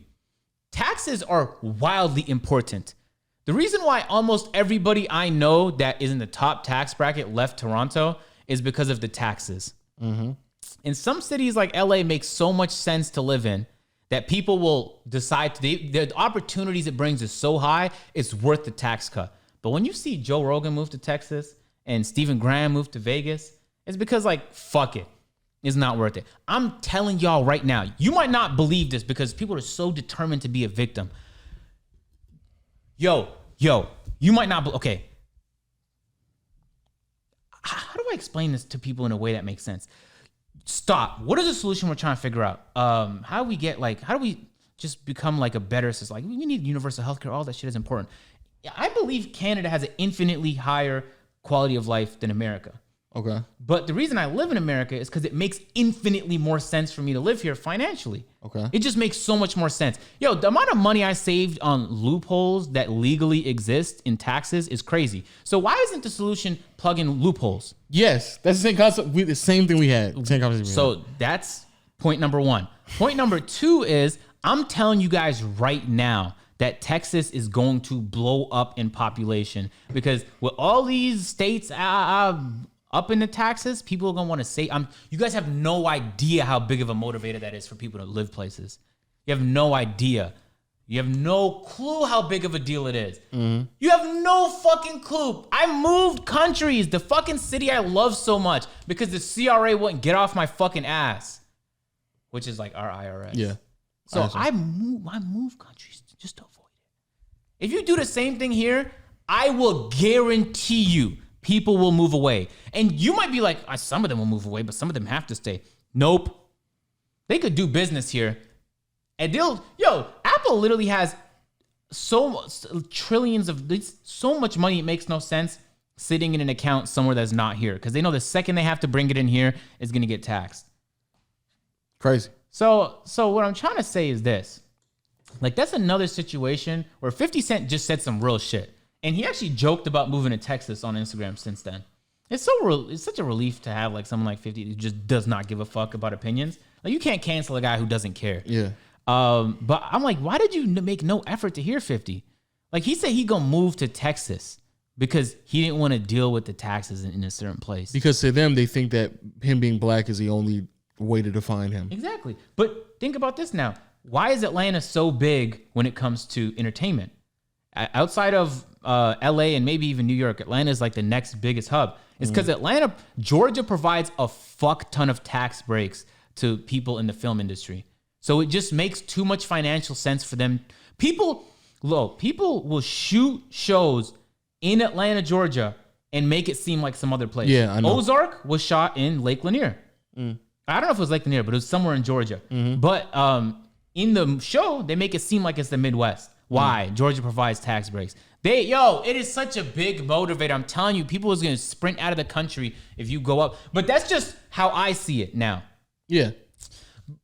S1: Taxes are wildly important. The reason why almost everybody I know that is in the top tax bracket left Toronto is because of the taxes. In some cities like LA makes so much sense to live in that people will decide the opportunities it brings is so high, it's worth the tax cut. But when you see Joe Rogan move to Texas and Stephen Graham moved to Vegas, it's because like, fuck it. It's not worth it. I'm telling y'all right now, you might not believe this because people are so determined to be a victim. Yo, you might not, okay. How do I explain this to people in a way that makes sense? Stop. What is the solution we're trying to figure out? How do we just become like a better system? Like we need universal healthcare. All that shit is important. I believe Canada has an infinitely higher quality of life than America.
S2: Okay.
S1: But the reason I live in America is because it makes infinitely more sense for me to live here financially.
S2: Okay.
S1: It just makes so much more sense. Yo, the amount of money I saved on loopholes that legally exist in taxes is crazy. So why isn't the solution plug in loopholes?
S2: Yes, that's the same concept. The same thing we had. Same concept.
S1: So that's point number one. Point number two is I'm telling you guys right now that Texas is going to blow up in population because with all these states up in the taxes, people are going to want to say, you guys have no idea how big of a motivator that is for people to live places. You have no idea. You have no clue how big of a deal it is. Mm-hmm. You have no fucking clue. I moved countries, the fucking city I love so much because the CRA wouldn't get off my fucking ass, which is like our IRS.
S2: Yeah.
S1: So I move countries just to avoid it. If you do the same thing here, I will guarantee you people will move away. And you might be like, some of them will move away, but some of them have to stay. Nope. They could do business here. And Apple literally has so much money, it makes no sense sitting in an account somewhere that's not here. Because they know the second they have to bring it in here, it's going to get taxed.
S2: Crazy.
S1: So what I'm trying to say is this. Like, that's another situation where 50 Cent just said some real shit. And he actually joked about moving to Texas on Instagram since then. It's such a relief to have like someone like 50 who just does not give a fuck about opinions. Like, you can't cancel a guy who doesn't care.
S2: Yeah.
S1: But I'm like, why did you make no effort to hear 50? Like, he said he gonna move to Texas because he didn't want to deal with the taxes in a certain place.
S2: Because to them, they think that him being black is the only way to define him.
S1: Exactly. But think about this now. why is Atlanta so big when it comes to entertainment? Outside of LA and maybe even New York, Atlanta is like the next biggest hub. It's because Georgia provides a fuck ton of tax breaks to people in the film industry. So it just makes too much financial sense for them. People will shoot shows in Atlanta, Georgia, and make it seem like some other place.
S2: Yeah, I know.
S1: Ozark was shot in Lake Lanier. I don't know if it was Lake Lanier, but it was somewhere in Georgia. But in the show, they make it seem like it's the Midwest. Why? Georgia provides tax breaks. It is such a big motivator. I'm telling you, people is going to sprint out of the country if you go up. But that's just how I see it now.
S2: Yeah.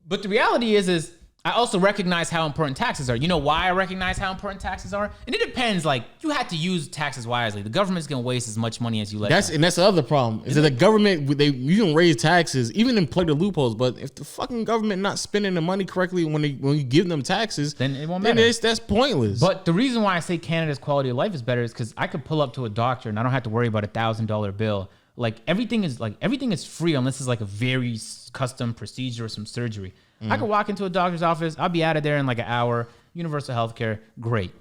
S1: But the reality is I also recognize how important taxes are. You know why I recognize how important taxes are? And it depends. Like, you have to use taxes wisely. The government's going to waste as much money as you let them.
S2: And that's the other problem. Is that the government, you can raise taxes, even in play the loopholes, but if the fucking government not spending the money correctly when you give them taxes,
S1: then it won't matter.
S2: That's pointless.
S1: But the reason why I say Canada's quality of life is better is because I could pull up to a doctor and I don't have to worry about $1,000 bill. Like, everything is free unless it's like a very custom procedure or some surgery. I could walk into a doctor's office. I'll be out of there in like an hour. Universal healthcare, great.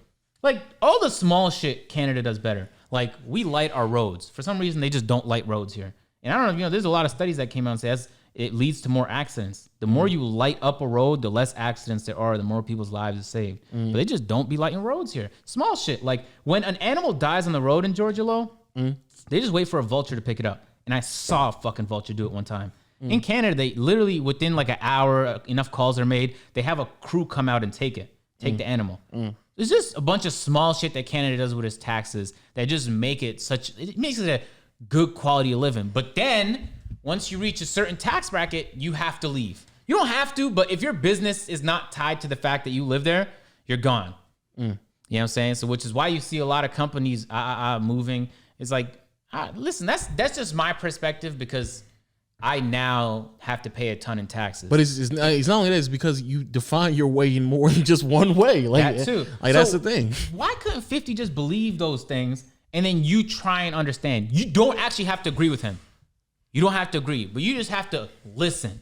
S1: Like, all the small shit Canada does better. Like, we light our roads. For some reason, they just don't light roads here. And I don't know, there's a lot of studies that came out and says it leads to more accidents. The more you light up a road, the less accidents there are, the more people's lives are saved. But they just don't be lighting roads here. Small shit. Like, when an animal dies on the road in Georgia, they just wait for a vulture to pick it up. And I saw a fucking vulture do it one time. In Canada, they literally, within like an hour, enough calls are made, they have a crew come out and take the animal. There's just a bunch of small shit that Canada does with its taxes that just make it makes it a good quality of living. But then, once you reach a certain tax bracket, you have to leave. You don't have to, but if your business is not tied to the fact that you live there, you're gone. You know what I'm saying? So, which is why you see a lot of companies moving. It's like, listen, that's just my perspective because I now have to pay a ton in taxes.
S2: But it's not only that, it's because you define your way in more than just one way. Like,
S1: that too.
S2: Like, so that's the thing.
S1: Why couldn't 50 just believe those things and then you try and understand? You don't actually have to agree with him. You don't have to agree, but you just have to listen.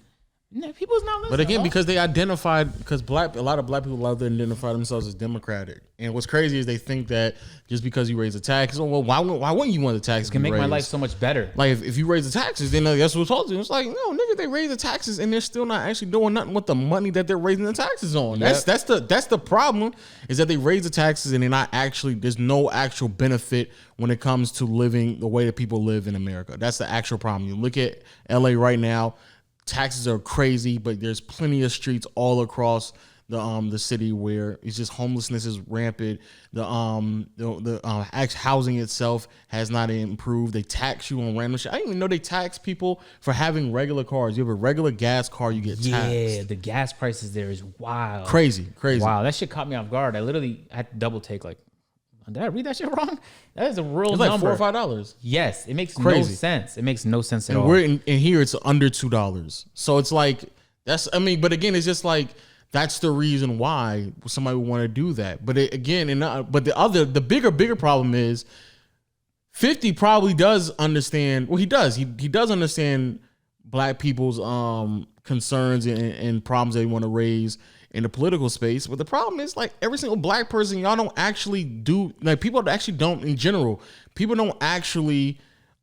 S1: People's not listening.
S2: But again, because they identified, because a lot of black people out there identify themselves as Democratic. And what's crazy is they think that just because you raise the taxes, well, why wouldn't you want the taxes?
S1: It can make my life so much better.
S2: Like, if you raise the taxes, then that's what we're told you. It's like, no, nigga, they raise the taxes and they're still not actually doing nothing with the money that they're raising the taxes on. Yep. That's the problem, is that they raise the taxes and they're not actually, there's no actual benefit when it comes to living the way that people live in America. That's the actual problem. You look at LA right now. Taxes are crazy, but there's plenty of streets all across the city where it's just homelessness is rampant. The housing itself has not improved. They tax you on random shit. I didn't even know they tax people for having regular cars. You have a regular gas car, you get taxed.
S1: Yeah, the gas prices there is wild.
S2: Crazy.
S1: Wow, that shit caught me off guard. I literally had to double take, like, did I read that shit wrong? That is a real
S2: number.
S1: It's like
S2: $4 or $5.
S1: Yes, it makes no sense. It makes no sense at all.
S2: We're in here, it's under $2. So it's like, but again, it's just like, that's the reason why somebody would want to do that. But the bigger problem is 50 probably does understand. Well, he does. He does understand black people's concerns and problems they want to raise in the political space. But the problem is, like, every single black person, y'all don't actually do, like, people actually don't, in general, people don't actually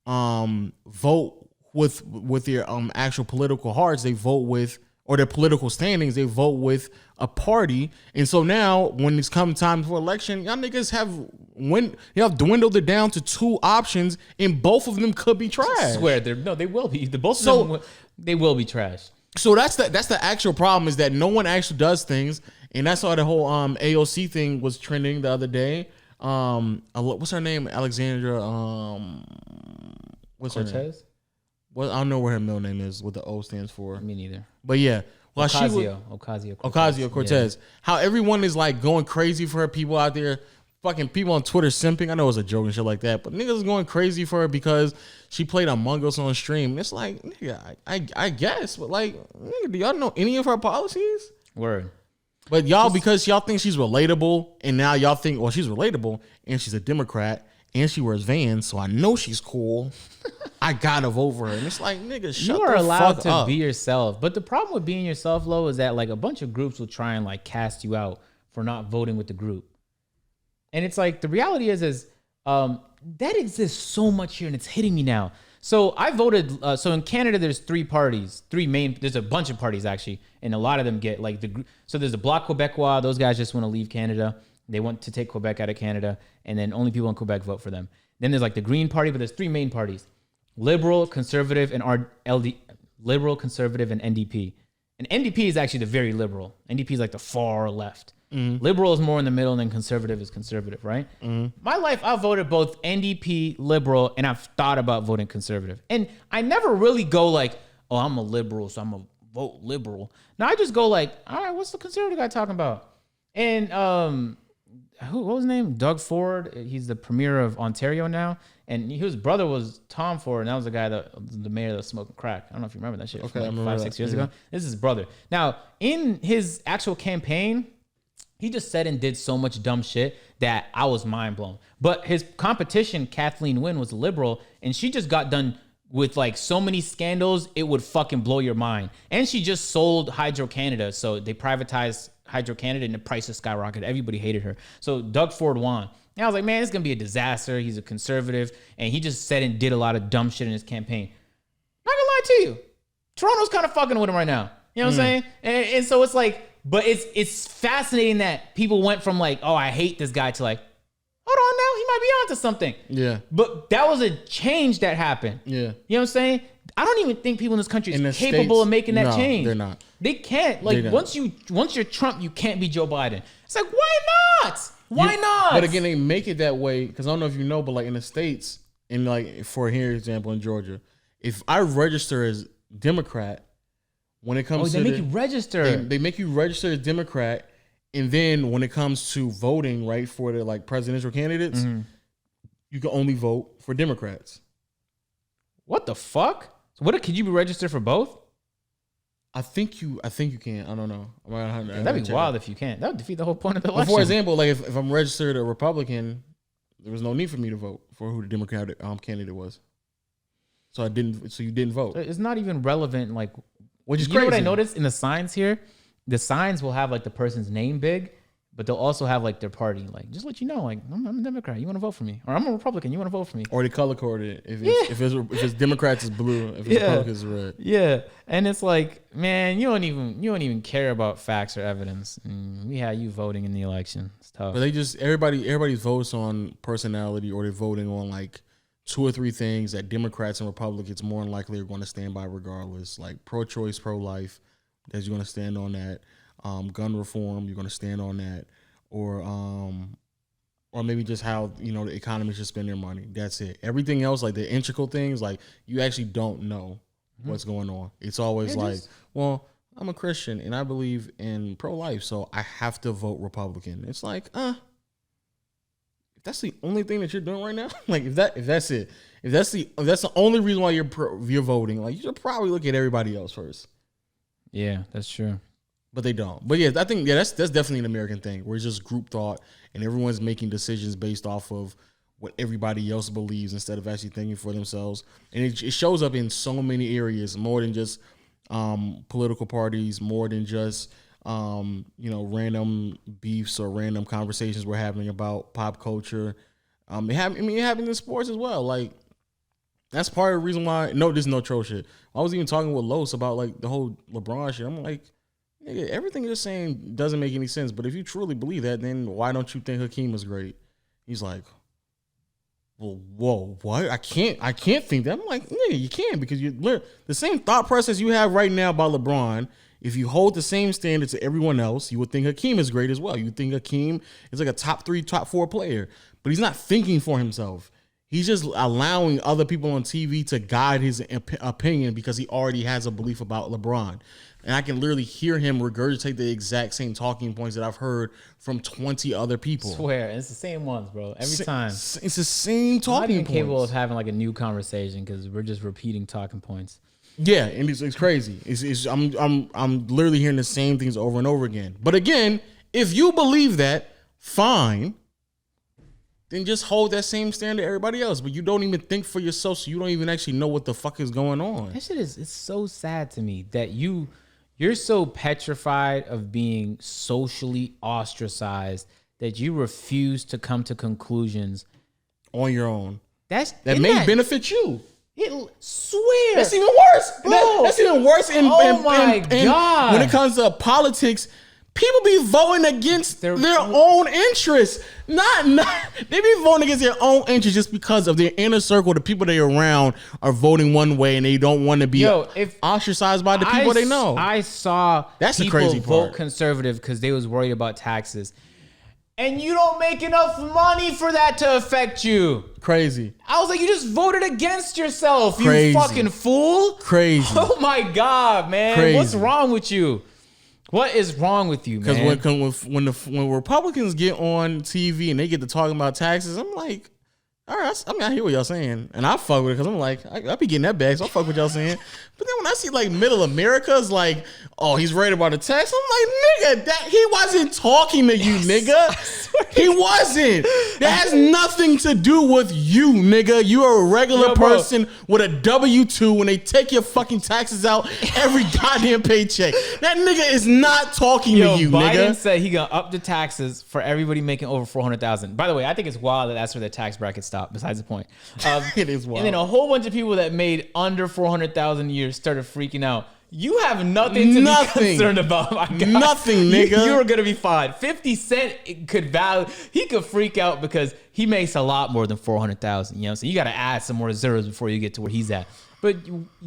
S2: vote with their actual political hearts. They vote with, or their political standings, they vote with a party. And so now when it's come time for election, y'all niggas have dwindled it down to two options, and both of them could be trash.
S1: I swear, they will be. They will be trash.
S2: So that's the actual problem, is that no one actually does things. And that's why the whole AOC thing was trending the other day. What's her name? Alexandra. What's
S1: Cortez?
S2: her name? Well, I don't know where her middle name is, what the O stands for.
S1: Me neither.
S2: But yeah. Well, Ocasio-Cortez. Yeah. How everyone is like going crazy for her, people out there, fucking people on Twitter simping. I know it was a joke and shit like that, but niggas going crazy for her because she played Among Us on stream. It's like, nigga, I guess, but like, nigga, do y'all know any of her policies?
S1: Word.
S2: But y'all, because y'all think she's relatable, and now y'all think, well, she's relatable, and she's a Democrat, and she wears Vans, so I know she's cool. I gotta vote for her. And it's like, nigga, shut the fuck up.
S1: You are allowed to be yourself. But the problem with being yourself, Lo, is that like a bunch of groups will try and like cast you out for not voting with the group. And it's like, the reality is that exists so much here and it's hitting me now. So I voted, so in Canada, there's there's a bunch of parties actually. And a lot of them get like so there's the Bloc Québécois. Those guys just want to leave Canada. They want to take Quebec out of Canada. And then only people in Quebec vote for them. Then there's like the Green Party, but there's 3 main parties: Liberal, Conservative, and Liberal, Conservative, and NDP. And NDP is actually the very liberal. NDP is like the far left. Liberal is more in the middle, and then conservative is conservative, right? My life, I've voted both NDP, liberal, and I've thought about voting conservative. And I never really go like, oh, I'm a liberal, so I'm going to vote liberal. Now I just go like, all right, what's the conservative guy talking about? And what was his name? Doug Ford. He's the premier of Ontario now. And his brother was Tom Ford, and that was the guy the mayor that was smoking crack. I don't know if you remember that shit.
S2: Okay,
S1: from like 5-6 years ago. This is his brother. Now, in his actual campaign, he just said and did so much dumb shit that I was mind blown. But his competition, Kathleen Wynne, was a liberal, and she just got done with like so many scandals, it would fucking blow your mind. And she just sold Hydro-Canada. So they privatized Hydro-Canada and the prices skyrocketed. Everybody hated her. So Doug Ford won. And I was like, man, it's going to be a disaster. He's a conservative. And he just said and did a lot of dumb shit in his campaign. Not going to lie to you. Toronto's kind of fucking with him right now. You know what I'm saying? And so it's like, but it's fascinating that people went from like, oh, I hate this guy to like, hold on now, he might be onto something.
S2: Yeah.
S1: But that was a change that happened.
S2: Yeah.
S1: You know what I'm saying? I don't even think people in this country is capable of making that change.
S2: They're not.
S1: They can't. Like once you're Trump, you can't be Joe Biden. It's like, why not? Why not?
S2: But again, they make it that way because I don't know if you know, but like in the States, in like for here example in Georgia, if I register as Democrat, when it comes to
S1: they make you register.
S2: They make you register as Democrat, and then when it comes to voting, right, for the like presidential candidates, you can only vote for Democrats.
S1: What the fuck? So could you be registered for both?
S2: I think you can. I don't know.
S1: That'd be wild if you can't. That would defeat the whole point of the election.
S2: For example, like if I'm registered a Republican, there was no need for me to vote for who the Democratic candidate was. So I didn't. So you didn't vote.
S1: It's not even relevant. Like,
S2: which is
S1: you
S2: crazy.
S1: know what I noticed in the signs here? The signs will have like the person's name big, but they'll also have like their party. Like, just let you know, like I'm a Democrat. You want to vote for me? Or I'm a Republican. You want to vote for me?
S2: Or they color coded it. If it's Democrats, it's blue. If it's Republicans, it's red.
S1: Yeah, and it's like, man, you don't even care about facts or evidence. And we had you voting in the election. It's tough.
S2: But everybody votes on personality, or they're voting on like 2 or 3 things that Democrats and Republicans more than likely are going to stand by regardless. Like pro-choice, pro-life, that you're going to stand on that. Gun reform, you're going to stand on that. Or maybe just how, the economy should spend their money. That's it. Everything else, like the integral things, like you actually don't know what's going on. It's always well, I'm a Christian and I believe in pro-life, so I have to vote Republican. It's like, if that's the only thing that you're doing right now, like if that's it, if that's the only reason why you're voting, like you should probably look at everybody else first.
S1: Yeah, that's true.
S2: But they don't. But yeah, I think that's definitely an American thing where it's just group thought and everyone's making decisions based off of what everybody else believes instead of actually thinking for themselves. And it shows up in so many areas, more than just political parties, more than just random beefs or random conversations we're having about pop culture. It happens in sports as well. Like that's part of the reason why. No, this is no troll shit. I was even talking with Los about like the whole LeBron shit. I'm like, nigga, everything you're saying doesn't make any sense. But if you truly believe that, then why don't you think Hakeem was great? He's like, well, whoa, what? I can't think that. I'm like, nigga, you can, because you learn the same thought process you have right now about LeBron. If you hold the same standard to everyone else, you would think Hakeem is great as well. You would think Hakeem is like a top 3, top 4 player, but he's not thinking for himself. He's just allowing other people on TV to guide his opinion because he already has a belief about LeBron. And I can literally hear him regurgitate the exact same talking points that I've heard from 20 other people.
S1: I swear, it's the same ones, bro. Every time.
S2: It's the same talking points. I'm not even
S1: capable of having like a new conversation because we're just repeating talking points.
S2: Yeah, and it's crazy. I'm literally hearing the same things over and over again. But again, if you believe that, fine. then just hold that same standard to everybody else. But you don't even think for yourself, so you don't even actually know what the fuck is going on.
S1: That shit it's so sad to me that you're so petrified of being socially ostracized that you refuse to come to conclusions
S2: on your own.
S1: That
S2: may benefit you.
S1: Swear.
S2: That's even worse, bro. That's even worse.
S1: My God.
S2: When it comes to politics, people be voting against their own interests. Not they be voting against their own interests just because of their inner circle. The people they're around are voting one way, and they don't want to be ostracized by the people they know.
S1: I saw
S2: that's the crazy part.
S1: Vote conservative because they was worried about taxes. And you don't make enough money for that to affect you.
S2: Crazy.
S1: I was like, you just voted against yourself,
S2: Crazy.
S1: You fucking fool.
S2: Crazy.
S1: Oh my God, man.
S2: Crazy.
S1: What's wrong with you? What is wrong with you, man?
S2: Because when Republicans get on TV and they get to talking about taxes, I'm like, all right, I hear what y'all saying. And I fuck with it because I'm like, I be getting that bag, so I fuck with y'all saying. But then when I see like middle America's like, oh, he's right about the tax, I'm like, nigga, that he wasn't talking to you, nigga. He wasn't. That has nothing to do with you, nigga. You are a regular person with a W-2 when they take your fucking taxes out every goddamn paycheck. That nigga is not talking to you,
S1: Biden
S2: nigga.
S1: said he gonna up the taxes for everybody making over $400,000. By the way, I think it's wild that that's where the tax bracket stopped. Besides the point,
S2: it is wild.
S1: And then a whole bunch of people that made under 400,000 a year started freaking out. You have nothing to be concerned about, my guy.
S2: Nothing, nigga.
S1: You're gonna be fine. 50 Cent he could freak out because he makes a lot more than 400,000. You know, so you got to add some more zeros before you get to where he's at. But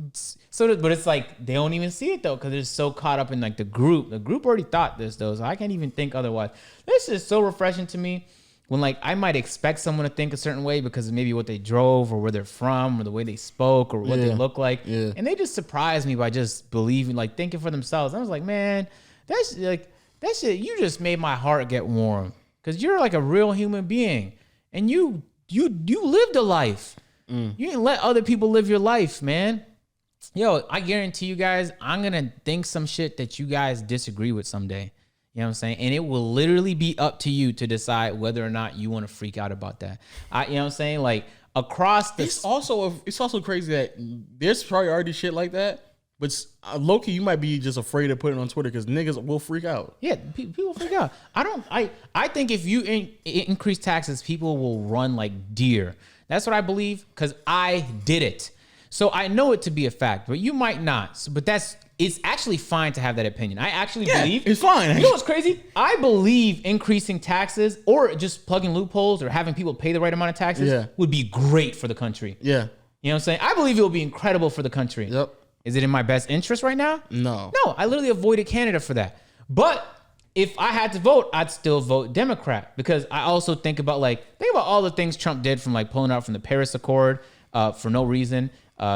S1: it's like they don't even see it though because they're so caught up in like the group. The group already thought this though, so I can't even think otherwise. This is so refreshing to me. When like I might expect someone to think a certain way because of maybe what they drove or where they're from or the way they spoke or what they look like. Yeah. And they just surprised me by just believing, like thinking for themselves. I was like, man, that shit, you just made my heart get warm. Cause you're like a real human being. And you lived a life. You didn't let other people live your life, man. Yo, I guarantee you guys, I'm gonna think some shit that you guys disagree with someday. You know what I'm saying? And it will literally be up to you to decide whether or not you want to freak out about that. You know what I'm saying? Like across the...
S2: It's also crazy that there's probably already shit like that, but low-key, you might be just afraid of putting it on Twitter because niggas will freak out.
S1: Yeah, people freak out. I think if you increase taxes, people will run like deer. That's what I believe because I did it. So I know it to be a fact, but you might not. But it's actually fine to have that opinion. I actually believe
S2: it's fine.
S1: You know what's crazy? I believe increasing taxes or just plugging loopholes or having people pay the right amount of taxes would be great for the country.
S2: Yeah.
S1: You know what I'm saying? I believe it will be incredible for the country.
S2: Yep.
S1: Is it in my best interest right now?
S2: No.
S1: No, I literally avoided Canada for that. But if I had to vote, I'd still vote Democrat because I also think about all the things Trump did from like pulling out from the Paris Accord for no reason.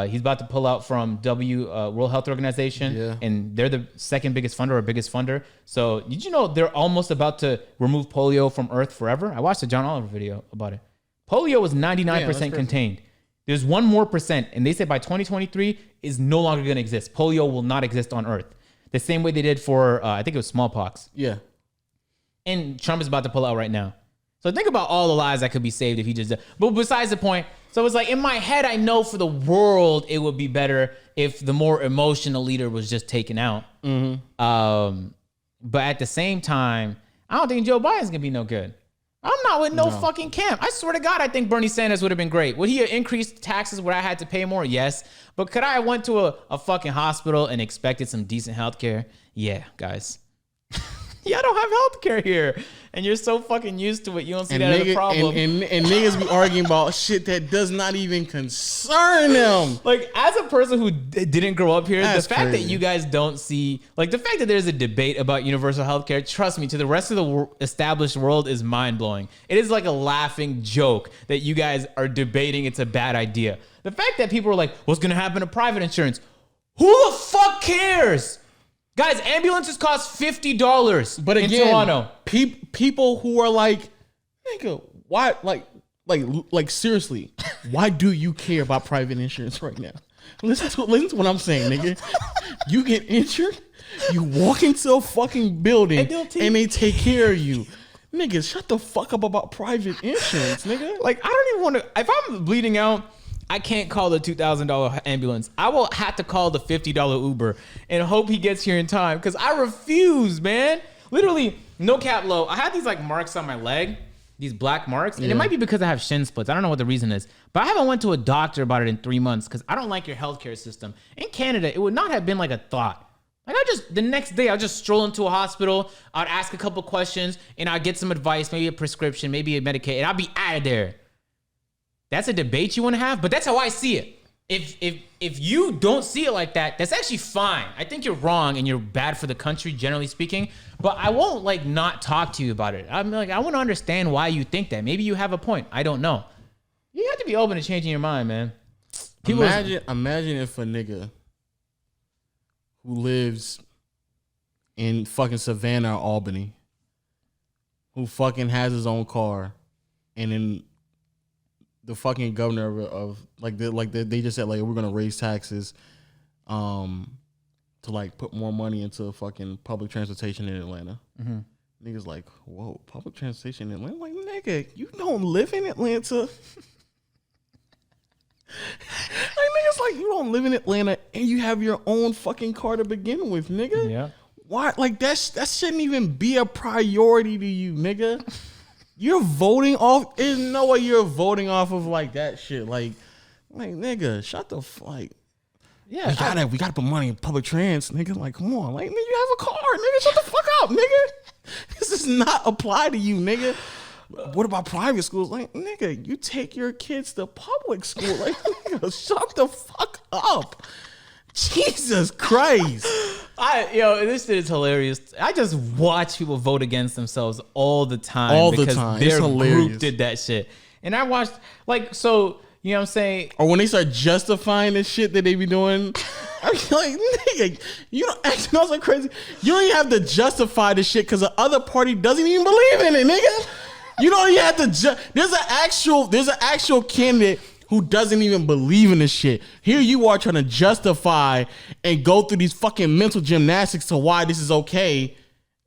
S1: He's about to pull out from World Health Organization, and they're the second biggest funder or biggest funder. So did you know they're almost about to remove polio from Earth forever? I watched a John Oliver video about it. Polio was 99% contained. There's 1% more, and they said by 2023 is no longer going to exist. Polio will not exist on Earth. The same way they did for, I think it was smallpox.
S2: Yeah.
S1: And Trump is about to pull out right now. So think about all the lives that could be saved if he just did. But besides the point, so it's like in my head, I know for the world, it would be better if the more emotional leader was just taken out. Mm-hmm. But at the same time, I don't think Joe Biden's going to be no good. I'm not with no fucking camp. I swear to God, I think Bernie Sanders would have been great. Would he have increased taxes where I had to pay more? Yes. But could I have went to a fucking hospital and expected some decent health care? Yeah, guys. Y'all don't have health care here. And you're so fucking used to it. You don't see that as a problem.
S2: And niggas be arguing about shit that does not even concern them.
S1: Like, as a person who didn't grow up here, the fact that you guys don't see... Like, the fact that there's a debate about universal health care, trust me, to the rest of the established world is mind-blowing. It is like a laughing joke that you guys are debating it's a bad idea. The fact that people are like, what's going to happen to private insurance? Who the fuck cares? Guys, ambulances cost $50
S2: but again,
S1: in Toronto.
S2: People who are like, nigga, why, like seriously, why do you care about private insurance right now? Listen to what I'm saying, nigga. You get injured, you walk into a fucking building, and they take care of you. Nigga, shut the fuck up about private insurance, nigga.
S1: Like, I don't even want to. If I'm bleeding out, I can't call the $2,000 ambulance. I will have to call the $50 Uber and hope he gets here in time because I refuse, man. Literally, no cap low. I have these like marks on my leg, these black marks, and it might be because I have shin splits. I don't know what the reason is, but I haven't went to a doctor about it in 3 months because I don't like your healthcare system. In Canada, it would not have been like a thought. Like the next day, I'll just stroll into a hospital. I'd ask a couple questions and I'd get some advice, maybe a prescription, maybe a Medicaid, and I'll be out of there. That's a debate you want to have, but that's how I see it. If you don't see it like that, that's actually fine. I think you're wrong and you're bad for the country, generally speaking, but I won't like not talk to you about it. I'm like, I want to understand why you think that. Maybe you have a point. I don't know. You have to be open to changing your mind, man.
S2: Imagine if a nigga who lives in fucking Savannah or Albany, who fucking has his own car, and then the fucking governor of they just said like we're gonna raise taxes, to like put more money into fucking public transportation in Atlanta. Mm-hmm. Niggas like, whoa, public transportation in Atlanta? Like, nigga, you don't live in Atlanta. Like, niggas like, you don't live in Atlanta and you have your own fucking car to begin with, nigga.
S1: Yeah.
S2: Why? Like, that shouldn't even be a priority to you, nigga. You're voting off. There's no way you're voting off of like that shit. Like nigga, shut the like. Yeah, we gotta put money in public trans, nigga. Like, come on, like, nigga, you have a car, nigga. Shut the fuck up, nigga. This does not apply to you, nigga. What about private schools? Like, nigga, you take your kids to public school. Like, nigga, shut the fuck up. Jesus Christ.
S1: This shit is hilarious. I just watch people vote against themselves all the time. Their group did that shit. And I watched, like, so, you know what I'm saying?
S2: Or when they start justifying the shit that they be doing, I'm like, nigga, you don't actually know what's crazy. You don't even have to justify the shit because the other party doesn't even believe in it, nigga. You don't even have to, there's an actual candidate who doesn't even believe in this shit. Here you are trying to justify and go through these fucking mental gymnastics to why this is okay.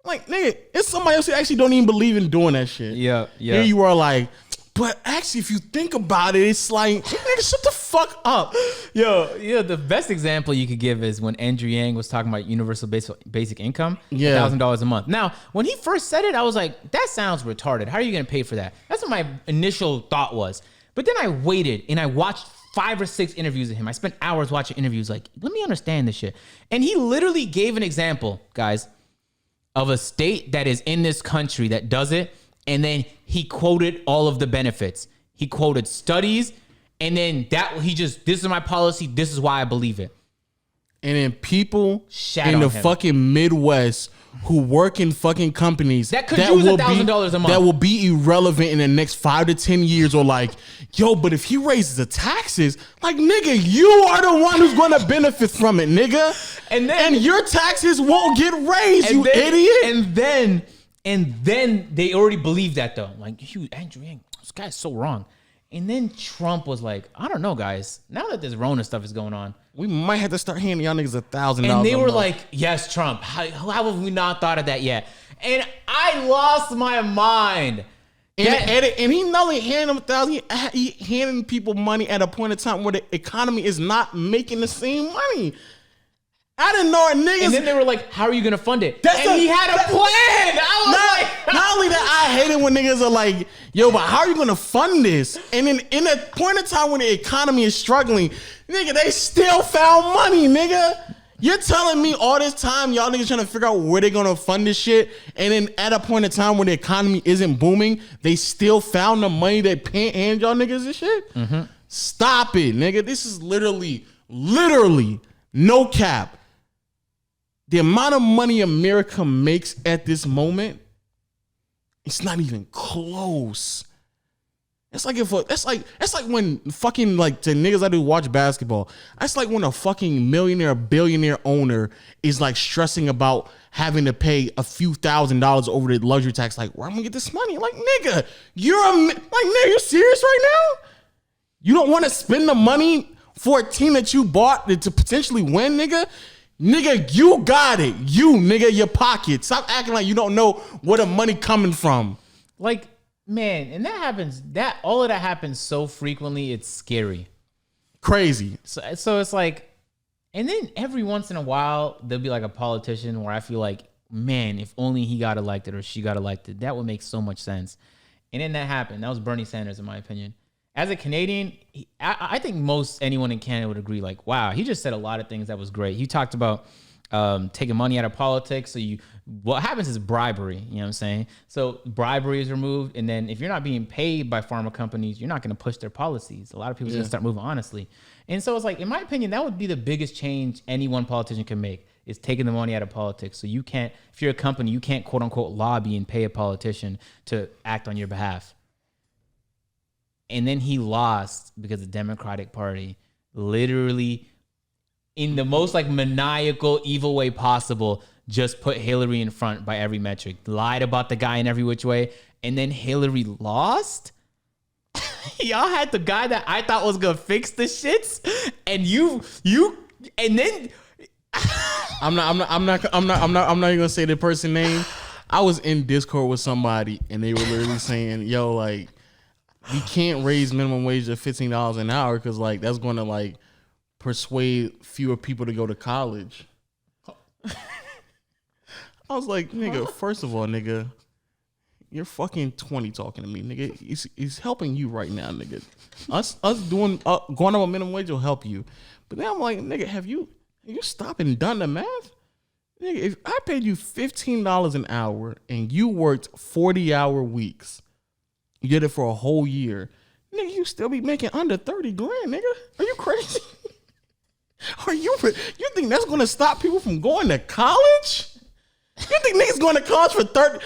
S2: Like, nigga, it's somebody else who actually don't even believe in doing that shit.
S1: Yeah.
S2: Here you are like, but actually, if you think about it, it's like, nigga, shut the fuck up.
S1: The best example you could give is when Andrew Yang was talking about universal basic income, $1,000 a month. Now, when he first said it, I was like, that sounds retarded. How are you going to pay for that? That's what my initial thought was. But then I waited and I watched 5 or 6 interviews of him. I spent hours watching interviews like, let me understand this shit. And he literally gave an example, guys, of a state that is in this country that does it. And then he quoted all of the benefits. He quoted studies. And then this is my policy. This is why I believe it.
S2: And then people in the fucking Midwest who work in fucking companies
S1: that could use $1,000 a month
S2: that will be irrelevant in the next 5 to 10 years, or like, yo, but if he raises the taxes, like, nigga, you are the one who's going to benefit from it, nigga. And your taxes won't get raised, you idiot.
S1: And then they already believe that though. Like, Andrew Yang, this guy's so wrong. And then Trump was like, I don't know, guys. Now that this Rona stuff is going on,
S2: we might have to start handing y'all niggas $1,000.
S1: And they were like, yes, Trump. How have we not thought of that yet? And I lost my mind.
S2: And he not only handing them $1,000, he handing people money at a point in time where the economy is not making the same money. I didn't know it, niggas.
S1: And then they were like, how are you going to fund it? He had a plan.
S2: Not only that, I hate it when niggas are like, yo, but how are you going to fund this? And then in a point in time when the economy is struggling, nigga, they still found money, nigga. You're telling me all this time y'all niggas trying to figure out where they're going to fund this shit, and then at a point in time when the economy isn't booming, they still found the money they can't hand y'all niggas this shit? Mm-hmm. Stop it, nigga. This is literally, no cap. The amount of money America makes at this moment, it's not even close. It's like that's like when fucking like the niggas that do watch basketball. That's like when a fucking millionaire, billionaire owner is like stressing about having to pay a few $1,000s over the luxury tax. Like, where am I gonna get this money? Like, nigga, nigga, you serious right now? You don't want to spend the money for a team that you bought to potentially win, nigga? Nigga, you got it. Nigga, your pocket. Stop acting like you don't know where the money coming from.
S1: Like, man, and that happens. All of that happens so frequently. It's scary.
S2: Crazy.
S1: So it's like, and then every once in a while there'll be like a politician where I feel like, man, if only he got elected or she got elected, that would make so much sense. And then that happened. That was Bernie Sanders, in my opinion. As a Canadian, I think most anyone in Canada would agree, like, wow, he just said a lot of things that was great. He talked about taking money out of politics. So what happens is bribery, you know what I'm saying? So bribery is removed. And then if you're not being paid by pharma companies, you're not going to push their policies. A lot of people are going to start moving honestly. And so it's like, in my opinion, that would be the biggest change any one politician can make, is taking the money out of politics. So you can't, if you're a company, you can't quote unquote lobby and pay a politician to act on your behalf. And then he lost because the Democratic Party literally, in the most like maniacal, evil way possible, just put Hillary in front by every metric, lied about the guy in every which way. And then Hillary lost. Y'all had the guy that I thought was gonna fix the shits, and and then
S2: I'm not even gonna say the person name. I was in Discord with somebody and they were literally saying, yo, like, we can't raise minimum wage to $15 an hour because like that's gonna like persuade fewer people to go to college. I was like, nigga, first of all, nigga, you're fucking 20 talking to me, nigga. He's helping you right now, nigga. Us doing going up a minimum wage will help you. But then I'm like, nigga, have you stopped and done the math? Nigga, if I paid you $15 an hour and you worked 40-hour weeks, you did it for a whole year, nigga, you still be making under 30 grand, nigga. Are you crazy? You think that's gonna stop people from going to college? You think niggas going to college for 30?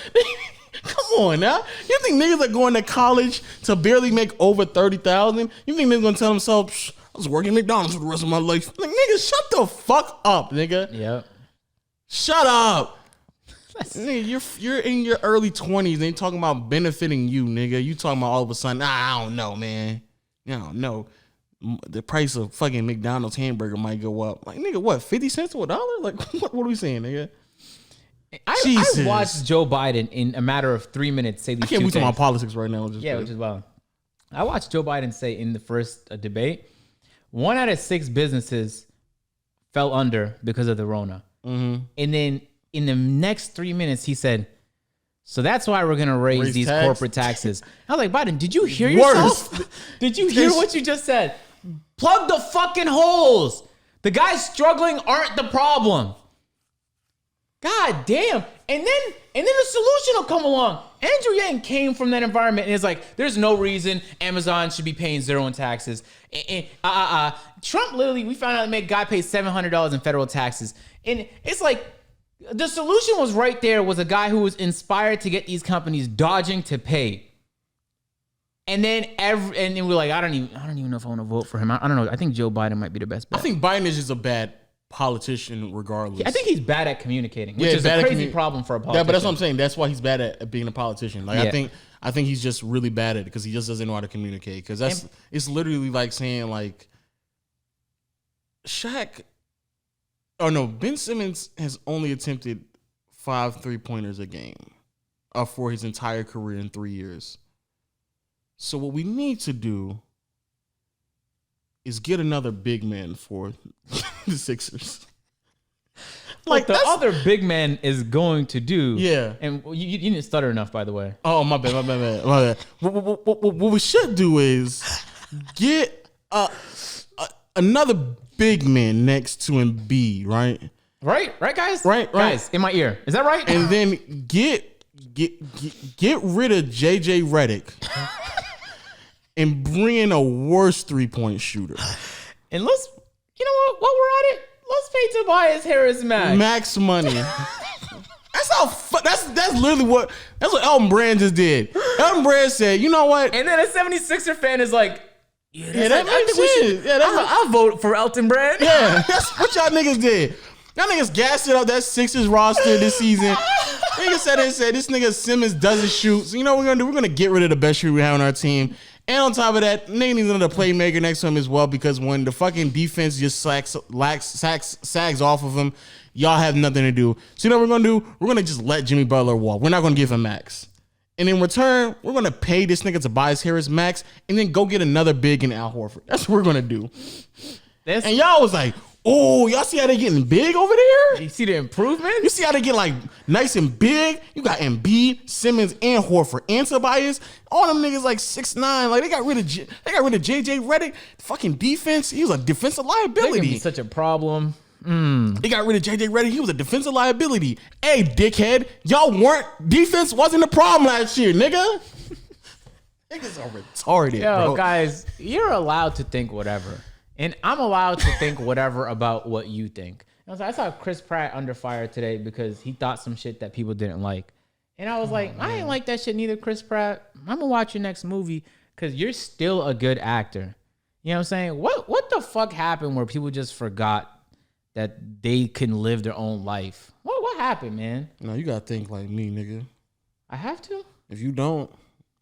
S2: Come on now. You think niggas are going to college to barely make over 30,000? You think they're gonna tell themselves, I was working at McDonald's for the rest of my life? Like, nigga, shut the fuck up, nigga.
S1: Yep.
S2: Shut up. Nigga, you're in your early 20s. They talking about benefiting you, nigga. You talking about all of a sudden, I don't know, man. I don't know. The price of fucking McDonald's hamburger might go up. Like, nigga, what, 50 cents to a dollar? Like, what are we saying, nigga?
S1: I watched Joe Biden in a matter of 3 minutes say these two things. I can't
S2: talk about politics right now.
S1: Which is wild. I watched Joe Biden say in the first debate, 1 out of 6 businesses fell under because of the Rona. Mm-hmm. And then in the next 3 minutes, he said, so that's why we're going to raise these corporate taxes. I was like, Biden, did you hear yourself? Did you hear what you just said? Plug the fucking holes. The guys struggling aren't the problem. God damn. And then the solution will come along. Andrew Yang came from that environment and is like, there's no reason Amazon should be paying zero in taxes. Trump literally, we found out that made guy pay $700 in federal taxes. And it's like, the solution was right there, was a guy who was inspired to get these companies dodging to pay. And then we're like, I don't even know if I want to vote for him. I don't know. I think Joe Biden might be the best bet.
S2: I think Biden is just a bad politician regardless.
S1: Yeah, I think he's bad at communicating, which is a crazy problem for a politician.
S2: Yeah, but that's what I'm saying. That's why he's bad at being a politician. Like, yeah. I think he's just really bad at it because he just doesn't know how to communicate. Because it's literally like saying like Ben Simmons has only attempted 5 3-pointers a game for his entire career in 3 years. So what we need to do is get another big man for the Sixers.
S1: Like the other big man is going to do.
S2: Yeah.
S1: And you didn't stutter enough, by the way.
S2: Oh, my bad. What we should do is get another big man next to Embiid, right?
S1: Right, guys?
S2: Right.
S1: Guys, in my ear. Is that right?
S2: And then get rid of JJ Redick. And bring in a worse 3-point shooter.
S1: And let's, you know what? While we're at it, let's pay Tobias Harris
S2: max money. That's literally what Elton Brand just did. Elton Brand said, you know what?
S1: And then a 76er fan is like,
S2: that makes sense.
S1: I'll vote for Elton Brand.
S2: Yeah, that's what y'all niggas did. Y'all niggas gassed it up that Sixers roster this season. Niggas said this nigga Simmons doesn't shoot. So you know what we're gonna do? We're gonna get rid of the best shooter we have on our team. And on top of that, nigga needs another playmaker next to him as well, because when the fucking defense just sags off of him, y'all have nothing to do. So you know what we're gonna do? We're gonna just let Jimmy Butler walk. We're not gonna give him max. And in return, we're going to pay this nigga Tobias Harris max and then go get another big in Al Horford. That's what we're going to do. And y'all was like, oh, y'all see how they getting big over there?
S1: You see the improvement?
S2: You see how they get like nice and big? You got Embiid, Simmons, and Horford, and Tobias. All them niggas like 6'9". Like they got rid of JJ Redick. Fucking defense. He was a defensive liability.
S1: Be such a problem.
S2: They got rid of JJ Redick. He was a defensive liability. Hey, dickhead, defense wasn't the problem last year, nigga. Niggas are retarded, bro.
S1: Guys, you're allowed to think whatever. And I'm allowed to think whatever about what you think. I saw Chris Pratt under fire today because he thought some shit that people didn't like. And I was like, I ain't like that shit neither, Chris Pratt. I'm going to watch your next movie because you're still a good actor. You know what I'm saying? What the fuck happened where people just forgot that they can live their own life? What happened, man?
S2: No, you got to think like me, nigga.
S1: I have to?
S2: If you don't,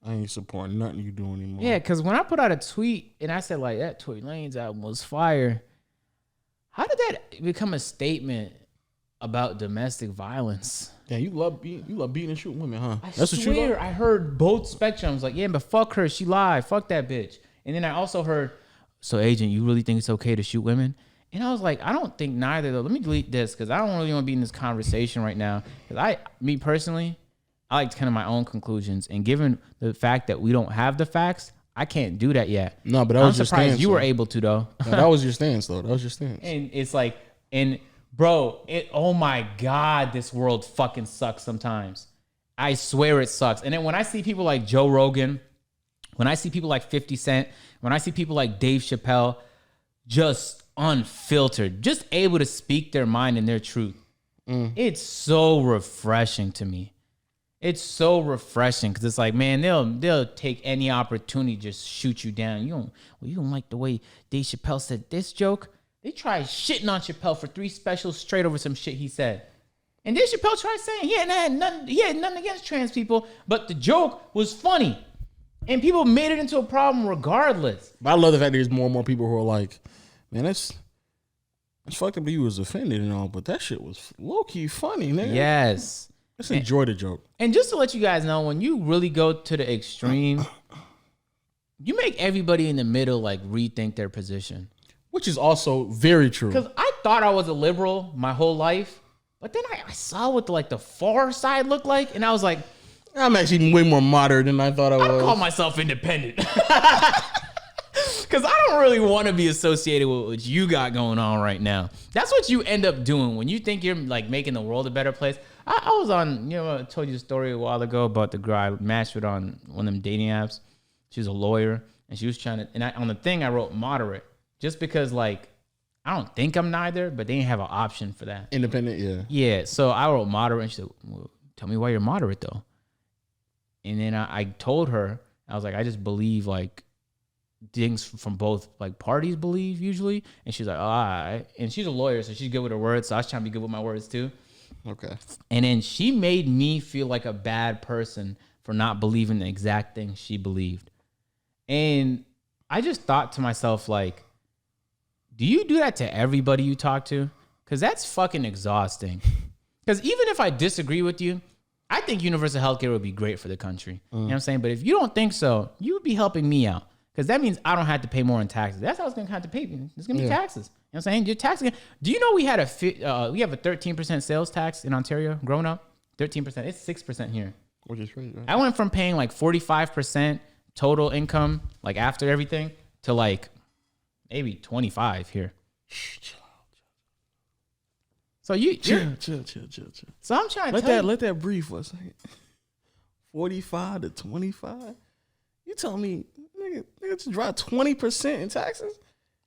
S2: I ain't supporting nothing you do anymore.
S1: Yeah, because when I put out a tweet and I said, like, that Tory Lanez album was fire, how did that become a statement about domestic violence?
S2: Yeah, you love beating and shooting women, huh?
S1: That's what you love? I heard both spectrums. Like, yeah, but fuck her. She lied. Fuck that bitch. And then I also heard, so agent, you really think it's okay to shoot women? And I was like, I don't think neither, though. Let me delete this because I don't really want to be in this conversation right now. Because me personally, I like kind of my own conclusions. And given the fact that we don't have the facts, I can't do that yet.
S2: No, but I'm
S1: surprised you were able to, though.
S2: No, that was your stance, though. That was your stance.
S1: And it's like, bro, oh my God, this world fucking sucks sometimes. I swear it sucks. And then when I see people like Joe Rogan, when I see people like 50 Cent, when I see people like Dave Chappelle, just unfiltered, just able to speak their mind and their truth. It's so refreshing to me. It's so refreshing because it's like, man, they'll take any opportunity to just shoot you down. You don't like the way Dave Chappelle said this joke? They tried shitting on Chappelle for 3 specials straight over some shit he said. And Dave Chappelle tried saying he had nothing against trans people, but the joke was funny. And people made it into a problem regardless.
S2: But I love the fact there's more and more people who are like, man, that's fucked up that you was offended and all, but that shit was low-key funny, nigga.
S1: Yes.
S2: Let's enjoy the joke.
S1: And just to let you guys know, when you really go to the extreme, you make everybody in the middle like rethink their position.
S2: Which is also very true.
S1: Because I thought I was a liberal my whole life, but then I saw what the far side looked like, and I was like,
S2: I'm actually way more moderate than I thought I was.
S1: I call myself independent. Because I don't really want to be associated with what you got going on right now. That's what you end up doing when you think you're like making the world a better place. I was on, I told you a story a while ago about the girl I matched with on one of them dating apps. She was a lawyer, and she was trying to, and on the thing I wrote moderate, just because like, I don't think I'm neither, but they didn't have an option for that.
S2: Independent, yeah.
S1: Yeah, so I wrote moderate, and she said, well, tell me why you're moderate though. And then I told her, I was like, I just believe like things from both like parties believe usually. And she's like, all right. And she's a lawyer, so she's good with her words. So I was trying to be good with my words too.
S2: Okay.
S1: And then she made me feel like a bad person for not believing the exact thing she believed. And I just thought to myself, like, do you do that to everybody you talk to? Because that's fucking exhausting. Because even if I disagree with you, I think universal healthcare would be great for the country. You know what I'm saying? But if you don't think so, you would be helping me out. Because that means I don't have to pay more in taxes. That's how it's going to have to pay. It's going to be taxes. You know what I'm saying? Your tax. Do you know we have a 13% sales tax in Ontario growing up? 13%. It's 6% here.
S2: Which is crazy, right?
S1: I went from paying like 45% total income, like after everything, to like maybe 25 here. So chill. So I'm trying to
S2: let that breathe for a second. 45 to 25. You tell me, nigga just dropped 20% in taxes,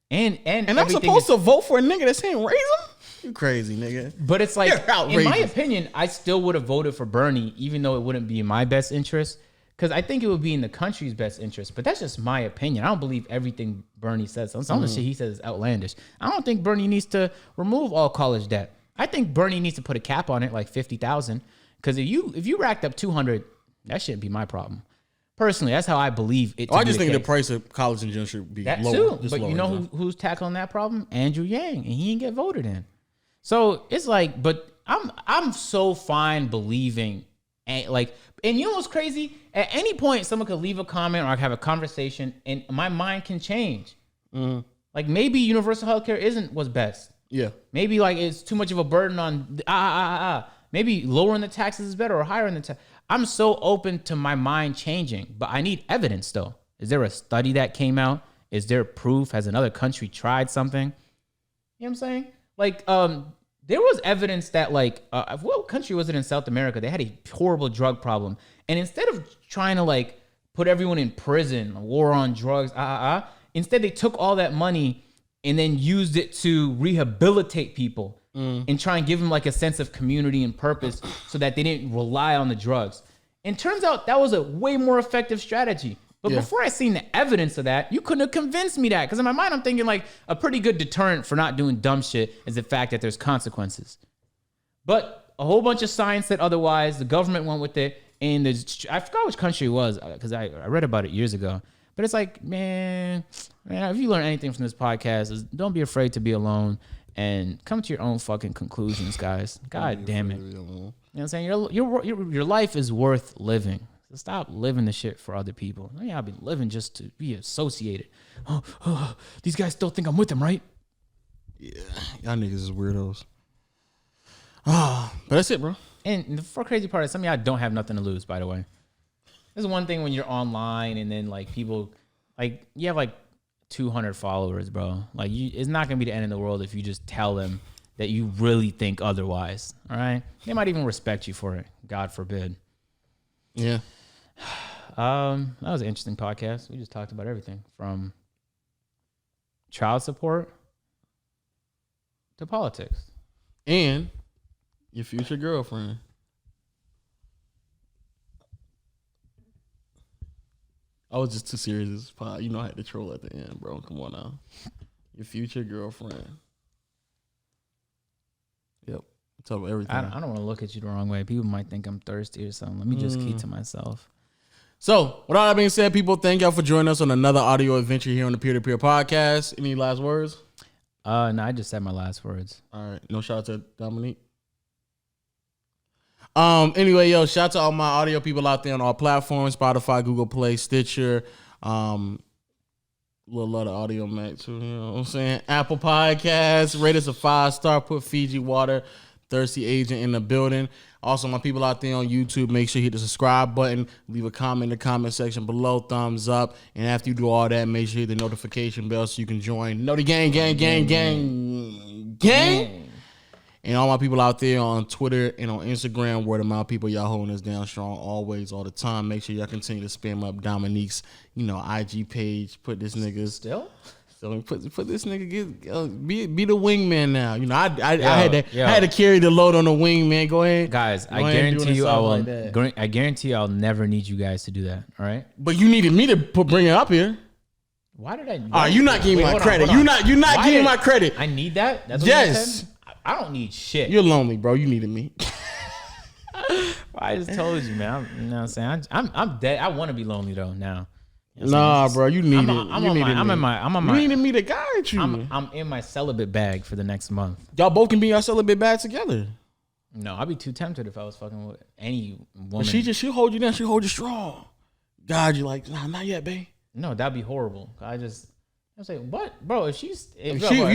S2: and I'm supposed to vote for a nigga that's saying raise them? You crazy, nigga.
S1: But it's like, in my opinion, I still would have voted for Bernie, even though it wouldn't be in my best interest, because I think it would be in the country's best interest. But that's just my opinion. I don't believe everything Bernie says. Some of the shit he says is outlandish. I don't think Bernie needs to remove all college debt. I think Bernie needs to put a cap on it, like 50,000. Because if you racked up 200, that shouldn't be my problem. Personally, that's how I believe it.
S2: I just think the price of college in general should be
S1: that
S2: lower.
S1: Too. But you know who's tackling that problem? Andrew Yang, and he didn't get voted in. So it's like, but I'm so fine believing And you know what's crazy? At any point, someone could leave a comment or I could have a conversation, and my mind can change. Mm. Like maybe universal healthcare isn't what's best.
S2: Yeah.
S1: Maybe like it's too much of a burden on Maybe lowering the taxes is better or higher the tax. I'm so open to my mind changing, but I need evidence though. Is there a study that came out? Is there proof? Has another country tried something? You know what I'm saying? Like, there was evidence that what country was it in South America? They had a horrible drug problem. And instead of trying to put everyone in prison, war on drugs, instead they took all that money and then used it to rehabilitate people and try and give them a sense of community and purpose so that they didn't rely on the drugs. And turns out that was a way more effective strategy. But before I seen the evidence of that, you couldn't have convinced me that. Because in my mind, I'm thinking a pretty good deterrent for not doing dumb shit is the fact that there's consequences. But a whole bunch of science said otherwise. The government went with it. And I forgot which country it was because I read about it years ago. But it's man, if you learn anything from this podcast, is don't be afraid to be alone and come to your own fucking conclusions, guys. God damn it. You know what I'm saying? Your life is worth living. So stop living the shit for other people. I've been living just to be associated. Oh, these guys still think I'm with them, right?
S2: Yeah, y'all niggas is weirdos. But that's it, bro.
S1: And the crazy part is some of y'all don't have nothing to lose, by the way. There's one thing when you're online and then people, you have 200 followers, bro. It's not gonna be the end of the world if you just tell them that you really think otherwise. All right? They might even respect you for it. God forbid.
S2: Yeah.
S1: That was an interesting podcast. We just talked about everything from child support to politics
S2: and your future girlfriend. I was just too serious this pod. I had to troll at the end, bro. Come on now. Your future girlfriend. Yep. Talk about everything.
S1: I don't want to look at you the wrong way. People might think I'm thirsty or something. Let me just keep to myself.
S2: So, with all that being said, people, thank y'all for joining us on another audio adventure here on the Peer to Peer podcast. Any last words?
S1: No, I just said my last words.
S2: All right. No shout out to Dominique. Anyway, shout out to all my audio people out there on all platforms, Spotify, Google Play, Stitcher, little lot of Audio Mac too, you know what I'm saying? Apple Podcasts, rate us a 5-star, put Fiji water, thirsty agent in the building. Also, my people out there on YouTube, make sure you hit the subscribe button, leave a comment in the comment section below, thumbs up, and after you do all that, make sure you hit the notification bell so you can join. Know the gang. And all my people out there on Twitter and on Instagram, word of mouth people, y'all holding us down strong always, all the time. Make sure y'all continue to spam up Dominique's, IG page. Put this nigga So put this nigga be the wingman now. I had to carry the load on the wingman. Go ahead,
S1: guys. I guarantee you, I guarantee you, I'll never need you guys to do that. All right.
S2: But you needed me to bring it up here.
S1: Why did I?
S2: All right, you're not giving me my credit. You're not giving me my credit.
S1: I need that. That's what
S2: yes.
S1: I don't need shit.
S2: You're lonely, bro. You needed me.
S1: I just told you, man. You know what I'm saying? I'm dead. I want to be lonely though now.
S2: You know bro, you need it.
S1: You
S2: needed me to guide you.
S1: I'm in my celibate bag for the next month.
S2: Y'all both can be in your celibate bag together.
S1: No, I'd be too tempted if I was fucking with any woman.
S2: But she'll hold you down. She'll hold you strong. God, you nah, not yet, babe.
S1: No, that'd be horrible. I'm saying, what, bro? If
S2: you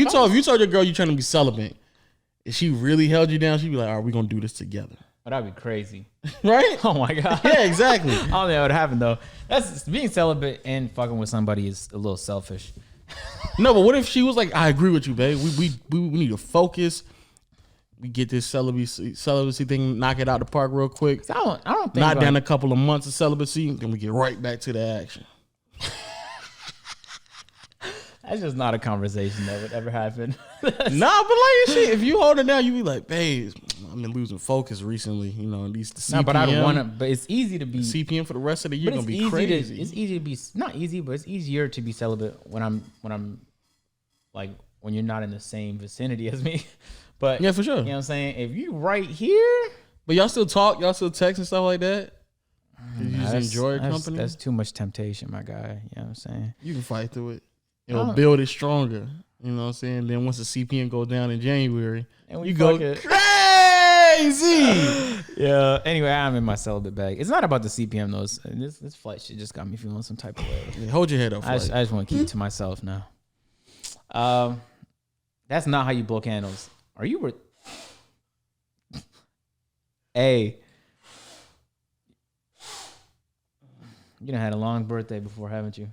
S2: told your girl you trying to be celibate, if she really held you down, she'd be like, all right, we're gonna do this together.
S1: But that'd be crazy.
S2: Right?
S1: Oh my God.
S2: Yeah, exactly.
S1: I don't think that would happen though. That's being celibate and fucking with somebody is a little selfish.
S2: No, but what if she was like, I agree with you, babe. We need to focus. We get this celibacy thing, knock it out the park real quick.
S1: I don't think
S2: not down a couple of months of celibacy, then we get right back to the action.
S1: That's just not a conversation that would ever happen.
S2: Nah, but shit, if you hold it down, you be like, babe, I've been losing focus recently. At least the CPM. No,
S1: but I don't want to. But it's easy to be
S2: CPM for the rest of the year. Gonna be crazy.
S1: It's easy to be not easy, but it's easier to be celibate when I'm when you're not in the same vicinity as me. But
S2: yeah, for sure.
S1: You know what I'm saying? If you right here,
S2: but y'all still talk, y'all still text and stuff like that. You just enjoy your company.
S1: That's too much temptation, my guy. You know what I'm saying?
S2: You can fight through it. It'll build it stronger. You know what I'm saying? Then once the CPM goes down in January,
S1: and we
S2: you go
S1: crazy.
S2: crazy.
S1: Yeah. Anyway, I'm in my celibate bag. It's not about the CPM though. This flight shit just got me feeling some type of way.
S2: Yeah, hold your head up.
S1: I just want to keep it to myself now. That's not how you blow candles. Are you? Hey, you done had a long birthday before, haven't you?